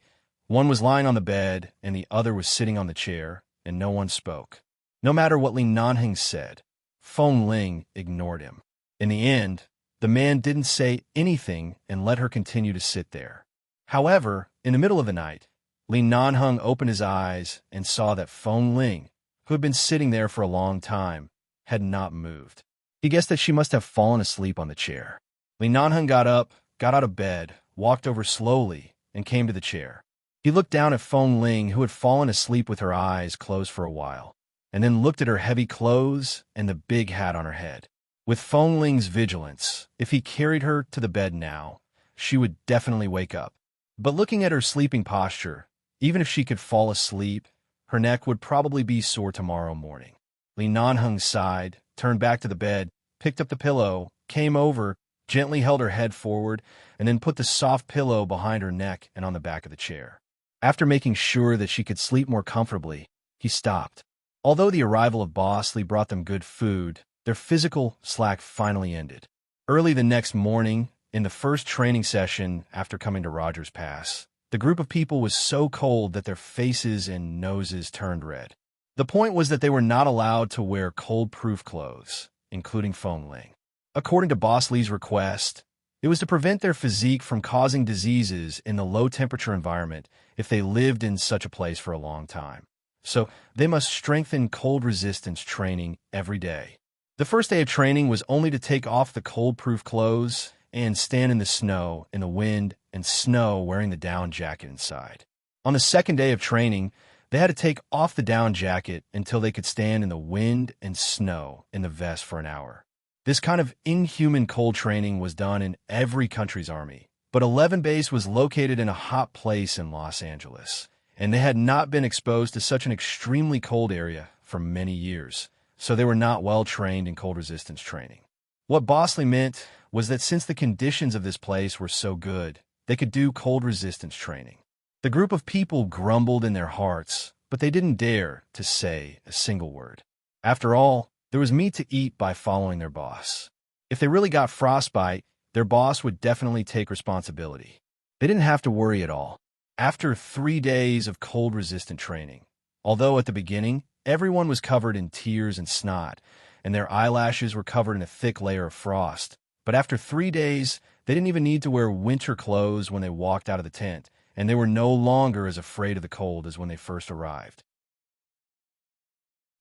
one was lying on the bed and the other was sitting on the chair, and no one spoke. No matter what Li Nanheng said, Feng Ling ignored him. In the end, the man didn't say anything and let her continue to sit there. However, in the middle of the night, Li Nanheng opened his eyes and saw that Feng Ling, who had been sitting there for a long time, had not moved. He guessed that she must have fallen asleep on the chair. Li Nanheng got up, got out of bed, walked over slowly, and came to the chair. He looked down at Feng Ling, who had fallen asleep with her eyes closed for a while, and then looked at her heavy clothes and the big hat on her head. With Feng Ling's vigilance, if he carried her to the bed now, she would definitely wake up. But looking at her sleeping posture, even if she could fall asleep, her neck would probably be sore tomorrow morning. Li Nanheng sighed, turned back to the bed, picked up the pillow, came over, gently held her head forward, and then put the soft pillow behind her neck and on the back of the chair. After making sure that she could sleep more comfortably, he stopped. Although the arrival of Boss Li brought them good food, their physical slack finally ended. Early the next morning, in the first training session after coming to Rogers Pass, the group of people was so cold that their faces and noses turned red. The point was that they were not allowed to wear cold-proof clothes, including Feng Ling. According to Boss Li's request, it was to prevent their physique from causing diseases in the low-temperature environment if they lived in such a place for a long time. So they must strengthen cold resistance training every day. The first day of training was only to take off the cold-proof clothes and stand in the snow, in the wind, and snow wearing the down jacket inside. On the second day of training, they had to take off the down jacket until they could stand in the wind and snow in the vest for an hour. This kind of inhuman cold training was done in every country's army, but 11 Base was located in a hot place in Los Angeles, and they had not been exposed to such an extremely cold area for many years, so they were not well trained in cold resistance training. What Bosley meant was that since the conditions of this place were so good, they could do cold resistance training. The group of people grumbled in their hearts, but they didn't dare to say a single word. After all, there was meat to eat by following their boss. If they really got frostbite, their boss would definitely take responsibility. They didn't have to worry at all. After 3 days of cold-resistant training, although at the beginning, everyone was covered in tears and snot, and their eyelashes were covered in a thick layer of frost, but after 3 days, they didn't even need to wear winter clothes when they walked out of the tent, and they were no longer as afraid of the cold as when they first arrived.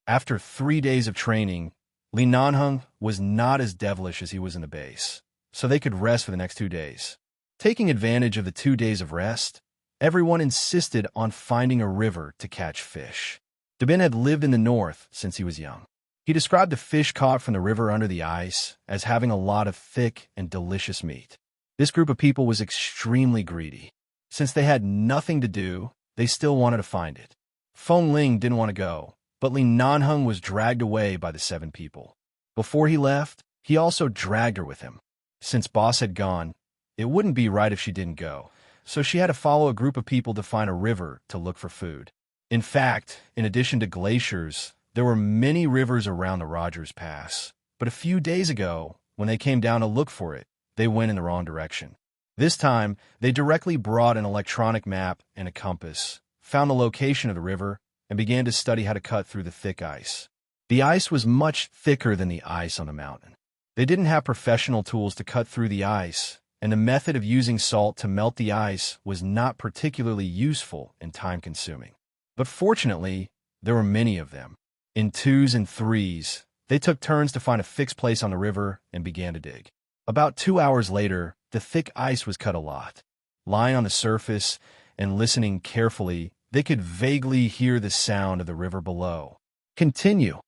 After 3 days of training, Li Nanheng was not as devilish as he was in the base, so they could rest for the next 2 days. Taking advantage of the 2 days of rest, everyone insisted on finding a river to catch fish. Dabin had lived in the north since he was young. He described the fish caught from the river under the ice as having a lot of thick and delicious meat. This group of people was extremely greedy. Since they had nothing to do, they still wanted to find it. Feng Ling didn't want to go, but Li Nanheng was dragged away by the 7 people. Before he left, he also dragged her with him. Since boss had gone, it wouldn't be right if she didn't go, so she had to follow a group of people to find a river to look for food. In fact, in addition to glaciers, there were many rivers around the Rogers Pass, but a few days ago, when they came down to look for it, they went in the wrong direction. This time, they directly brought an electronic map and a compass, found the location of the river, and began to study how to cut through the thick ice. The ice was much thicker than the ice on the mountain. They didn't have professional tools to cut through the ice, and the method of using salt to melt the ice was not particularly useful and time-consuming. But fortunately, there were many of them. In 2s and 3s, they took turns to find a fixed place on the river and began to dig. About 2 hours later, the thick ice was cut a lot. Lying on the surface and listening carefully, they could vaguely hear the sound of the river below. Continue.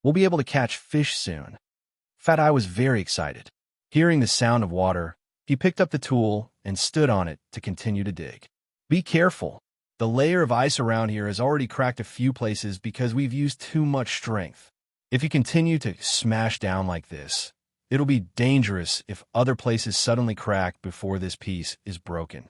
We'll be able to catch fish soon. Fat Eye was very excited. Hearing the sound of water, he picked up the tool and stood on it to continue to dig. Be careful. The layer of ice around here has already cracked a few places because we've used too much strength. If you continue to smash down like this, it'll be dangerous if other places suddenly crack before this piece is broken.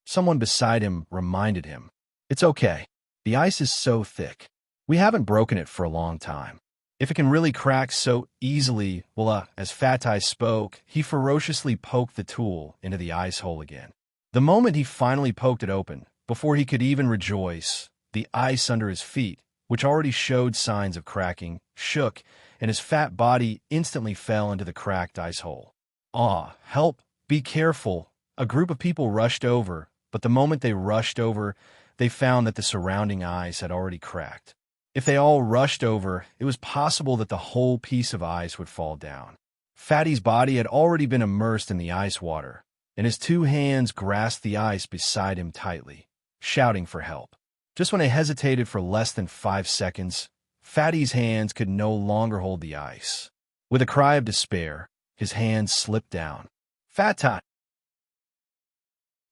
Someone beside him reminded him, "It's okay. The ice is so thick. We haven't broken it for a long time. If it can really crack so easily," as Fatai spoke, he ferociously poked the tool into the ice hole again. The moment he finally poked it open, before he could even rejoice, the ice under his feet, which already showed signs of cracking, shook, and his fat body instantly fell into the cracked ice hole. Help! Be careful! A group of people rushed over, but the moment they rushed over, they found that the surrounding ice had already cracked. If they all rushed over, it was possible that the whole piece of ice would fall down. Fatty's body had already been immersed in the ice water, and his 2 hands grasped the ice beside him tightly, shouting for help. Just when they hesitated for less than 5 seconds, Fatty's hands could no longer hold the ice. With a cry of despair, his hands slipped down. Fatai!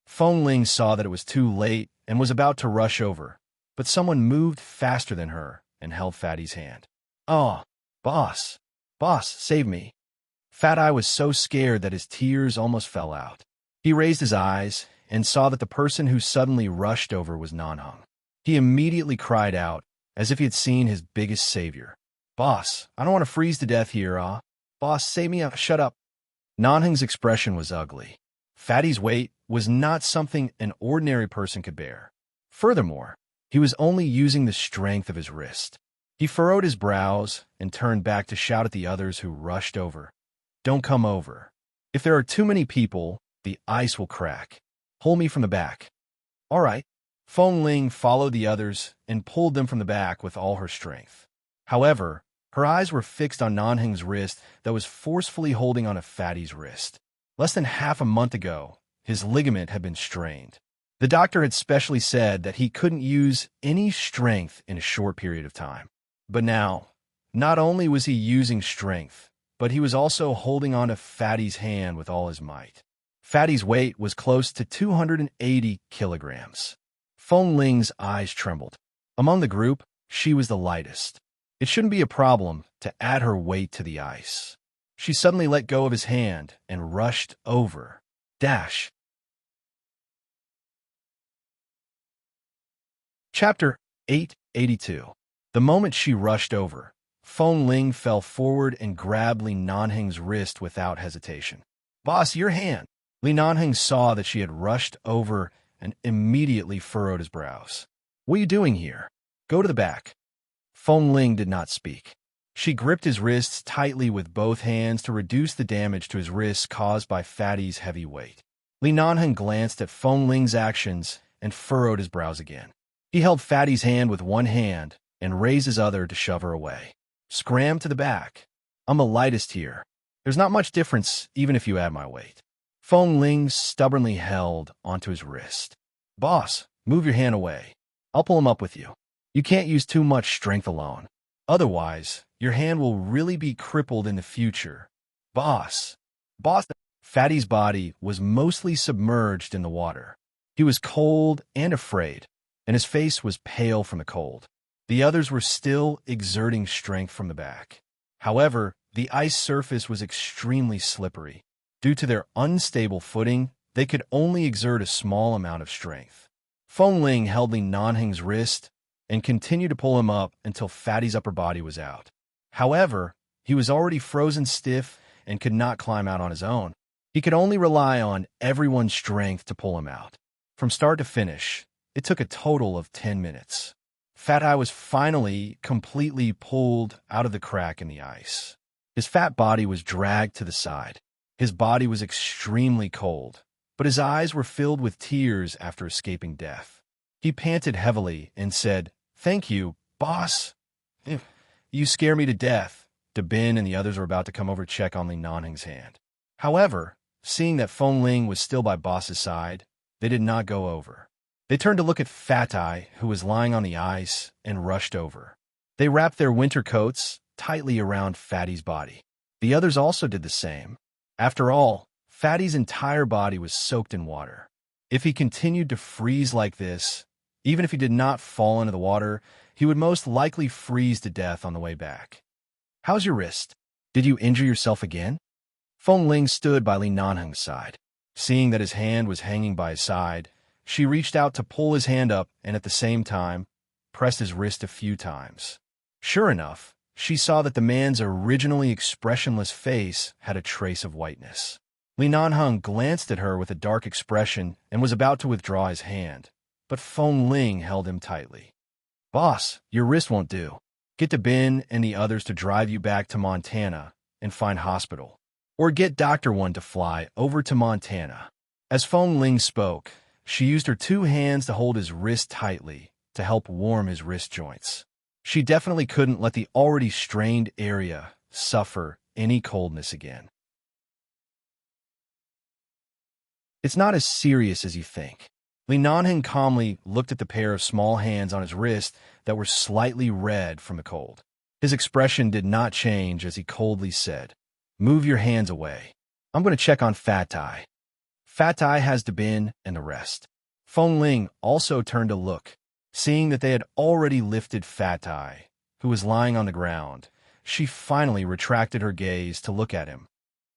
Feng Ling saw that it was too late and was about to rush over, but someone moved faster than her and held Fatty's hand. Boss, save me. Fat Eye was so scared that his tears almost fell out. He raised his eyes and saw that the person who suddenly rushed over was Nanheng. He immediately cried out, as if he had seen his biggest savior. Boss, I don't want to freeze to death here, Boss, save me, shut up. Nanheng's expression was ugly. Fatty's weight was not something an ordinary person could bear. Furthermore, he was only using the strength of his wrist. He furrowed his brows and turned back to shout at the others who rushed over. Don't come over. If there are too many people, the ice will crack. Pull me from the back. All right. Feng Ling followed the others and pulled them from the back with all her strength. However, her eyes were fixed on Nanheng's wrist that was forcefully holding on to Fatty's wrist. Less than half a month ago, his ligament had been strained. The doctor had specially said that he couldn't use any strength in a short period of time. But now, not only was he using strength, but he was also holding on to Fatty's hand with all his might. Fatty's weight was close to 280 kilograms. Feng Ling's eyes trembled. Among the group, she was the lightest. It shouldn't be a problem to add her weight to the ice. She suddenly let go of his hand and rushed over. Dash. Chapter 882. The moment she rushed over, Feng Ling fell forward and grabbed Li Nanheng's wrist without hesitation. Boss, your hand. Li Nanheng saw that she had rushed over and immediately furrowed his brows. What are you doing here? Go to the back. Feng Ling did not speak. She gripped his wrists tightly with both hands to reduce the damage to his wrists caused by Fatty's heavy weight. Li Nanheng glanced at Feng Ling's actions and furrowed his brows again. He held Fatty's hand with one hand and raised his other to shove her away. Scram to the back. I'm the lightest here. There's not much difference even if you add my weight. Feng Ling stubbornly held onto his wrist. Boss, move your hand away. I'll pull him up with you. You can't use too much strength alone. Otherwise, your hand will really be crippled in the future. Boss. Fatty's body was mostly submerged in the water. He was cold and afraid, and his face was pale from the cold. The others were still exerting strength from the back. However, the ice surface was extremely slippery. Due to their unstable footing, they could only exert a small amount of strength. Feng Ling held Li Nanheng's wrist and continued to pull him up until Fatty's upper body was out. However, he was already frozen stiff and could not climb out on his own. He could only rely on everyone's strength to pull him out. From start to finish, it took a total of 10 minutes. Fat Eye was finally completely pulled out of the crack in the ice. His fat body was dragged to the side. His body was extremely cold, but his eyes were filled with tears after escaping death. He panted heavily and said, "Thank you, boss. You scare me to death." Dabin and the others were about to come over to check on Li Nanheng's hand. However, seeing that Feng Ling was still by boss's side, they did not go over. They turned to look at Fat Eye, who was lying on the ice, and rushed over. They wrapped their winter coats tightly around Fatty's body. The others also did the same. After all, Fatty's entire body was soaked in water. If he continued to freeze like this, even if he did not fall into the water, he would most likely freeze to death on the way back. How's your wrist? Did you injure yourself again? Feng Ling stood by Li Nanheng's side. Seeing that his hand was hanging by his side, she reached out to pull his hand up and at the same time, pressed his wrist a few times. Sure enough, she saw that the man's originally expressionless face had a trace of whiteness. Li Nanheng glanced at her with a dark expression and was about to withdraw his hand, but Feng Ling held him tightly. Boss, your wrist won't do. Get Dabin and the others to drive you back to Montana and find hospital. Or get Dr. One to fly over to Montana. As Feng Ling spoke, she used her two hands to hold his wrist tightly to help warm his wrist joints. She definitely couldn't let the already strained area suffer any coldness again. It's not as serious as you think. Li Nanheng calmly looked at the pair of small hands on his wrist that were slightly red from the cold. His expression did not change as he coldly said, "Move your hands away. I'm going to check on Fat Eye." Fat Eye has Dabin and the rest. Feng Ling also turned to look. Seeing that they had already lifted Fat Eye, who was lying on the ground, she finally retracted her gaze to look at him.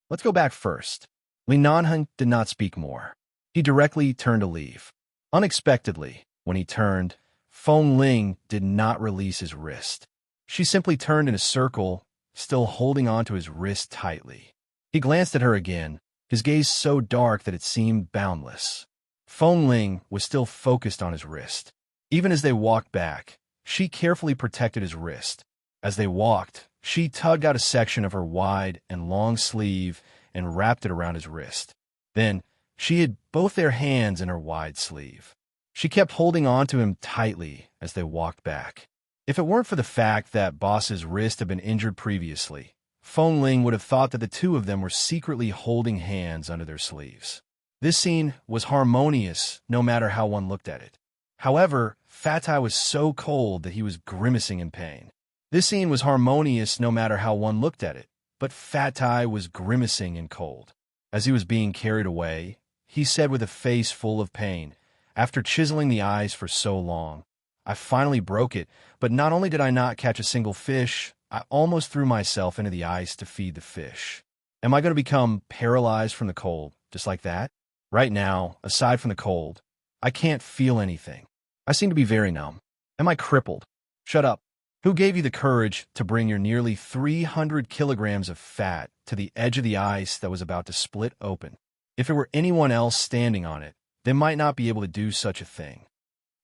Let's go back first. Li Nanheng did not speak more. He directly turned to leave. Unexpectedly, when he turned, Feng Ling did not release his wrist. She simply turned in a circle, still holding onto his wrist tightly. He glanced at her again, his gaze so dark that it seemed boundless. Feng Ling was still focused on his wrist. Even as they walked back, she carefully protected his wrist. As they walked, she tugged out a section of her wide and long sleeve and wrapped it around his wrist. Then, she hid both their hands in her wide sleeve. She kept holding on to him tightly as they walked back. If it weren't for the fact that Boss's wrist had been injured previously, Feng Ling would have thought that the two of them were secretly holding hands under their sleeves. This scene was harmonious no matter how one looked at it. However, Fat Eye was so cold that he was grimacing in pain. This scene was harmonious no matter how one looked at it, but Fat Eye was grimacing in cold. As he was being carried away, he said with a face full of pain, "After chiseling the eyes for so long, I finally broke it, but not only did I not catch a single fish, I almost threw myself into the ice to feed the fish. Am I going to become paralyzed from the cold, just like that? Right now, aside from the cold, I can't feel anything. I seem to be very numb. Am I crippled? Shut up. Who gave you the courage to bring your nearly 300 kilograms of fat to the edge of the ice that was about to split open? If it were anyone else standing on it, they might not be able to do such a thing.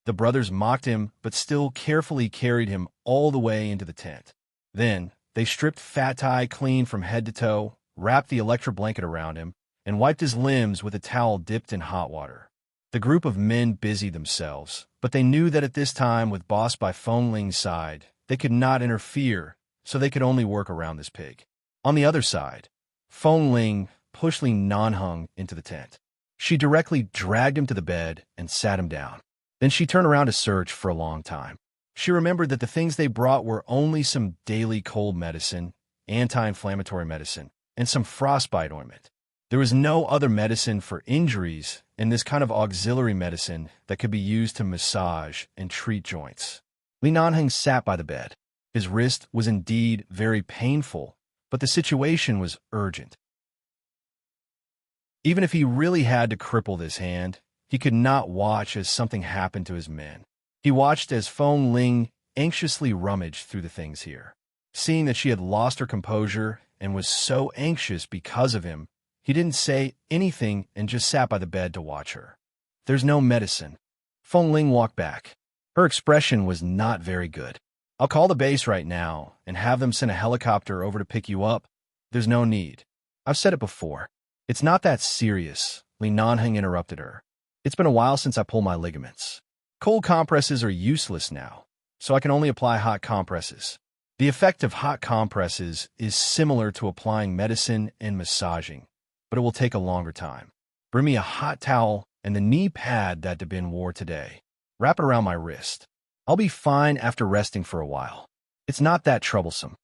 The brothers mocked him, but still carefully carried him all the way into the tent. Then, they stripped Fat-Eye clean from head to toe, wrapped the electric blanket around him, and wiped his limbs with a towel dipped in hot water. The group of men busied themselves, but they knew that at this time, with Boss by Feng Ling's side, they could not interfere, so they could only work around this pig. On the other side, Feng Ling pushed Li Nanheng into the tent. She directly dragged him to the bed and sat him down. Then she turned around to search for a long time. She remembered that the things they brought were only some daily cold medicine, anti-inflammatory medicine, and some frostbite ointment. There was no other medicine for injuries and this kind of auxiliary medicine that could be used to massage and treat joints. Li Nanheng sat by the bed. His wrist was indeed very painful, but the situation was urgent. Even if he really had to cripple this hand, he could not watch as something happened to his men. He watched as Feng Ling anxiously rummaged through the things here. Seeing that she had lost her composure and was so anxious because of him, he didn't say anything and just sat by the bed to watch her. There's no medicine. Feng Ling walked back. Her expression was not very good. I'll call the base right now and have them send a helicopter over to pick you up. There's no need. I've said it before. It's not that serious, Li Nanheng interrupted her. It's been a while since I pulled my ligaments. Cold compresses are useless now, so I can only apply hot compresses. The effect of hot compresses is similar to applying medicine and massaging, but it will take a longer time. Bring me a hot towel and the knee pad that Dabin wore today. Wrap it around my wrist. I'll be fine after resting for a while. It's not that troublesome.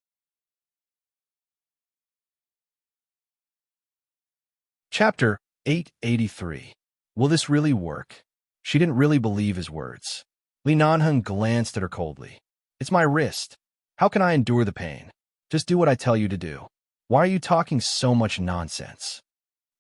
Chapter 883. Will this really work? She didn't really believe his words. Li Nanheng glanced at her coldly. It's my wrist. How can I endure the pain? Just do what I tell you to do. Why are you talking so much nonsense?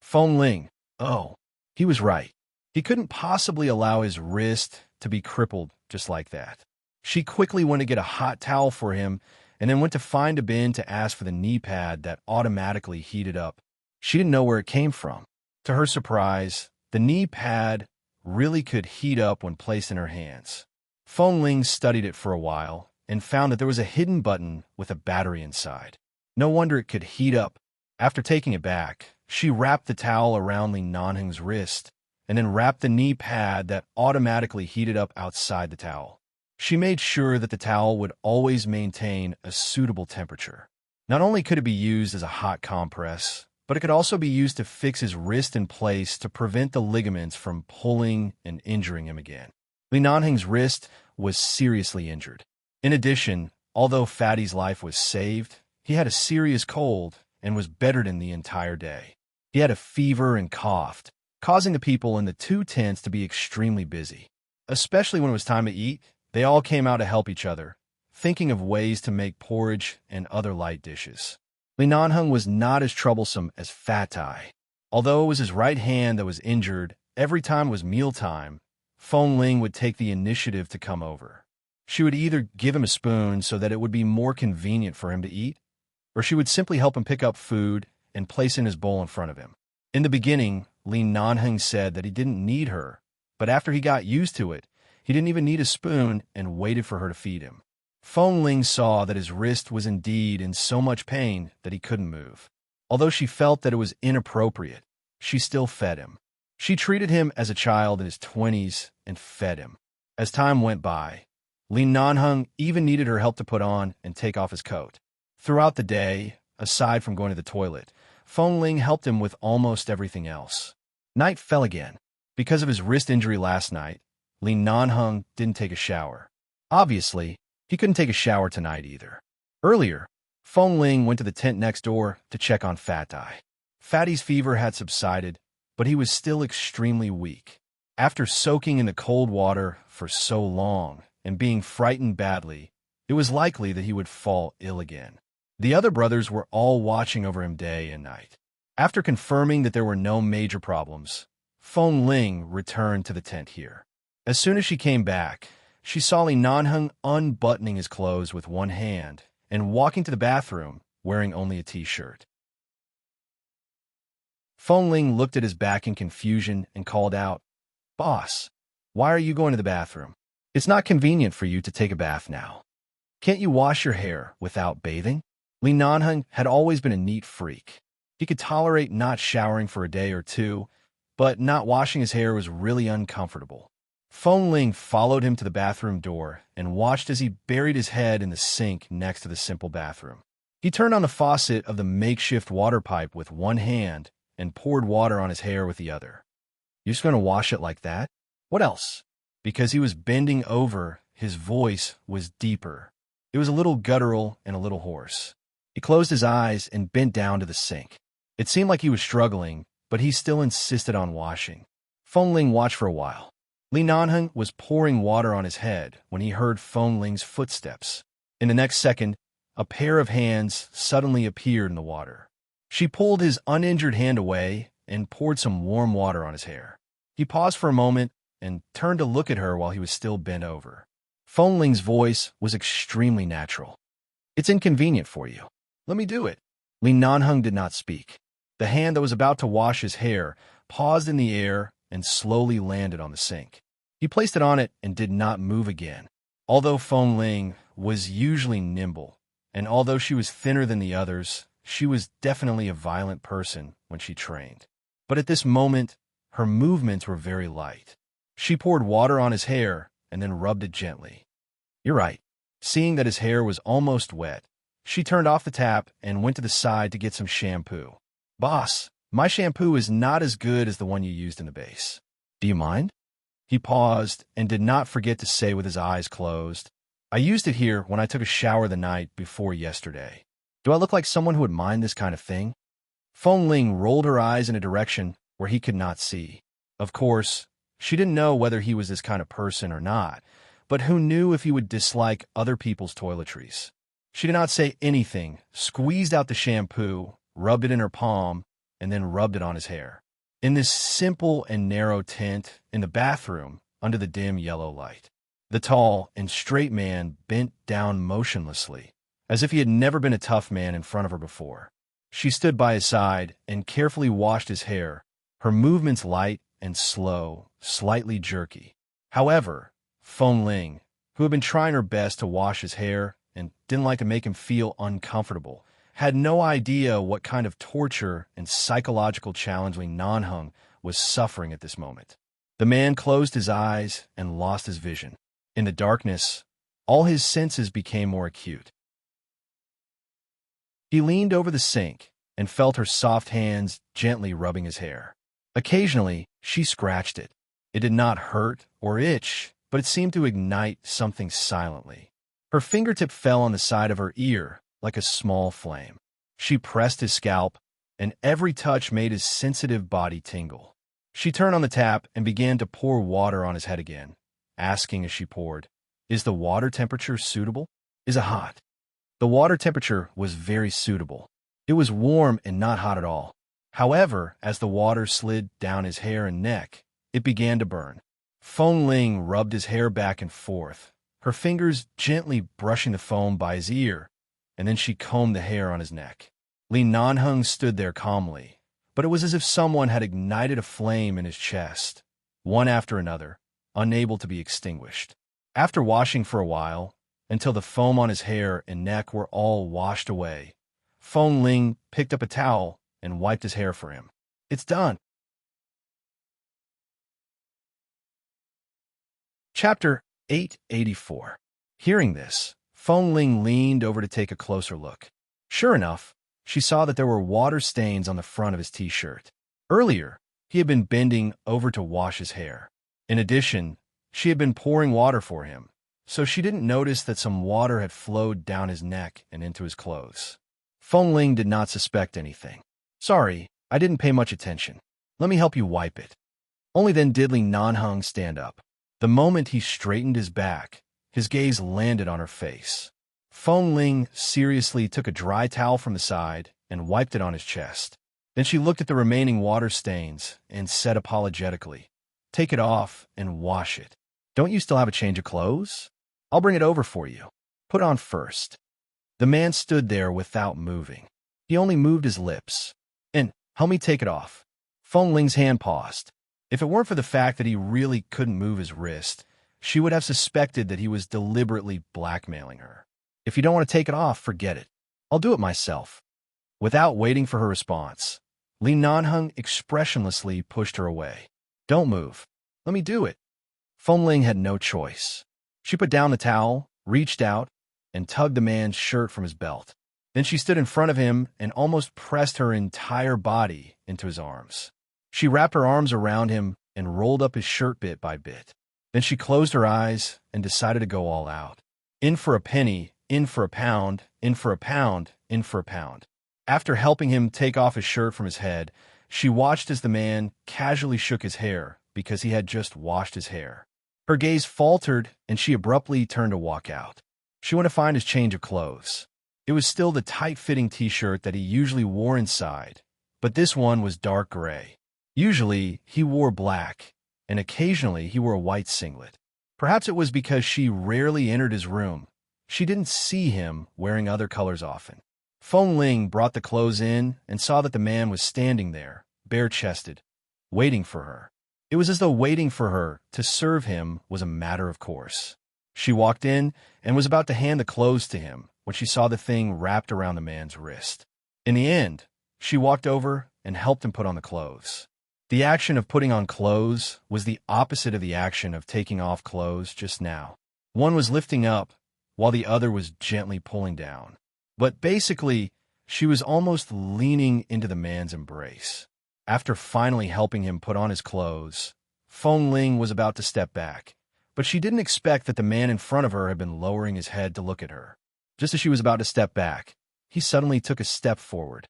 Feng Ling. Oh, he was right. He couldn't possibly allow his wrist to be crippled just like that. She quickly went to get a hot towel for him and then went to find a bin to ask for the knee pad that automatically heated up. She didn't know where it came from. To her surprise, the knee pad really could heat up when placed in her hands. Feng Ling studied it for a while and found that there was a hidden button with a battery inside. No wonder it could heat up. After taking it back, she wrapped the towel around Li Nanheng's wrist and then wrapped the knee pad that automatically heated up outside the towel. She made sure that the towel would always maintain a suitable temperature. Not only could it be used as a hot compress, but it could also be used to fix his wrist in place to prevent the ligaments from pulling and injuring him again. Li Nanheng's wrist was seriously injured. In addition, although Fatty's life was saved, he had a serious cold and was bedridden the entire day. He had a fever and coughed, causing the people in the two tents to be extremely busy. Especially when it was time to eat, they all came out to help each other, thinking of ways to make porridge and other light dishes. Li Nanheng was not as troublesome as Fat-Eye. Although it was his right hand that was injured, every time it was mealtime, Feng Ling would take the initiative to come over. She would either give him a spoon so that it would be more convenient for him to eat, or she would simply help him pick up food and place in his bowl in front of him. In the beginning, Li Nanheng said that he didn't need her, but after he got used to it, he didn't even need a spoon and waited for her to feed him. Feng Ling saw that his wrist was indeed in so much pain that he couldn't move. Although she felt that it was inappropriate, she still fed him. She treated him as a child in his 20s and fed him. As time went by, Li Nanheng even needed her help to put on and take off his coat. Throughout the day, aside from going to the toilet, Feng Ling helped him with almost everything else. Night fell again. Because of his wrist injury last night, Li Nanheng didn't take a shower. Obviously, he couldn't take a shower tonight either. Earlier, Feng Ling went to the tent next door to check on Fat-Eye. Fatty's fever had subsided, but he was still extremely weak. After soaking in the cold water for so long and being frightened badly, it was likely that he would fall ill again. The other brothers were all watching over him day and night. After confirming that there were no major problems, Feng Ling returned to the tent here. As soon as she came back, she saw Li Nanheng unbuttoning his clothes with one hand and walking to the bathroom wearing only a t-shirt. Feng Ling looked at his back in confusion and called out, "Boss, why are you going to the bathroom? It's not convenient for you to take a bath now. Can't you wash your hair without bathing?" Li Nanheng had always been a neat freak. He could tolerate not showering for a day or two, but not washing his hair was really uncomfortable. Feng Ling followed him to the bathroom door and watched as he buried his head in the sink next to the simple bathroom. He turned on the faucet of the makeshift water pipe with one hand and poured water on his hair with the other. "You're just going to wash it like that? What else?" Because he was bending over, his voice was deeper. It was a little guttural and a little hoarse. He closed his eyes and bent down to the sink. It seemed like he was struggling, but he still insisted on washing. Feng Ling watched for a while. Li Nanheng was pouring water on his head when he heard Feng Ling's footsteps. In the next second, a pair of hands suddenly appeared in the water. She pulled his uninjured hand away and poured some warm water on his hair. He paused for a moment and turned to look at her while he was still bent over. Feng Ling's voice was extremely natural. "It's inconvenient for you. Let me do it." Li Nanheng did not speak. The hand that was about to wash his hair paused in the air and slowly landed on the sink. He placed it on it and did not move again. Although Feng Ling was usually nimble, and although she was thinner than the others, she was definitely a violent person when she trained. But at this moment, her movements were very light. She poured water on his hair and then rubbed it gently. "You're right." Seeing that his hair was almost wet, she turned off the tap and went to the side to get some shampoo. "Boss, my shampoo is not as good as the one you used in the base. Do you mind?" He paused and did not forget to say with his eyes closed, "I used it here when I took a shower the night before yesterday. Do I look like someone who would mind this kind of thing?" Feng Ling rolled her eyes in a direction where he could not see. Of course, she didn't know whether he was this kind of person or not, but who knew if he would dislike other people's toiletries? She did not say anything, squeezed out the shampoo, rubbed it in her palm, and then rubbed it on his hair. In this simple and narrow tent in the bathroom under the dim yellow light, the tall and straight man bent down motionlessly, as if he had never been a tough man in front of her before. She stood by his side and carefully washed his hair, her movements light and slow, slightly jerky. However, Feng Ling, who had been trying her best to wash his hair and didn't like to make him feel uncomfortable, had no idea what kind of torture and psychological challenge Li Nanheng was suffering at this moment. The man closed his eyes and lost his vision. In the darkness, all his senses became more acute. He leaned over the sink and felt her soft hands gently rubbing his hair. Occasionally, she scratched it. It did not hurt or itch, but it seemed to ignite something silently. Her fingertip fell on the side of her ear like a small flame. She pressed his scalp, and every touch made his sensitive body tingle. She turned on the tap and began to pour water on his head again, asking as she poured, "Is the water temperature suitable? Is it hot?" The water temperature was very suitable. It was warm and not hot at all. However, as the water slid down his hair and neck, it began to burn. Feng Ling rubbed his hair back and forth, her fingers gently brushing the foam by his ear, and then she combed the hair on his neck. Li Nanheng stood there calmly, but it was as if someone had ignited a flame in his chest, one after another, unable to be extinguished. After washing for a while, until the foam on his hair and neck were all washed away, Feng Ling picked up a towel and wiped his hair for him. "It's done." Chapter 884. Hearing this, Feng Ling leaned over to take a closer look. Sure enough, she saw that there were water stains on the front of his t-shirt. Earlier, he had been bending over to wash his hair. In addition, she had been pouring water for him, so she didn't notice that some water had flowed down his neck and into his clothes. Feng Ling did not suspect anything. "Sorry, I didn't pay much attention. Let me help you wipe it." Only then did Li Nanheng stand up. The moment he straightened his back, his gaze landed on her face. Feng Ling seriously took a dry towel from the side and wiped it on his chest. Then she looked at the remaining water stains and said apologetically, "Take it off and wash it." Don't you still have a change of clothes? I'll bring it over for you. Put on first. The man stood there without moving. He only moved his lips. And, help me take it off. Feng Ling's hand paused. If it weren't for the fact that he really couldn't move his wrist, she would have suspected that he was deliberately blackmailing her. If you don't want to take it off, forget it. I'll do it myself. Without waiting for her response, Li Nanheng expressionlessly pushed her away. Don't move. Let me do it. Feng Ling had no choice. She put down the towel, reached out, and tugged the man's shirt from his belt. Then she stood in front of him and almost pressed her entire body into his arms. She wrapped her arms around him and rolled up his shirt bit by bit. Then she closed her eyes and decided to go all out. In for a penny, in for a pound, in for a pound, in for a pound. After helping him take off his shirt from his head, she watched as the man casually shook his hair because he had just washed his hair. Her gaze faltered and she abruptly turned to walk out. She went to find his change of clothes. It was still the tight-fitting t-shirt that he usually wore inside, but this one was dark gray. Usually, he wore black, and occasionally he wore a white singlet. Perhaps it was because she rarely entered his room. She didn't see him wearing other colors often. Feng Ling brought the clothes in and saw that the man was standing there, bare-chested, waiting for her. It was as though waiting for her to serve him was a matter of course. She walked in and was about to hand the clothes to him when she saw the thing wrapped around the man's wrist. In the end, she walked over and helped him put on the clothes. The action of putting on clothes was the opposite of the action of taking off clothes just now. One was lifting up, while the other was gently pulling down. But basically, she was almost leaning into the man's embrace. After finally helping him put on his clothes, Feng Ling was about to step back, but she didn't expect that the man in front of her had been lowering his head to look at her. Just as she was about to step back, he suddenly took a step forward.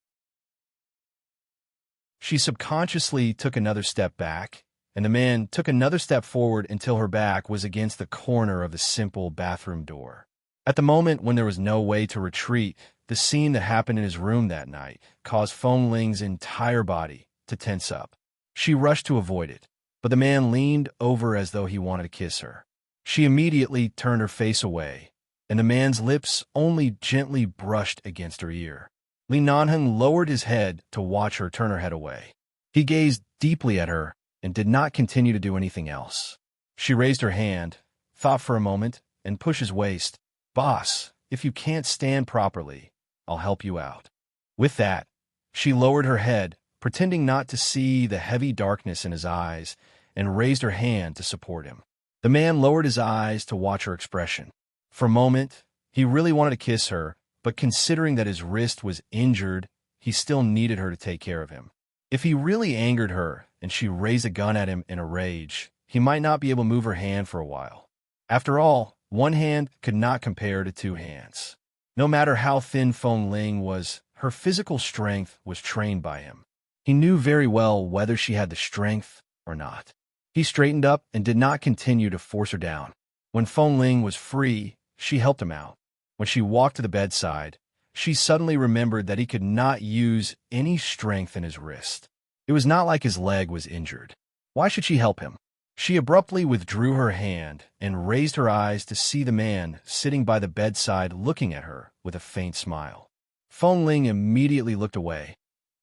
She subconsciously took another step back, and the man took another step forward until her back was against the corner of the simple bathroom door. At the moment when there was no way to retreat, the scene that happened in his room that night caused Feng Ling's entire body to tense up. She rushed to avoid it, but the man leaned over as though he wanted to kiss her. She immediately turned her face away, and the man's lips only gently brushed against her ear. Li Nanheng lowered his head to watch her turn her head away. He gazed deeply at her and did not continue to do anything else. She raised her hand, thought for a moment, and pushed his waist. "Boss, if you can't stand properly, I'll help you out." With that, she lowered her head, pretending not to see the heavy darkness in his eyes, and raised her hand to support him. The man lowered his eyes to watch her expression. For a moment, he really wanted to kiss her, but considering that his wrist was injured, he still needed her to take care of him. If he really angered her and she raised a gun at him in a rage, he might not be able to move her hand for a while. After all, one hand could not compare to two hands. No matter how thin Feng Ling was, her physical strength was trained by him. He knew very well whether she had the strength or not. He straightened up and did not continue to force her down. When Feng Ling was free, she helped him out. When she walked to the bedside, she suddenly remembered that he could not use any strength in his wrist. It was not like his leg was injured. Why should she help him? She abruptly withdrew her hand and raised her eyes to see the man sitting by the bedside looking at her with a faint smile. Feng Ling immediately looked away.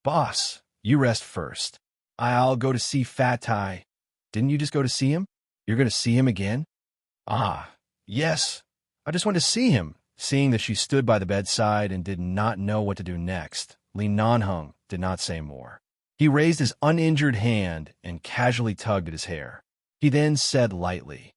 "Boss, you rest first. I'll go to see Fat Tai." "Didn't you just go to see him? You're going to see him again?" "Ah, yes. I just went to see him." Seeing that she stood by the bedside and did not know what to do next, Li Nanheng did not say more. He raised his uninjured hand and casually tugged at his hair. He then said lightly,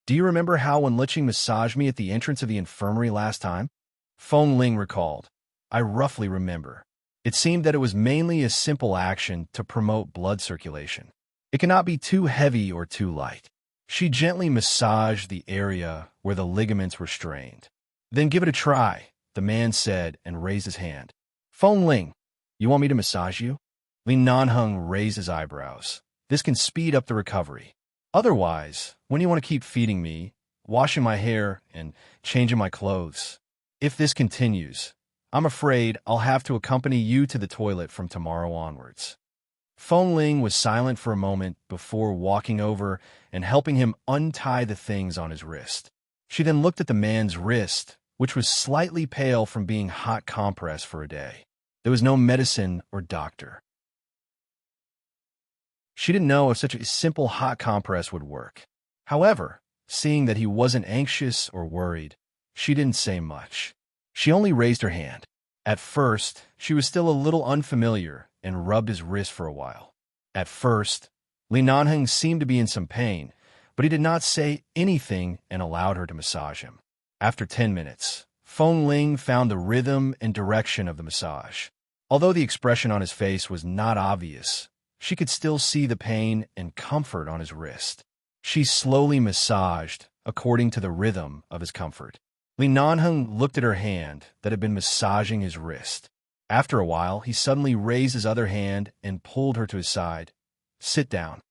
"Do you remember how when Liqing massaged me at the entrance of the infirmary last time?" Feng Ling recalled. "I roughly remember. It seemed that it was mainly a simple action to promote blood circulation. It cannot be too heavy or too light." She gently massaged the area where the ligaments were strained. "Then give it a try," the man said and raised his hand. "Feng Ling, you want me to massage you?" Li Nanheng raised his eyebrows. "This can speed up the recovery. Otherwise, when do you want to keep feeding me, washing my hair, and changing my clothes? If this continues, I'm afraid I'll have to accompany you to the toilet from tomorrow onwards." Feng Ling was silent for a moment before walking over and helping him untie the things on his wrist. She then looked at the man's wrist, which was slightly pale from being hot compressed for a day. There was no medicine or doctor. She didn't know if such a simple hot compress would work. However, seeing that he wasn't anxious or worried, she didn't say much. She only raised her hand. At first, she was still a little unfamiliar and rubbed his wrist for a while. At first, Li Nanheng seemed to be in some pain, but he did not say anything and allowed her to massage him. After 10 minutes, Feng Ling found the rhythm and direction of the massage. Although the expression on his face was not obvious, she could still see the pain and comfort on his wrist. She slowly massaged according to the rhythm of his comfort. Li Nanheng looked at her hand that had been massaging his wrist. After a while, he suddenly raised his other hand and pulled her to his side. "Sit down.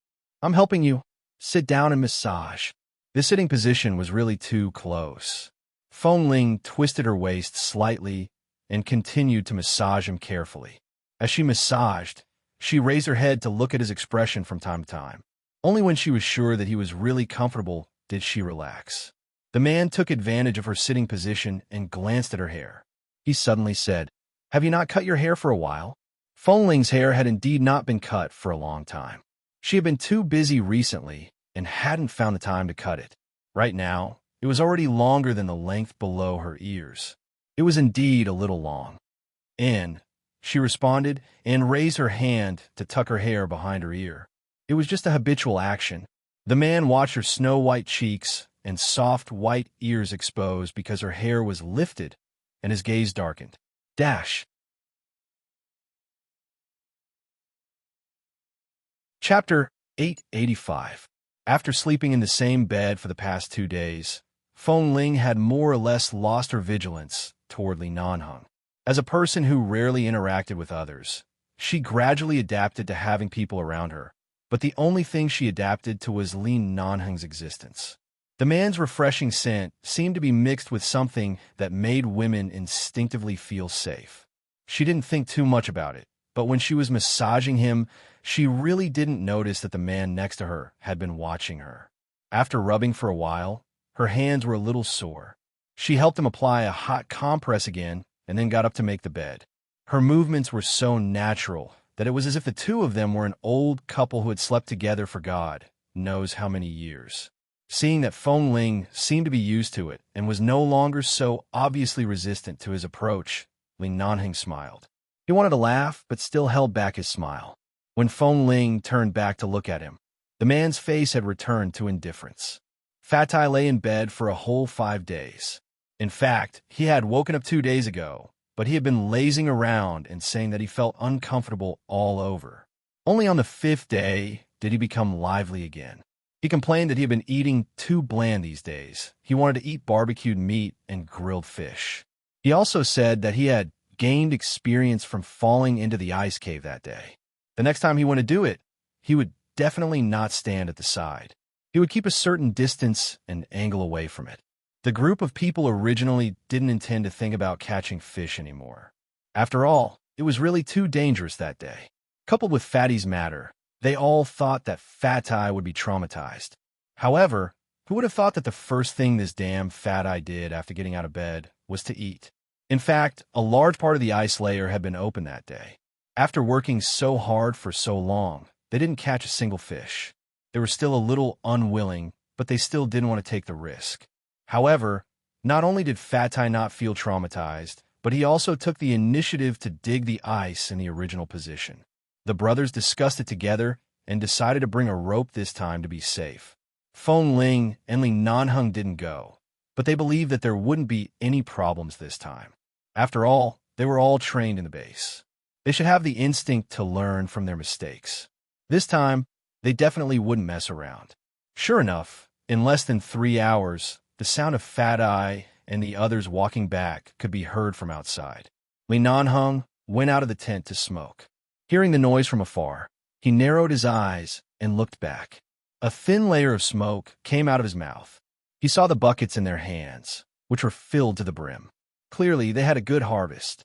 I'm helping you. Sit down and massage." This sitting position was really too close. Feng Ling twisted her waist slightly and continued to massage him carefully. As she massaged, she raised her head to look at his expression from time to time. Only when she was sure that he was really comfortable did she relax. The man took advantage of her sitting position and glanced at her hair. He suddenly said, "Have you not cut your hair for a while?" Feng Ling's hair had indeed not been cut for a long time. She had been too busy recently and hadn't found the time to cut it. Right now, it was already longer than the length below her ears. It was indeed a little long. "And," she responded and raised her hand to tuck her hair behind her ear. It was just a habitual action. The man watched her snow-white cheeks and soft white ears exposed because her hair was lifted, and his gaze darkened. Chapter 885. After sleeping in the same bed for the past 2 days, Feng Ling had more or less lost her vigilance toward Li Nanheng. As a person who rarely interacted with others, she gradually adapted to having people around her, but the only thing she adapted to was Li Nanheng's existence. The man's refreshing scent seemed to be mixed with something that made women instinctively feel safe. She didn't think too much about it, but when she was massaging him, she really didn't notice that the man next to her had been watching her. After rubbing for a while, her hands were a little sore. She helped him apply a hot compress again and then got up to make the bed. Her movements were so natural that it was as if the two of them were an old couple who had slept together for God knows how many years. Seeing that Feng Ling seemed to be used to it and was no longer so obviously resistant to his approach, Li Nanheng smiled. He wanted to laugh, but still held back his smile. When Feng Ling turned back to look at him, the man's face had returned to indifference. Fatai lay in bed for a whole 5 days. In fact, he had woken up 2 days ago, but he had been lazing around and saying that he felt uncomfortable all over. Only on the 5th day did he become lively again. He complained that he had been eating too bland these days. He wanted to eat barbecued meat and grilled fish. He also said that he had gained experience from falling into the ice cave that day. The next time he went to do it, he would definitely not stand at the side. He would keep a certain distance and angle away from it. The group of people originally didn't intend to think about catching fish anymore. After all, it was really too dangerous that day. Coupled with Fatty's matter, they all thought that Fatai would be traumatized. However, who would have thought that the first thing this damn Fatai did after getting out of bed was to eat? In fact, a large part of the ice layer had been open that day. After working so hard for so long, they didn't catch a single fish. They were still a little unwilling, but they still didn't want to take the risk. However, not only did Fatai not feel traumatized, but he also took the initiative to dig the ice in the original position. The brothers discussed it together and decided to bring a rope this time to be safe. Feng Ling and Li Nanheng didn't go, but they believed that there wouldn't be any problems this time. After all, they were all trained in the base. They should have the instinct to learn from their mistakes. This time, they definitely wouldn't mess around. Sure enough, in less than 3 hours, the sound of Fat Eye and the others walking back could be heard from outside. Li Nanheng went out of the tent to smoke. Hearing the noise from afar, he narrowed his eyes and looked back. A thin layer of smoke came out of his mouth. He saw the buckets in their hands, which were filled to the brim. Clearly, they had a good harvest.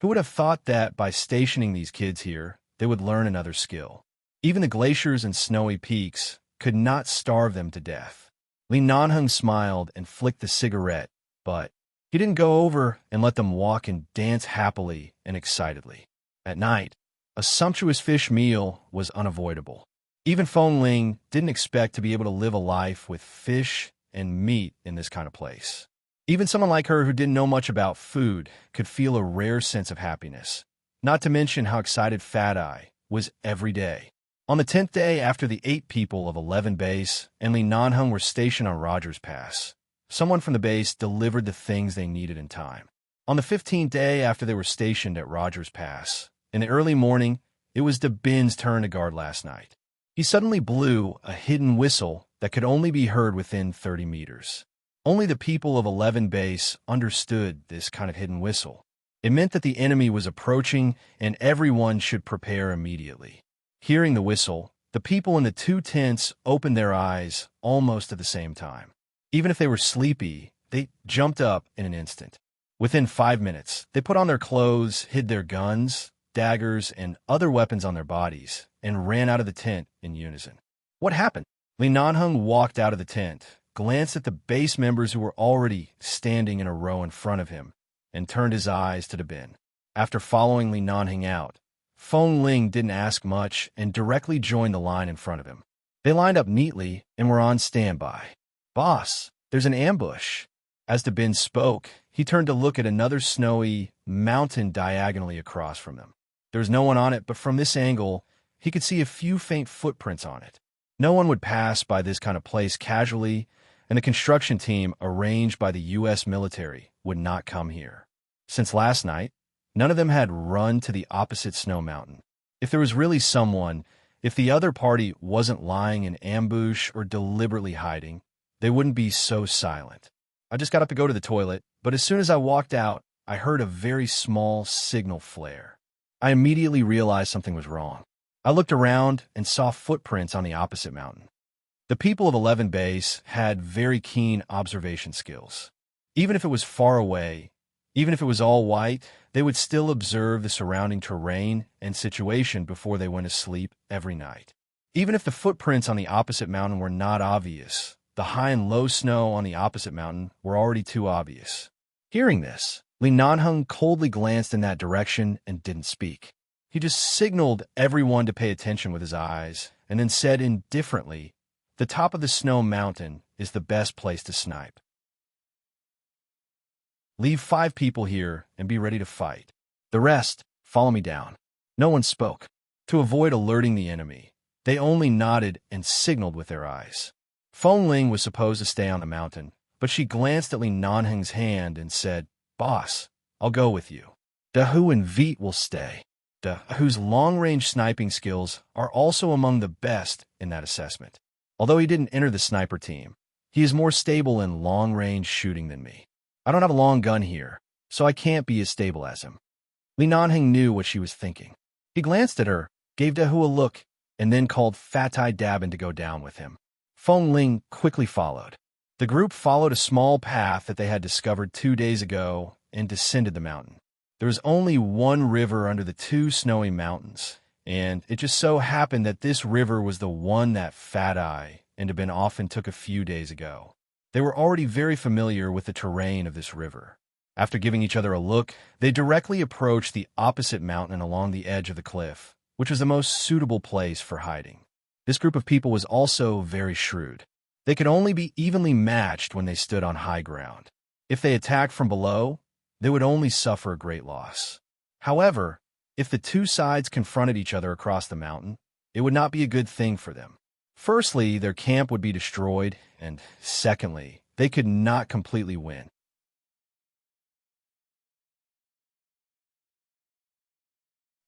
Who would have thought that by stationing these kids here, they would learn another skill? Even the glaciers and snowy peaks could not starve them to death. Li Nanheng smiled and flicked the cigarette, but he didn't go over and let them walk and dance happily and excitedly. At night, a sumptuous fish meal was unavoidable. Even Feng Ling didn't expect to be able to live a life with fish and meat in this kind of place. Even someone like her who didn't know much about food could feel a rare sense of happiness, not to mention how excited Fat Eye was every day. On the 10th day after the 8 people of 11 base and Li Nanheng were stationed on Rogers Pass, someone from the base delivered the things they needed in time. On the 15th day after they were stationed at Rogers Pass, in the early morning, it was Da Bin's turn to guard last night. He suddenly blew a hidden whistle that could only be heard within 30 meters. Only the people of 11 base understood this kind of hidden whistle. It meant that the enemy was approaching and everyone should prepare immediately. Hearing the whistle, the people in the 2 tents opened their eyes almost at the same time. Even if they were sleepy, they jumped up in an instant. Within 5 minutes, they put on their clothes, hid their guns, daggers, and other weapons on their bodies, and ran out of the tent in unison. What happened? Li Nanheng walked out of the tent, glanced at the base members who were already standing in a row in front of him, and turned his eyes to Da Bin. After following Li Nanheng out, Feng Ling didn't ask much and directly joined the line in front of him. They lined up neatly and were on standby. "Boss, there's an ambush." As Da Bin spoke, he turned to look at another snowy mountain diagonally across from them. There was no one on it, but from this angle, he could see a few faint footprints on it. No one would pass by this kind of place casually, and the construction team arranged by the U.S. military would not come here. Since last night, none of them had run to the opposite snow mountain. If there was really someone, if the other party wasn't lying in ambush or deliberately hiding, they wouldn't be so silent. I just got up to go to the toilet, but as soon as I walked out, I heard a very small signal flare. I immediately realized something was wrong. I looked around and saw footprints on the opposite mountain. The people of 11 Base had very keen observation skills. Even if it was far away, even if it was all white, they would still observe the surrounding terrain and situation before they went to sleep every night. Even if the footprints on the opposite mountain were not obvious, the high and low snow on the opposite mountain were already too obvious. Hearing this, Li Nanheng coldly glanced in that direction and didn't speak. He just signaled everyone to pay attention with his eyes, and then said indifferently, "The top of the snow mountain is the best place to snipe. Leave 5 people here and be ready to fight. The rest, follow me down." No one spoke. To avoid alerting the enemy, they only nodded and signaled with their eyes. Feng Ling was supposed to stay on the mountain, but she glanced at Li Nanheng's hand and said, "Boss, I'll go with you. Da Hu and Veet will stay." Da Hu's long-range sniping skills are also among the best in that assessment. Although he didn't enter the sniper team, he is more stable in long-range shooting than me. I don't have a long gun here, so I can't be as stable as him. Li Nanheng knew what she was thinking. He glanced at her, gave Da Hu a look, and then called Fatai Dabin to go down with him. Feng Ling quickly followed. The group followed a small path that they had discovered 2 days ago and descended the mountain. There was only one river under the 2 snowy mountains, and it just so happened that this river was the one that Fat Eye and Da Bin often took a few days ago. They were already very familiar with the terrain of this river. After giving each other a look, they directly approached the opposite mountain along the edge of the cliff, which was the most suitable place for hiding. This group of people was also very shrewd. They could only be evenly matched when they stood on high ground. If they attacked from below, they would only suffer a great loss. However, if the 2 sides confronted each other across the mountain, it would not be a good thing for them. Firstly, their camp would be destroyed, and secondly, they could not completely win.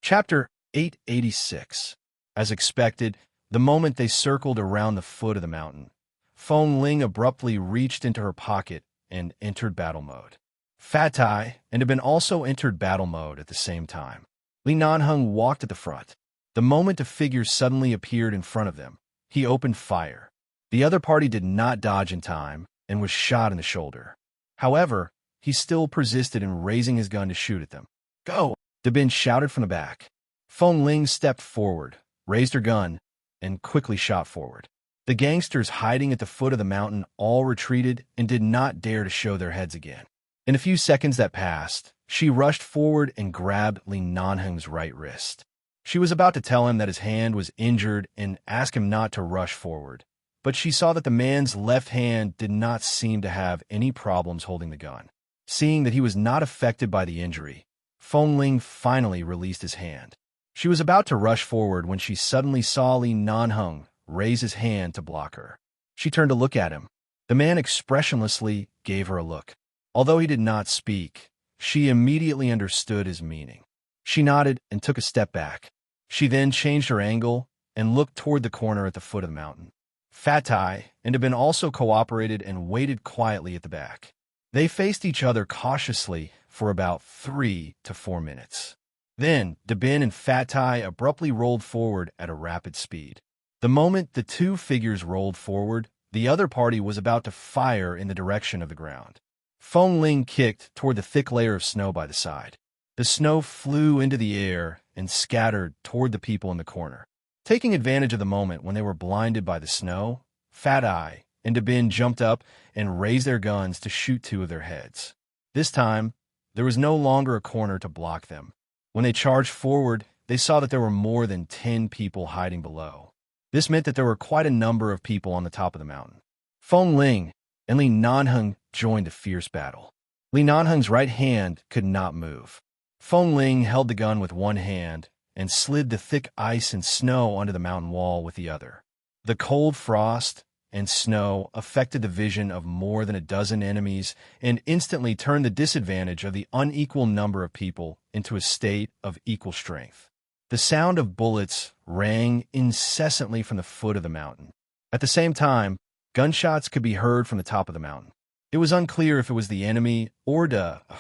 Chapter 886. As expected, the moment they circled around the foot of the mountain, Feng Ling abruptly reached into her pocket and entered battle mode. Fatai and Da Bin also entered battle mode at the same time. Li Nanheng walked at the front. The moment a figure suddenly appeared in front of them, he opened fire. The other party did not dodge in time and was shot in the shoulder. However, he still persisted in raising his gun to shoot at them. "Go!" Dabin shouted from the back. Feng Ling stepped forward, raised her gun, and quickly shot forward. The gangsters hiding at the foot of the mountain all retreated and did not dare to show their heads again. In a few seconds that passed, she rushed forward and grabbed Li Nanheng's right wrist. She was about to tell him that his hand was injured and ask him not to rush forward, but she saw that the man's left hand did not seem to have any problems holding the gun. Seeing that he was not affected by the injury, Feng Ling finally released his hand. She was about to rush forward when she suddenly saw Li Nanheng raise his hand to block her. She turned to look at him. The man expressionlessly gave her a look. Although he did not speak, she immediately understood his meaning. She nodded and took a step back. She then changed her angle and looked toward the corner at the foot of the mountain. Fatai and Dabin also cooperated and waited quietly at the back. They faced each other cautiously for about 3 to 4 minutes. Then, Dabin and Fatai abruptly rolled forward at a rapid speed. The moment the two figures rolled forward, the other party was about to fire in the direction of the ground. Feng Ling kicked toward the thick layer of snow by the side. The snow flew into the air and scattered toward the people in the corner. Taking advantage of the moment when they were blinded by the snow, Fatai and Dabin jumped up and raised their guns to shoot 2 of their heads. This time, there was no longer a corner to block them. When they charged forward, they saw that there were more than 10 people hiding below. This meant that there were quite a number of people on the top of the mountain. Feng Ling and Li Nanheng joined the fierce battle. Li Nanheng's right hand could not move. Feng Ling held the gun with one hand and slid the thick ice and snow onto the mountain wall with the other. The cold frost and snow affected the vision of more than a dozen enemies and instantly turned the disadvantage of the unequal number of people into a state of equal strength. The sound of bullets rang incessantly from the foot of the mountain. At the same time, gunshots could be heard from the top of the mountain. It was unclear if it was the enemy or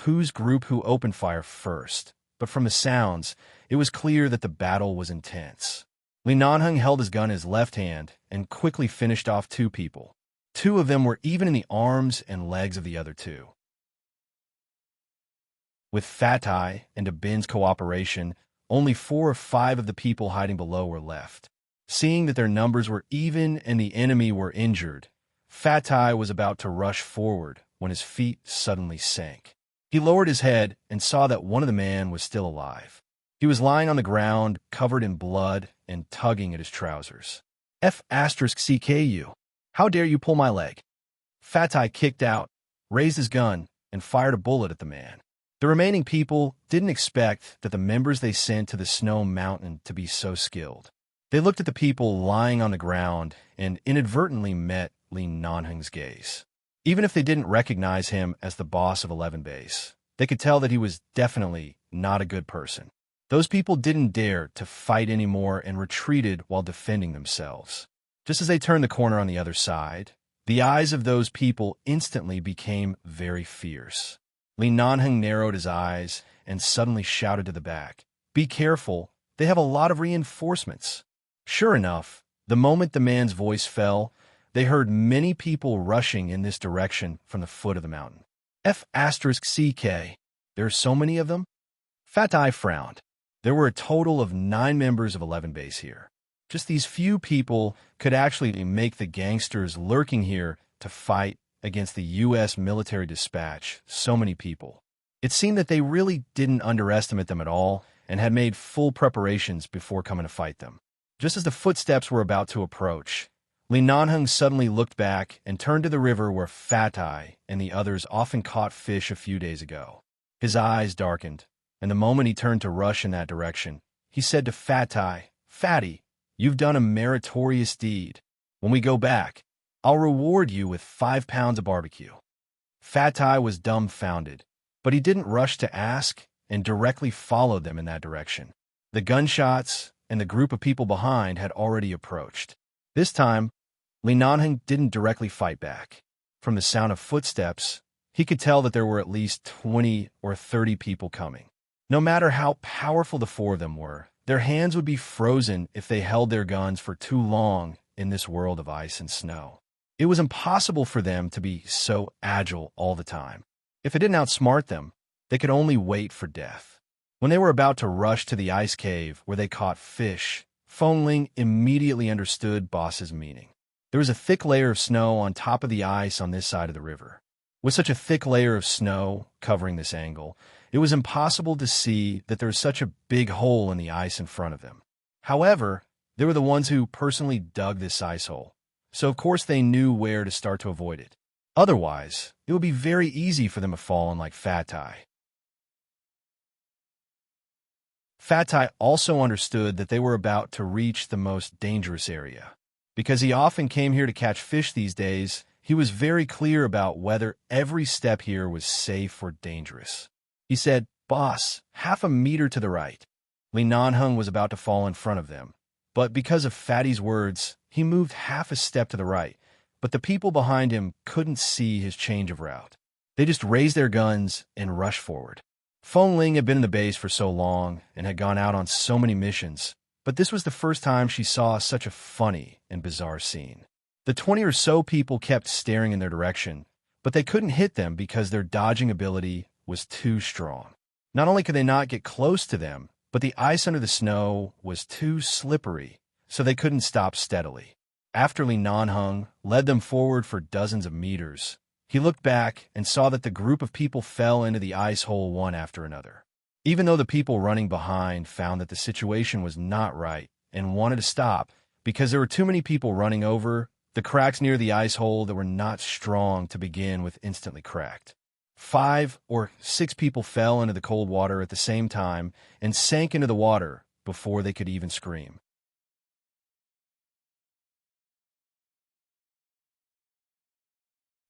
whose group who opened fire first, but from the sounds, it was clear that the battle was intense. Li Nanheng held his gun in his left hand and quickly finished off 2 people. 2 of them were even in the arms and legs of the other 2. With Fatai and Dabin's cooperation, only 4 or 5 of the people hiding below were left. Seeing that their numbers were even and the enemy were injured, Fatai was about to rush forward when his feet suddenly sank. He lowered his head and saw that one of the men was still alive. He was lying on the ground, covered in blood and tugging at his trousers. F*CKU. How dare you pull my leg? Fatai kicked out, raised his gun, and fired a bullet at the man. The remaining people didn't expect that the members they sent to the snow mountain to be so skilled. They looked at the people lying on the ground and inadvertently met Li Nanheng's gaze. Even if they didn't recognize him as the boss of 11 Base, they could tell that he was definitely not a good person. Those people didn't dare to fight anymore and retreated while defending themselves. Just as they turned the corner on the other side, the eyes of those people instantly became very fierce. Li Nanheng narrowed his eyes and suddenly shouted to the back, "Be careful, they have a lot of reinforcements." Sure enough, the moment the man's voice fell, they heard many people rushing in this direction from the foot of the mountain. F*CK. There are so many of them? Fatai frowned. There were a total of 9 members of 11 Base here. Just these few people could actually make the gangsters lurking here to fight against the U.S. military dispatch so many people. It seemed that they really didn't underestimate them at all and had made full preparations before coming to fight them. Just as the footsteps were about to approach, Li Nanheng suddenly looked back and turned to the river where Fatai and the others often caught fish a few days ago. His eyes darkened, and the moment he turned to rush in that direction, he said to Fatai, "Fatty, you've done a meritorious deed. When we go back, I'll reward you with 5 pounds of barbecue." Fatai was dumbfounded, but he didn't rush to ask and directly followed them in that direction. The gunshots and the group of people behind had already approached. This time, Li Nanheng didn't directly fight back. From the sound of footsteps, he could tell that there were at least 20 or 30 people coming. No matter how powerful the 4 of them were, their hands would be frozen if they held their guns for too long in this world of ice and snow. It was impossible for them to be so agile all the time. If it didn't outsmart them, they could only wait for death. When they were about to rush to the ice cave where they caught fish, Fengling immediately understood Boss's meaning. There was a thick layer of snow on top of the ice on this side of the river. With such a thick layer of snow covering this angle, it was impossible to see that there was such a big hole in the ice in front of them. However, they were the ones who personally dug this ice hole, so of course they knew where to start to avoid it. Otherwise, it would be very easy for them to fall in like Fatai. Fatai also understood that they were about to reach the most dangerous area. Because he often came here to catch fish these days, he was very clear about whether every step here was safe or dangerous. He said, "Boss, half a meter to the right." Li Nanheng was about to fall in front of them, but because of Fatty's words, he moved half a step to the right, but the people behind him couldn't see his change of route. They just raised their guns and rushed forward. Fengling had been in the base for so long and had gone out on so many missions, but this was the first time she saw such a funny and bizarre scene. The 20 or so people kept staring in their direction, but they couldn't hit them because their dodging ability was too strong. Not only could they not get close to them, but the ice under the snow was too slippery, so they couldn't stop steadily. After Li Nanheng led them forward for dozens of meters, he looked back and saw that the group of people fell into the ice hole one after another. Even though the people running behind found that the situation was not right and wanted to stop because there were too many people running over, the cracks near the ice hole that were not strong to begin with instantly cracked. 5 or 6 people fell into the cold water at the same time and sank into the water before they could even scream.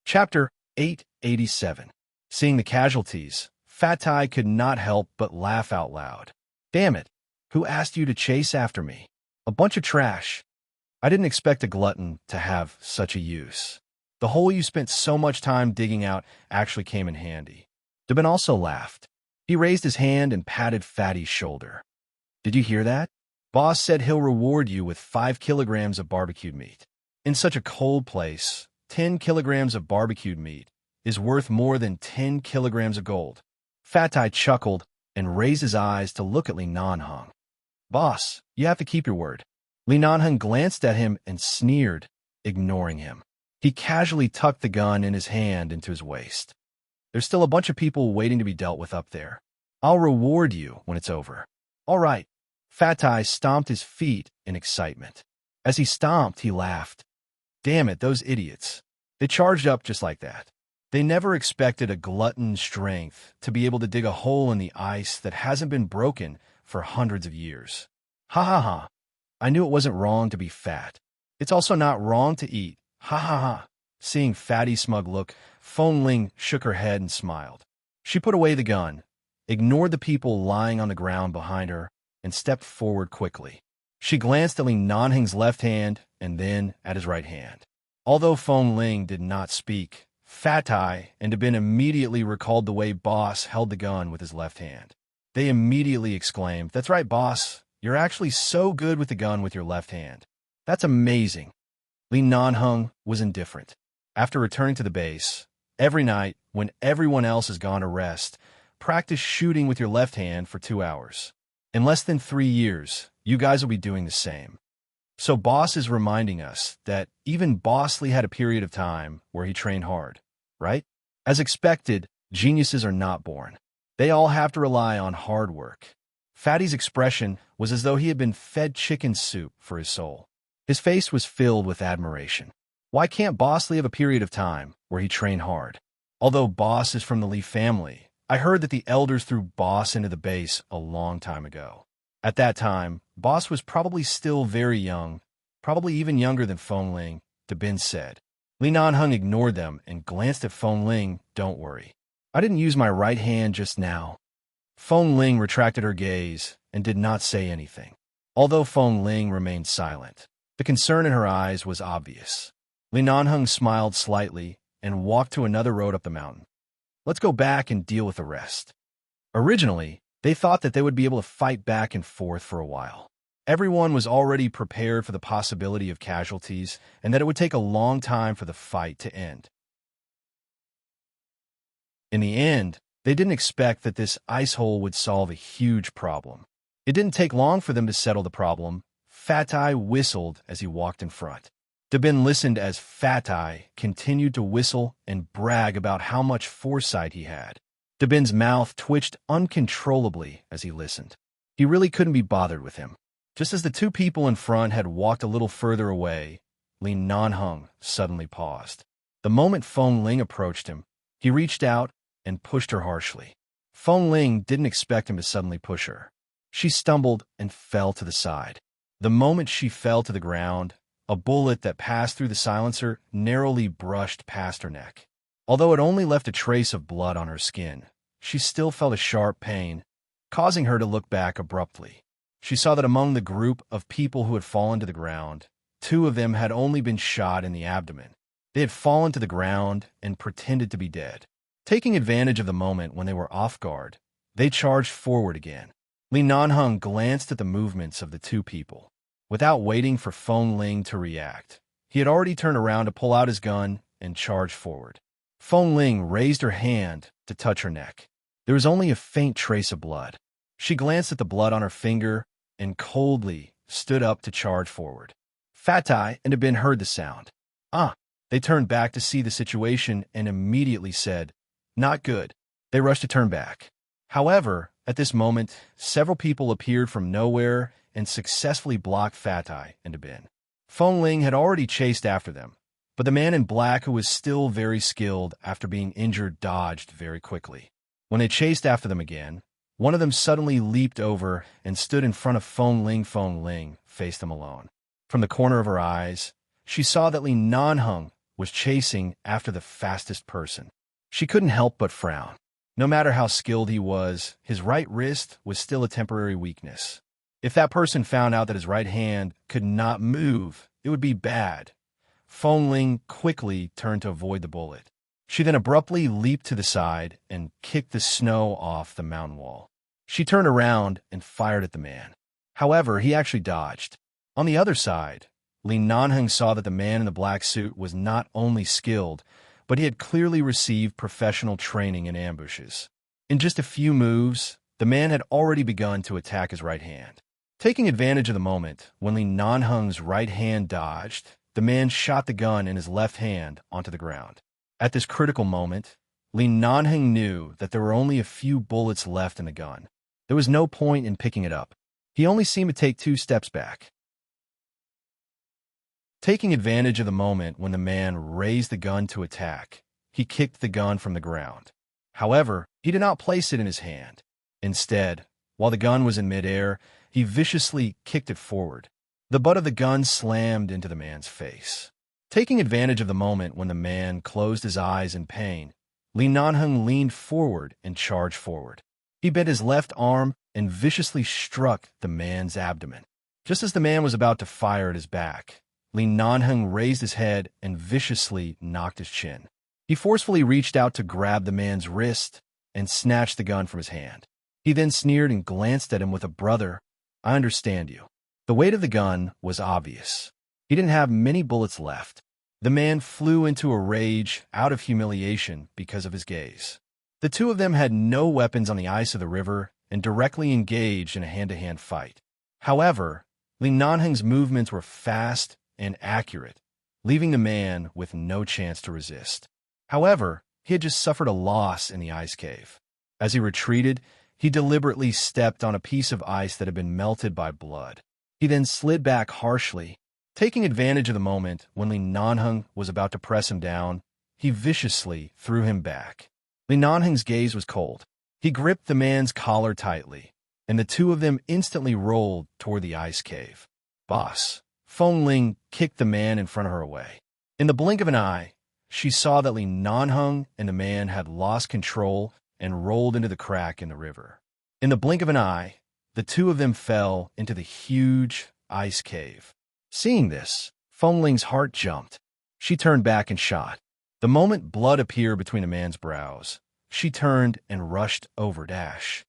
Chapter 887. Seeing the casualties, Fatai could not help but laugh out loud. "Damn it! Who asked you to chase after me? A bunch of trash. I didn't expect a glutton to have such a use. The hole you spent so much time digging out actually came in handy." Dubin also laughed. He raised his hand and patted Fatty's shoulder. "Did you hear that? Boss said he'll reward you with 5 kilograms of barbecued meat. In such a cold place, 10 kilograms of barbecued meat is worth more than 10 kilograms of gold." Fatai chuckled and raised his eyes to look at Li Nanheng. "Boss, you have to keep your word." Li Nanheng glanced at him and sneered, ignoring him. He casually tucked the gun in his hand into his waist. "There's still a bunch of people waiting to be dealt with up there. I'll reward you when it's over." "All right." Fatai stomped his feet in excitement. As he stomped, he laughed. "Damn it, those idiots. They charged up just like that. They never expected a glutton's strength to be able to dig a hole in the ice that hasn't been broken for hundreds of years. Ha ha ha. I knew it wasn't wrong to be fat. It's also not wrong to eat. Ha ha ha." Seeing Fatty's smug look, Fengling shook her head and smiled. She put away the gun, ignored the people lying on the ground behind her, and stepped forward quickly. She glanced at Li Nanheng's left hand and then at his right hand. Although Fengling did not speak, Fatai and Dubin immediately recalled the way Boss held the gun with his left hand. They immediately exclaimed, "That's right, Boss. You're actually so good with the gun with your left hand. That's amazing." Li Nanheng was indifferent. After returning to the base, every night, when everyone else has gone to rest, practice shooting with your left hand for 2 hours. In less than 3 years, you guys will be doing the same. So Boss is reminding us that even Bosley had a period of time where he trained hard, right? As expected, geniuses are not born. They all have to rely on hard work. Fatty's expression was as though he had been fed chicken soup for his soul. His face was filled with admiration. Why can't Bosley have a period of time where he trained hard? Although Boss is from the Lee family, I heard that the elders threw Boss into the base a long time ago. At that time, Boss was probably still very young, probably even younger than Fengling, Dubin said. Li Nanheng ignored them and glanced at Fengling. "Don't worry. I didn't use my right hand just now." Fengling retracted her gaze and did not say anything. Although Fengling remained silent, the concern in her eyes was obvious. Li Nanheng smiled slightly and walked to another road up the mountain. "Let's go back and deal with the rest." Originally, they thought that they would be able to fight back and forth for a while. Everyone was already prepared for the possibility of casualties and that it would take a long time for the fight to end. In the end, They didn't expect that this ice hole would solve a huge problem. It didn't take long for them to settle the problem. Fatai whistled as he walked in front. Dabin listened as Fatai continued to whistle and brag about how much foresight he had. Dabin's mouth twitched uncontrollably as he listened. He really couldn't be bothered with him. Just as the two people in front had walked a little further away, Li Nanheng suddenly paused. The moment Feng Ling approached him, he reached out and pushed her harshly. Feng Ling didn't expect him to suddenly push her. She stumbled and fell to the side. The moment she fell to the ground, a bullet that passed through the silencer narrowly brushed past her neck. Although it only left a trace of blood on her skin, she still felt a sharp pain, causing her to look back abruptly. She saw that among the group of people who had fallen to the ground, 2 of them had only been shot in the abdomen. They had fallen to the ground and pretended to be dead. Taking advantage of the moment when they were off guard, they charged forward again. Li Nanheng glanced at the movements of the 2 people. Without waiting for Feng Ling to react, he had already turned around to pull out his gun and charge forward. Feng Ling raised her hand to touch her neck. There was only a faint trace of blood. She glanced at the blood on her finger and coldly stood up to charge forward. Fatai and Dabin heard the sound. They turned back to see the situation and immediately said, "Not good." They rushed to turn back. However, at this moment, several people appeared from nowhere and successfully blocked Fatai and Dabin. Feng Ling had already chased after them, but the man in black, who was still very skilled after being injured, dodged very quickly. When they chased after them again, one of them suddenly leaped over and stood in front of Feng Ling. Feng Ling faced them alone. From the corner of her eyes, she saw that Li Nanheng was chasing after the fastest person. She couldn't help but frown. No matter how skilled he was, his right wrist was still a temporary weakness. If that person found out that his right hand could not move, it would be bad. Feng Ling quickly turned to avoid the bullet. She then abruptly leaped to the side and kicked the snow off the mountain wall. She turned around and fired at the man. However, he actually dodged. On the other side, Li Nanheng saw that the man in the black suit was not only skilled, but he had clearly received professional training in ambushes. In just a few moves, the man had already begun to attack his right hand. Taking advantage of the moment when Li Nanheng's right hand dodged, the man shot the gun in his left hand onto the ground. At this critical moment, Li Nanheng knew that there were only a few bullets left in the gun. There was no point in picking it up. He only seemed to take 2 steps back. Taking advantage of the moment when the man raised the gun to attack, he kicked the gun from the ground. However, he did not place it in his hand. Instead, while the gun was in midair, he viciously kicked it forward. The butt of the gun slammed into the man's face. Taking advantage of the moment when the man closed his eyes in pain, Li Nanheng leaned forward and charged forward. He bent his left arm and viciously struck the man's abdomen. Just as the man was about to fire at his back, Li Nanheng raised his head and viciously knocked his chin. He forcefully reached out to grab the man's wrist and snatched the gun from his hand. He then sneered and glanced at him with a "Brother, I understand you." The weight of the gun was obvious. He didn't have many bullets left. The man flew into a rage out of humiliation because of his gaze. The 2 of them had no weapons on the ice of the river and directly engaged in a hand-to-hand fight. However, Li Nanheng's movements were fast and accurate, leaving the man with no chance to resist. However, he had just suffered a loss in the ice cave. As he retreated, he deliberately stepped on a piece of ice that had been melted by blood. He then slid back harshly. Taking advantage of the moment when Li Nanheng was about to press him down, he viciously threw him back. Li Nanheng's gaze was cold. He gripped the man's collar tightly, and the 2 of them instantly rolled toward the ice cave. "Boss." Feng Ling kicked the man in front of her away. In the blink of an eye, she saw that Li Nanheng and the man had lost control and rolled into the crack in the river. In the blink of an eye, the 2 of them fell into the huge ice cave. Seeing this, Feng Ling's heart jumped. She turned back and shot. The moment blood appeared between the man's brows, she turned and rushed over Dash.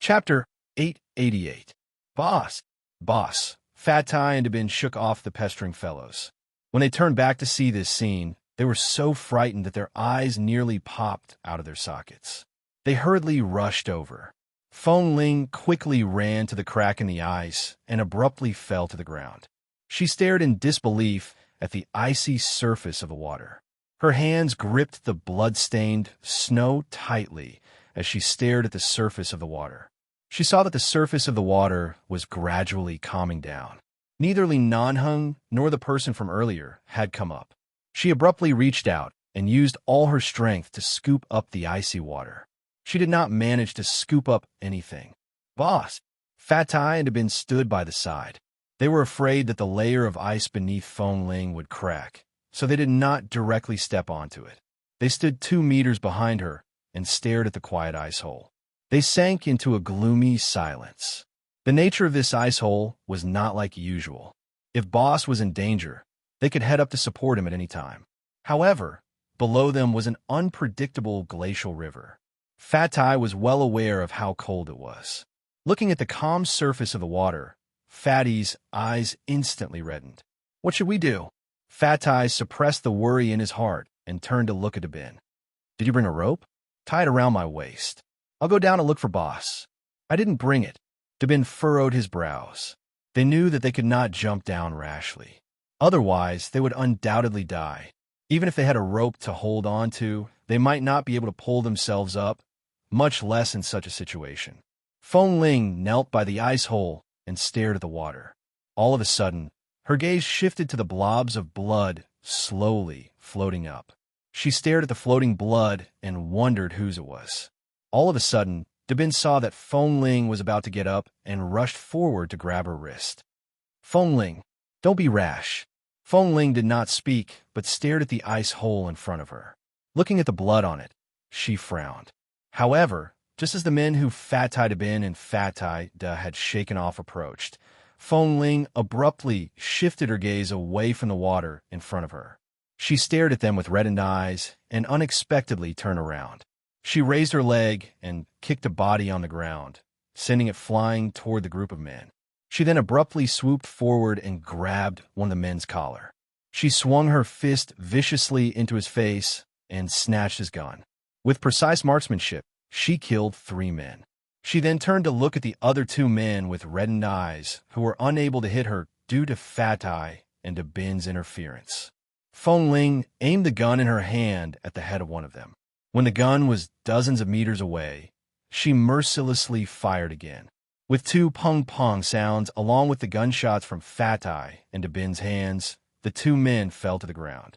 Chapter 888. Boss. Fatai and Dabin shook off the pestering fellows. When they turned back to see this scene, They were so frightened that their eyes nearly popped out of their sockets. They hurriedly rushed over. Feng Ling quickly ran to the crack in the ice and abruptly fell to the ground. She stared in disbelief at the icy surface of the water. Her hands gripped the blood-stained snow tightly as she stared at the surface of the water. She saw that the surface of the water was gradually calming down. Neither Li Nanheng nor the person from earlier had come up. She abruptly reached out and used all her strength to scoop up the icy water. She did not manage to scoop up anything. Boss, Fatai and Bin stood by the side. They were afraid that the layer of ice beneath Feng Ling would crack, so they did not directly step onto it. They stood 2 meters behind her and stared at the quiet ice hole. They sank into a gloomy silence. The nature of this ice hole was not like usual. If Boss was in danger, they could head up to support him at any time. However, below them was an unpredictable glacial river. Fatai was well aware of how cold it was. Looking at the calm surface of the water, Fatty's eyes instantly reddened. What should we do? Fatai suppressed the worry in his heart and turned to look at Bin. Did you bring a rope? Tie it around my waist. I'll go down and look for Boss. I didn't bring it. Bin furrowed his brows. They knew that they could not jump down rashly. Otherwise, they would undoubtedly die. Even if they had a rope to hold on to, they might not be able to pull themselves up, much less in such a situation. Feng Ling knelt by the ice hole and stared at the water. All of a sudden, her gaze shifted to the blobs of blood slowly floating up. She stared at the floating blood and wondered whose it was. All of a sudden, Bin saw that Feng Ling was about to get up and rushed forward to grab her wrist. Feng Ling, don't be rash. Feng Ling did not speak, but stared at the ice hole in front of her. Looking at the blood on it, she frowned. However, just as the men who Fatai Bin and Fatai Da had shaken off approached, Feng Ling abruptly shifted her gaze away from the water in front of her. She stared at them with reddened eyes and unexpectedly turned around. She raised her leg and kicked a body on the ground, sending it flying toward the group of men. She then abruptly swooped forward and grabbed one of the men's collar. She swung her fist viciously into his face and snatched his gun. With precise marksmanship, she killed 3 men. She then turned to look at the other 2 men with reddened eyes who were unable to hit her due to Fatai and to Bin's interference. Feng Ling aimed the gun in her hand at the head of one of them. When the gun was dozens of meters away, she mercilessly fired again. With 2 pong-pong sounds along with the gunshots from Fatai into Bin's hands, the 2 men fell to the ground.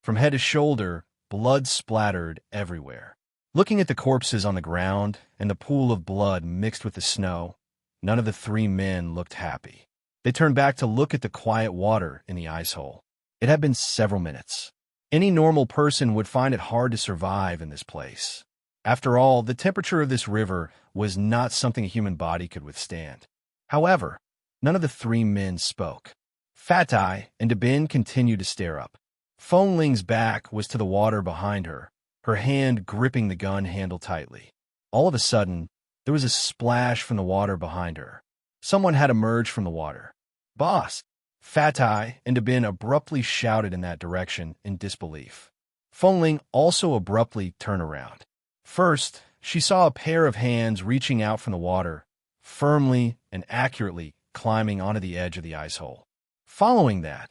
From head to shoulder, blood splattered everywhere. Looking at the corpses on the ground and the pool of blood mixed with the snow, none of the 3 men looked happy. They turned back to look at the quiet water in the ice hole. It had been several minutes. Any normal person would find it hard to survive in this place. After all, the temperature of this river was not something a human body could withstand. However, none of the 3 men spoke. Fatai and Bin continued to stare up. Feng Ling's back was to the water behind her, her hand gripping the gun handle tightly. All of a sudden, there was a splash from the water behind her. Someone had emerged from the water. Boss! Fatai and Bin abruptly shouted in that direction in disbelief. Feng Ling also abruptly turned around. First, she saw a pair of hands reaching out from the water, firmly and accurately climbing onto the edge of the ice hole. Following that,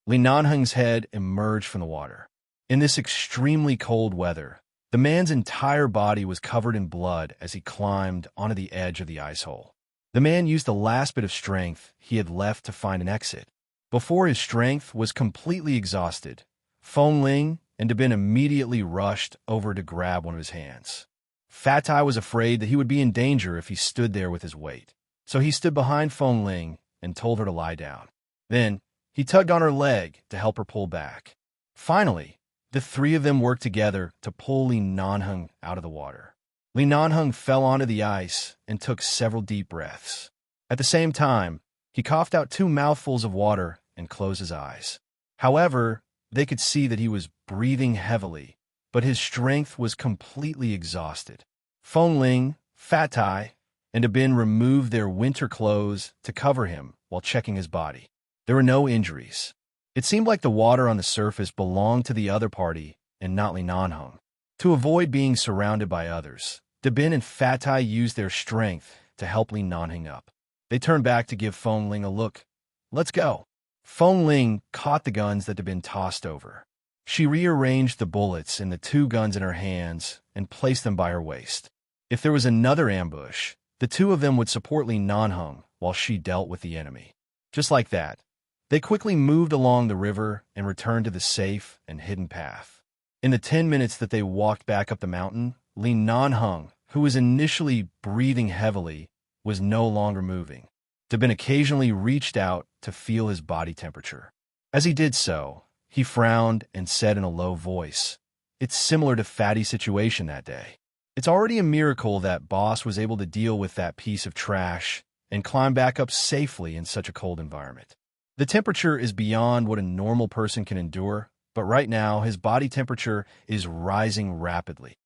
Li Nanheng's head emerged from the water. In this extremely cold weather, the man's entire body was covered in blood as he climbed onto the edge of the ice hole. The man used the last bit of strength he had left to find an exit. Before his strength was completely exhausted, Feng Ling and Bin immediately rushed over to grab one of his hands. Fatai was afraid that he would be in danger if he stood there with his weight, so he stood behind Feng Ling and told her to lie down. Then, he tugged on her leg to help her pull back. Finally, the 3 of them worked together to pull Li Nanheng out of the water. Li Nanheng fell onto the ice and took several deep breaths. At the same time, he coughed out 2 mouthfuls of water and closed his eyes. However, they could see that he was breathing heavily, but his strength was completely exhausted. Feng Ling, Fatai, and Bin removed their winter clothes to cover him while checking his body. There were no injuries. It seemed like the water on the surface belonged to the other party and not Li Nanheng. To avoid being surrounded by others, Dabin and Fatai used their strength to help Li Nanheng up. They turned back to give Feng Ling a look. "Let's go." Feng Ling caught the guns that had been tossed over. She rearranged the bullets in the 2 guns in her hands and placed them by her waist. If there was another ambush, the 2 of them would support Li Nanheng while she dealt with the enemy. Just like that, they quickly moved along the river and returned to the safe and hidden path. In the 10 minutes that they walked back up the mountain, Li Nanheng, who was initially breathing heavily, was no longer moving. Dabin occasionally reached out to feel his body temperature. As he did so, he frowned and said in a low voice, "It's similar to Fatty's situation that day. It's already a miracle that Boss was able to deal with that piece of trash and climb back up safely in such a cold environment. The temperature is beyond what a normal person can endure, but right now his body temperature is rising rapidly."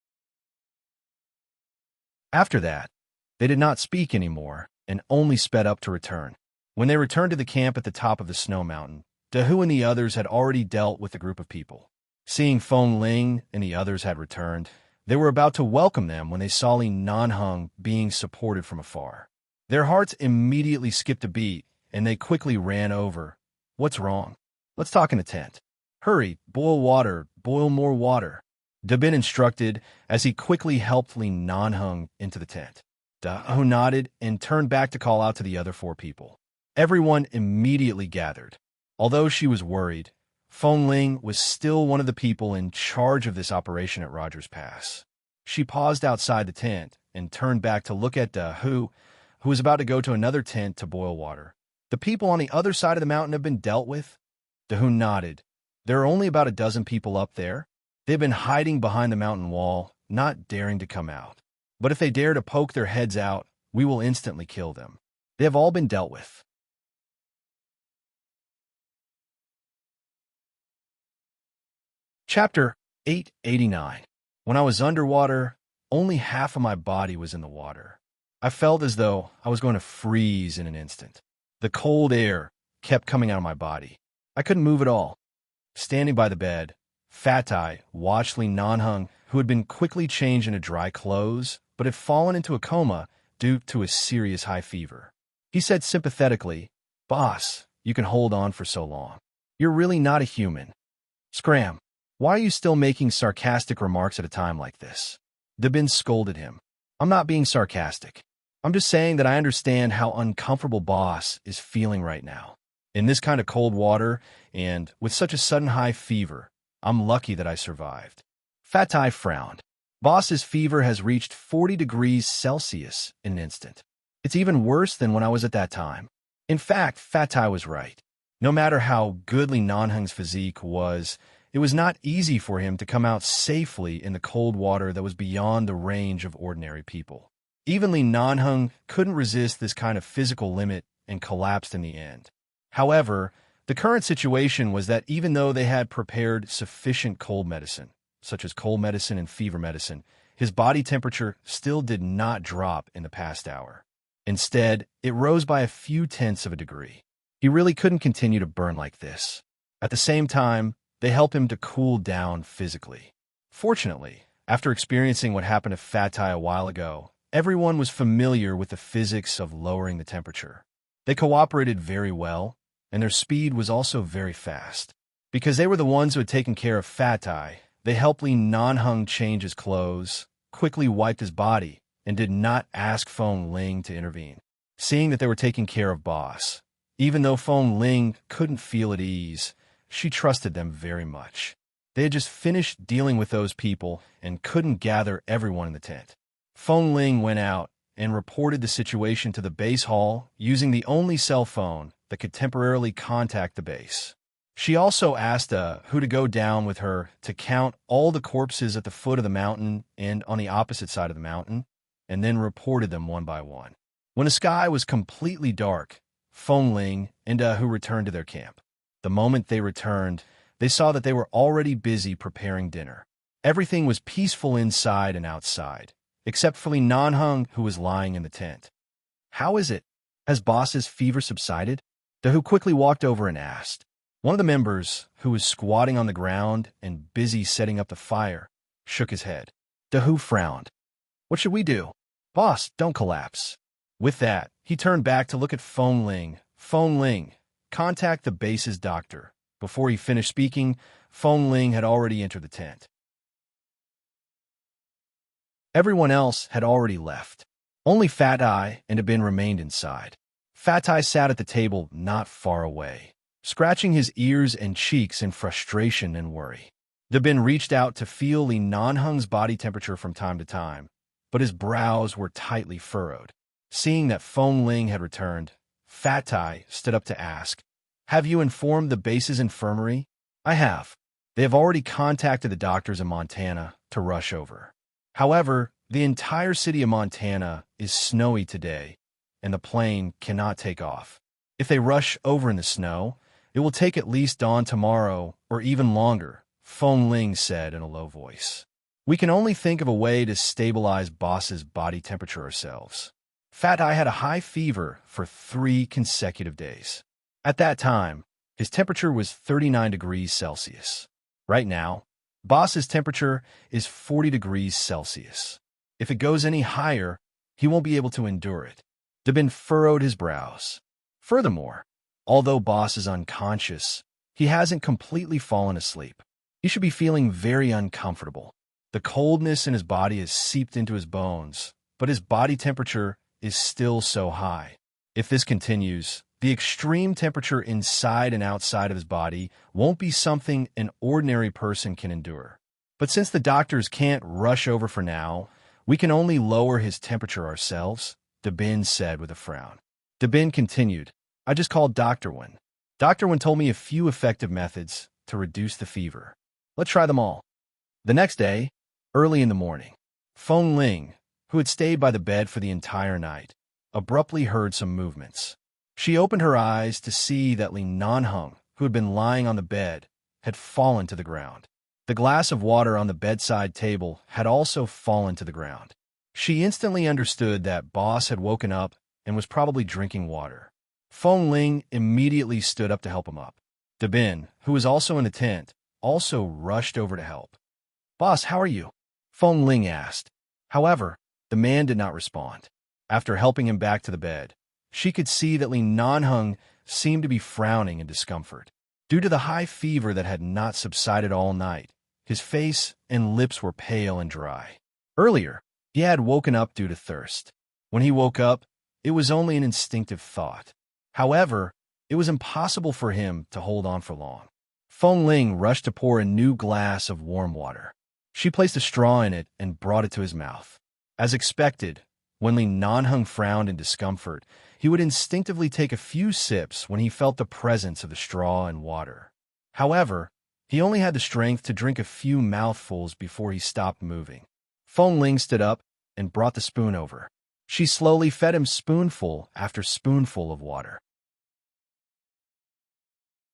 After that, they did not speak anymore and only sped up to return. When they returned to the camp at the top of the snow mountain, Dahu and the others had already dealt with the group of people. Seeing Feng Ling and the others had returned, they were about to welcome them when they saw Li Nanheng being supported from afar. Their hearts immediately skipped a beat, and they quickly ran over. "What's wrong? Let's talk in the tent. Hurry, boil water, boil more water," Dabin instructed as he quickly helped Li Nanheng into the tent. Dahu nodded and turned back to call out to the other 4 people. Everyone immediately gathered. Although she was worried, Feng Ling was still one of the people in charge of this operation at Rogers Pass. She paused outside the tent and turned back to look at Dahu, who was about to go to another tent to boil water. "The people on the other side of the mountain have been dealt with?" Dahu nodded. "There are only about a dozen people up there. They've been hiding behind the mountain wall, not daring to come out. But if they dare to poke their heads out, we will instantly kill them. They have all been dealt with." Chapter 889. When I was underwater, only half of my body was in the water. I felt as though I was going to freeze in an instant. The cold air kept coming out of my body. I couldn't move at all. Standing by the bed, Fatai watched Li Nanheng, who had been quickly changed into dry clothes, but had fallen into a coma due to a serious high fever. He said sympathetically, "Boss, you can hold on for so long. You're really not a human." "Scram, why are you still making sarcastic remarks at a time like this?" Dabin scolded him. "I'm not being sarcastic. I'm just saying that I understand how uncomfortable Boss is feeling right now. In this kind of cold water and with such a sudden high fever, I'm lucky that I survived." Fatai frowned. "Boss's fever has reached 40 degrees Celsius in an instant. It's even worse than when I was at that time." In fact, Fatai was right. No matter how good Li Nanheng's physique was, it was not easy for him to come out safely in the cold water that was beyond the range of ordinary people. Even Li Nanheng couldn't resist this kind of physical limit and collapsed in the end. However, the current situation was that even though they had prepared sufficient cold medicine, such as cold medicine and fever medicine, his body temperature still did not drop in the past hour. Instead, it rose by a few tenths of a degree. He really couldn't continue to burn like this. At the same time, they helped him to cool down physically. Fortunately, after experiencing what happened to Fatai a while ago, everyone was familiar with the physics of lowering the temperature. They cooperated very well, and their speed was also very fast. Because they were the ones who had taken care of Fatai, they helped Li Nanheng change his clothes, quickly wiped his body, and did not ask Feng Ling to intervene. Seeing that they were taking care of Boss, even though Feng Ling couldn't feel at ease, she trusted them very much. They had just finished dealing with those people and couldn't gather everyone in the tent. Feng Ling went out and reported the situation to the base hall using the only cell phone that could temporarily contact the base. She also asked who to go down with her to count all the corpses at the foot of the mountain and on the opposite side of the mountain, and then reported them one by one. When the sky was completely dark, Feng Ling and who returned to their camp. The moment they returned, they saw that they were already busy preparing dinner. Everything was peaceful inside and outside, except for Li Nanheng, who was lying in the tent. "How is it? Has Boss's fever subsided?" Dahu quickly walked over and asked. One of the members, who was squatting on the ground and busy setting up the fire, shook his head. Dahu frowned. What should we do? Boss, don't collapse. With that, he turned back to look at Feng Ling. Feng Ling, contact the base's doctor. Before he finished speaking, Feng Ling had already entered the tent. Everyone else had already left. Only Fat Eye and Dabin remained inside. Fat Eye sat at the table not far away, scratching his ears and cheeks in frustration and worry. Dabin reached out to feel Li Nanheng's body temperature from time to time, but his brows were tightly furrowed. Seeing that Feng Ling had returned, Fat Eye stood up to ask, "Have you informed the base's infirmary?" "I have. They have already contacted the doctors in Montana to rush over. However, the entire city of Montana is snowy today, and the plane cannot take off. If they rush over in the snow, it will take at least dawn tomorrow or even longer," Feng Ling said in a low voice. "We can only think of a way to stabilize Boss's body temperature ourselves." Fat Eye had a high fever for 3 consecutive days. At that time, his temperature was 39 degrees Celsius. Right now, Boss's temperature is 40 degrees Celsius. If it goes any higher, he won't be able to endure it. Dabin furrowed his brows. Furthermore, although Boss is unconscious, he hasn't completely fallen asleep. He should be feeling very uncomfortable. The coldness in his body has seeped into his bones, but his body temperature is still so high. If this continues, the extreme temperature inside and outside of his body won't be something an ordinary person can endure. But since the doctors can't rush over for now, we can only lower his temperature ourselves, Dabin said with a frown. Dabin continued, "I just called Dr. Wen. Dr. Wen told me a few effective methods to reduce the fever. Let's try them all." The next day, early in the morning, Feng Ling, who had stayed by the bed for the entire night, abruptly heard some movements. She opened her eyes to see that Li Nanheng, who had been lying on the bed, had fallen to the ground. The glass of water on the bedside table had also fallen to the ground. She instantly understood that Boss had woken up and was probably drinking water. Feng Ling immediately stood up to help him up. Dabin, who was also in the tent, also rushed over to help. "Boss, how are you?" Feng Ling asked. However, the man did not respond. After helping him back to the bed, she could see that Li Nanheng seemed to be frowning in discomfort. Due to the high fever that had not subsided all night, his face and lips were pale and dry. Earlier, he had woken up due to thirst. When he woke up, it was only an instinctive thought. However, it was impossible for him to hold on for long. Feng Ling rushed to pour a new glass of warm water. She placed a straw in it and brought it to his mouth. As expected, when Li Nanheng frowned in discomfort, he would instinctively take a few sips when he felt the presence of the straw and water. However, he only had the strength to drink a few mouthfuls before he stopped moving. Feng Ling stood up and brought the spoon over. She slowly fed him spoonful after spoonful of water.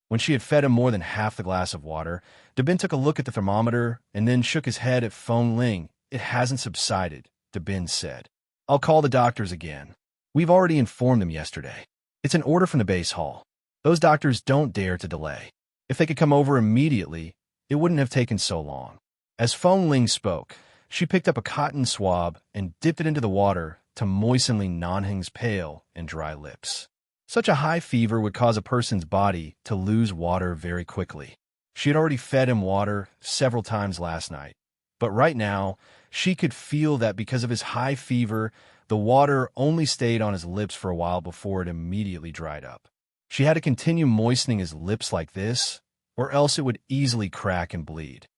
When she had fed him more than half the glass of water, Dabin took a look at the thermometer and then shook his head at Feng Ling. "It hasn't subsided," Dabin said. "I'll call the doctors again. We've already informed them yesterday. It's an order from the base hall. Those doctors don't dare to delay. If they could come over immediately, it wouldn't have taken so long." As Feng Ling spoke, she picked up a cotton swab and dipped it into the water to moisten Li Nanheng's pale and dry lips. Such a high fever would cause a person's body to lose water very quickly. She had already fed him water several times last night, but right now, she could feel that because of his high fever, the water only stayed on his lips for a while before it immediately dried up. She had to continue moistening his lips like this, or else it would easily crack and bleed.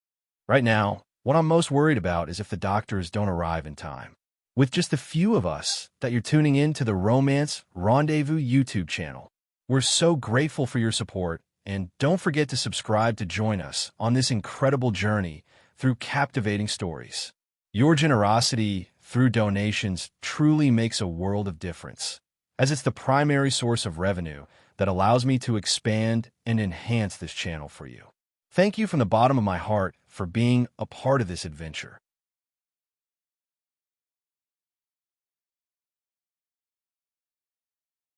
Right now, what I'm most worried about is if the doctors don't arrive in time. With just a few of us that you're tuning in to the Romance Rendezvous YouTube channel. We're so grateful for your support, and don't forget to subscribe to join us on this incredible journey through captivating stories. Your generosity through donations truly makes a world of difference, as it's the primary source of revenue that allows me to expand and enhance this channel for you. Thank you from the bottom of my heart for being a part of this adventure.